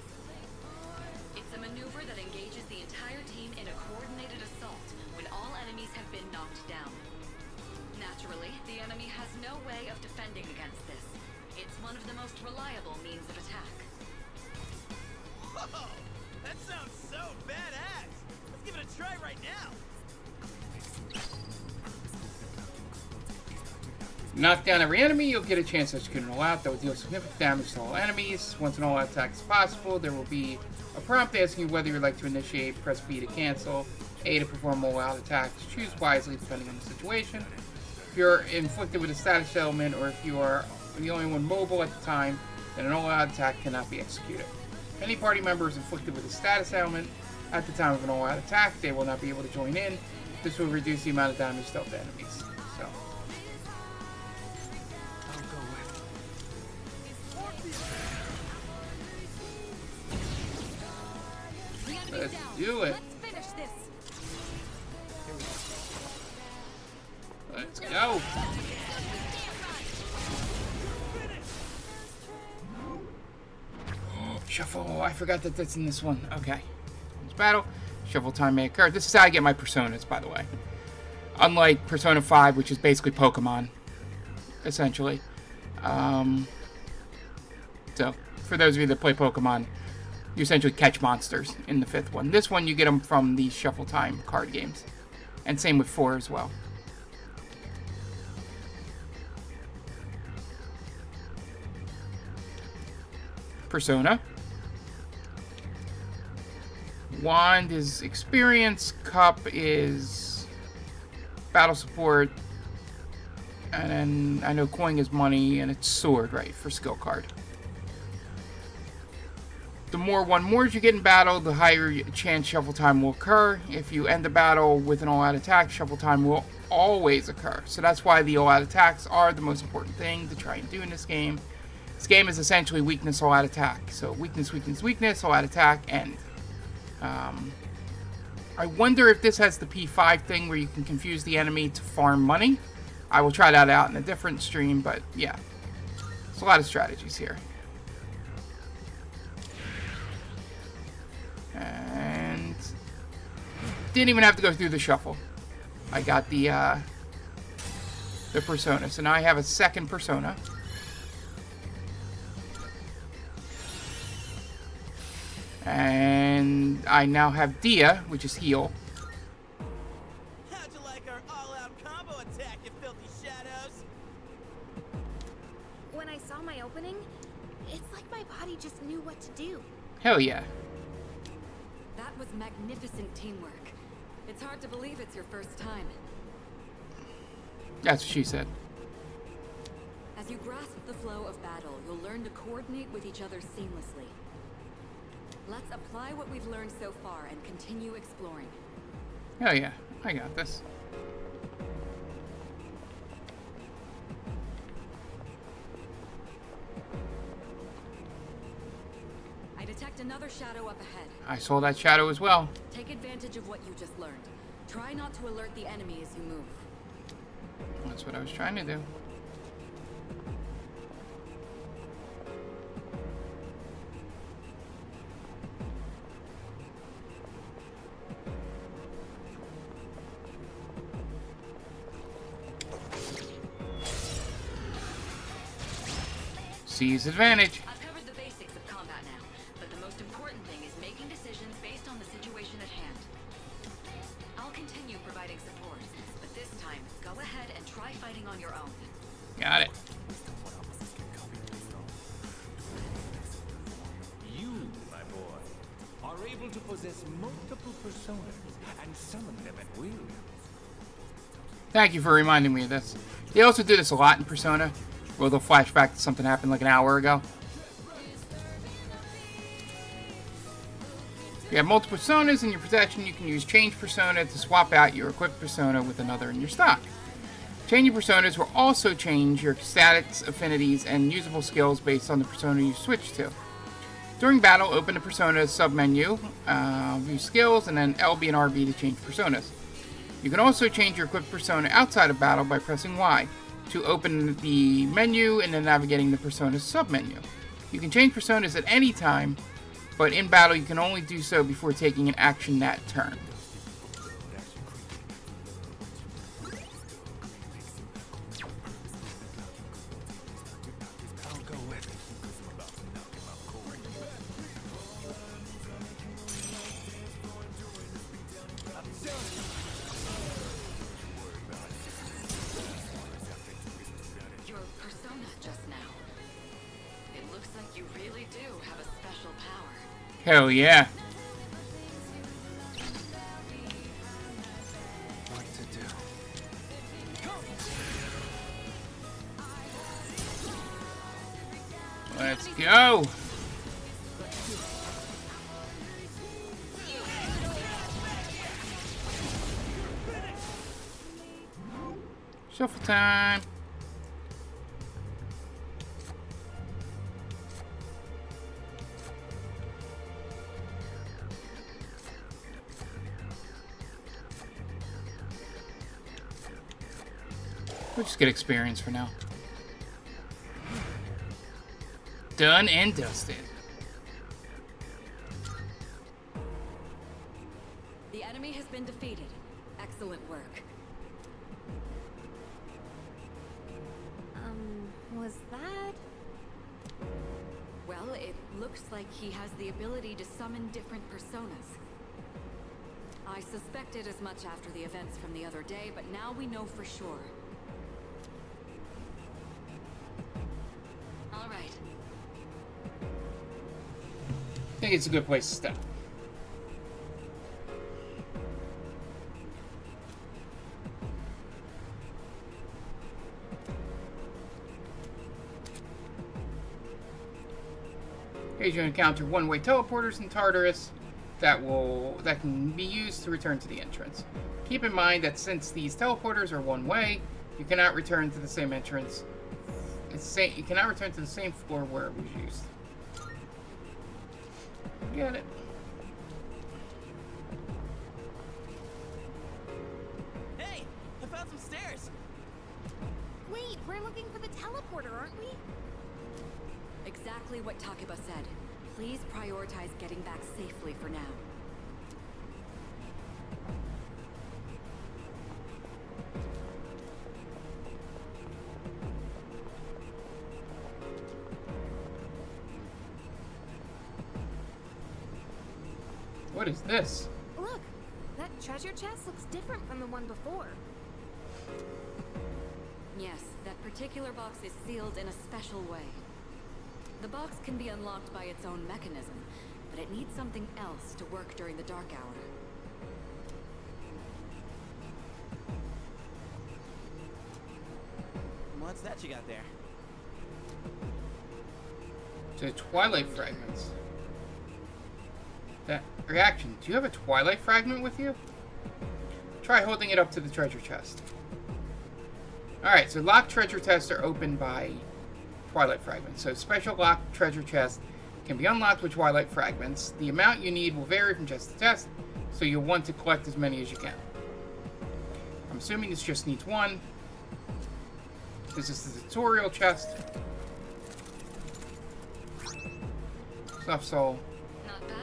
It's a maneuver that engages the entire team in a coordinated assault when all enemies have been knocked down. Naturally, the enemy has no way of defending against this. It's one of the most reliable means of attack. Whoa! That sounds so badass! Let's give it a try right now! Knock down every enemy, you'll get a chance to execute an all-out that will deal significant damage to all enemies. Once an all-out attack is possible, there will be a prompt asking you whether you'd like to initiate. Press B to cancel, A to perform all-out attacks. Choose wisely depending on the situation. If you're inflicted with a status element, or if you are the only one mobile at the time, then an all-out attack cannot be executed. If any party member is inflicted with a status element at the time of an all-out attack, they will not be able to join in. This will reduce the amount of damage dealt to enemies. So. Let's do it. Let's finish this. Let's go. Shuffle. I forgot that that's in this one. Okay. This battle. Shuffle time may occur. This is how I get my personas, by the way. Unlike Persona 5, which is basically Pokemon, essentially. So, for those of you that play Pokemon, you essentially catch monsters in the 5th one. This one, you get them from the Shuffle Time card games. And same with 4 as well. Persona. Wand is experience. Cup is battle support. And then I know coin is money, and it's sword, right, for skill card. The more one-mores you get in battle, the higher chance shuffle time will occur. If you end the battle with an all-out attack, shuffle time will always occur. So that's why the all-out attacks are the most important thing to try and do in this game. This game is essentially weakness, all-out attack. So weakness, weakness, weakness, all-out attack, end. I wonder if this has the P5 thing where you can confuse the enemy to farm money. I will try that out in a different stream, but yeah. There's a lot of strategies here. And didn't even have to go through the shuffle. I got the persona. So now I have a second persona. And I now have Dia, which is heal. How'd you like our all-out combo attack, you filthy shadows? When I saw my opening, it's like my body just knew what to do. Hell yeah. That was magnificent teamwork. It's hard to believe it's your first time. That's what she said. As you grasp the flow of battle, you'll learn to coordinate with each other seamlessly. Let's apply what we've learned so far and continue exploring. Hell yeah, I got this. I detect another shadow up ahead. I saw that shadow as well. Take advantage of what you just learned. Try not to alert the enemy as you move. That's what I was trying to do. Seize advantage. I've covered the basics of combat now, but the most important thing is making decisions based on the situation at hand. I'll continue providing support, but this time, go ahead and try fighting on your own. Got it. You, my boy, are able to possess multiple personas and summon them at will. Thank you for reminding me of this. They also do this a lot in Persona, where they'll flash back to something happened like an hour ago. If you have multiple personas in your possession, you can use Change Persona to swap out your equipped persona with another in your stock. Changing personas will also change your stats, affinities, and usable skills based on the persona you switch to. During battle, open the persona submenu, view skills, and then LB and RB to change personas. You can also change your equipped persona outside of battle by pressing Y. to open the menu and then navigating the Persona submenu. You can change personas at any time, but in battle you can only do so before taking an action that turn. Your persona just now. It looks like you really do have a special power. Hell yeah. What to do? Let's go. Shuffle time. We'll just get experience for now. Done and dusted. The enemy has been defeated. Excellent work. Was that? Well, it looks like he has the ability to summon different personas. I suspected as much after the events from the other day, but now we know for sure. All right. I think it's a good place to stop. You encounter one-way teleporters in Tartarus that can be used to return to the entrance. Keep in mind that since these teleporters are one-way, you cannot return to the same entrance. You cannot return to the same floor where it was used. Get it? Hey, I found some stairs. Wait, we're looking for the teleporter, aren't we? Exactly what Takeba said. Please prioritize getting back safely for now. What is this? Look, that treasure chest looks different from the one before. Yes, that particular box is sealed in a special way. The box can be unlocked by its own mechanism, but it needs something else to work during the dark hour. What's that you got there? The Twilight Fragments. That reaction. Do you have a Twilight Fragment with you? Try holding it up to the treasure chest. Alright, so locked treasure chests are opened by Twilight Fragments. So special locked treasure chests can be unlocked with Twilight Fragments. The amount you need will vary from chest to chest, so you'll want to collect as many as you can. I'm assuming this just needs one. This is the tutorial chest. Stuff soul. Not bad.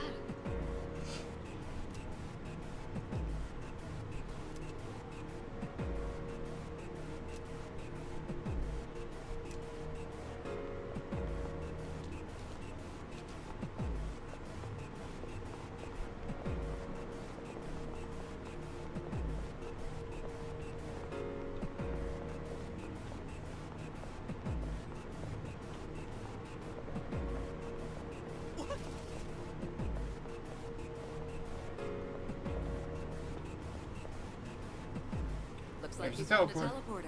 Looks like you found a teleporter.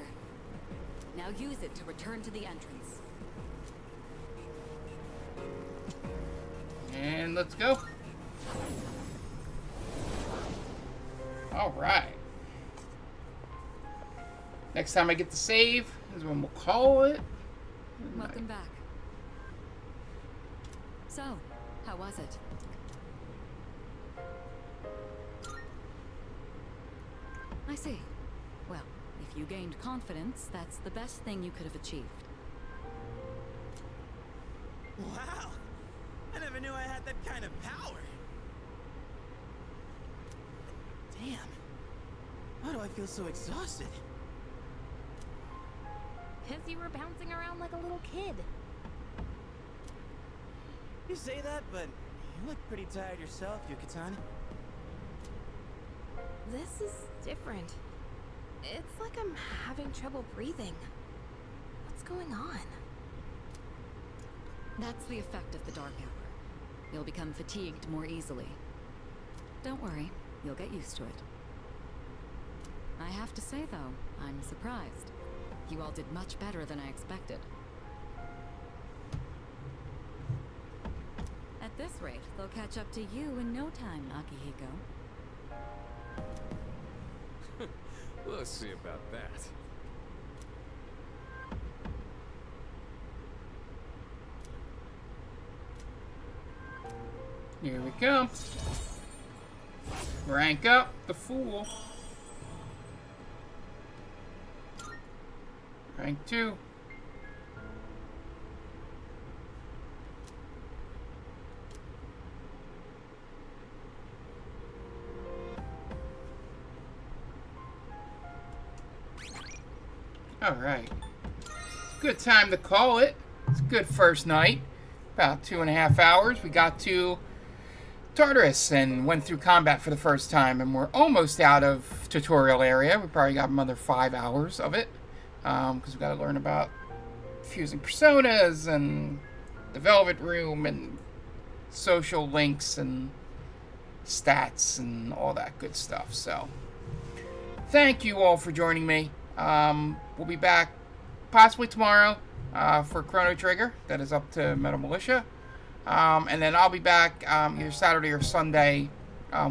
Now use it to return to the entrance. And let's go. Alright. Next time I get to save is when we'll call it. Welcome back. So, how was it? I see. Well, if you gained confidence, that's the best thing you could have achieved. Wow! I never knew I had that kind of power. Damn. Why do I feel so exhausted? Because you were bouncing around like a little kid. You say that, but you look pretty tired yourself, Yuka-tan. This is different. It's like I'm having trouble breathing. What's going on? That's the effect of the dark hour. You'll become fatigued more easily. Don't worry, you'll get used to it. I have to say, though, I'm surprised. You all did much better than I expected. At this rate, they'll catch up to you in no time, Akihiko. We'll see about that. Here we go. Rank up the fool. Rank 2. Alright. Good time to call it. It's a good first night. About 2.5 hours. We got to Tartarus and went through combat for the first time, and we're almost out of tutorial area. We probably got another 5 hours of it, because we got to learn about fusing personas and the Velvet Room and social links and stats and all that good stuff. So thank you all for joining me. We'll be back possibly tomorrow for Chrono Trigger. That is up to Metal Militia. And then I'll be back either Saturday or Sunday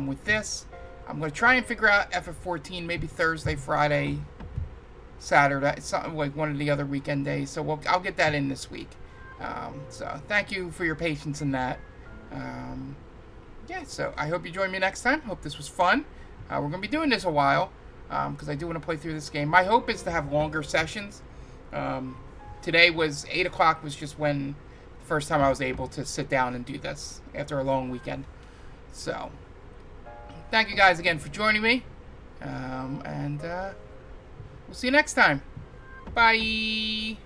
with this. I'm going to try and figure out FF14 maybe Thursday, Friday, Saturday, something like one of the other weekend days. So I'll get that in this week. So thank you for your patience in that. Yeah, so I hope you join me next time. Hope this was fun. We're going to be doing this a while because I do want to play through this game. My hope is to have longer sessions. Today was 8 o'clock was just when the first time I was able to sit down and do this after a long weekend. So thank you guys again for joining me. And we'll see you next time. Bye.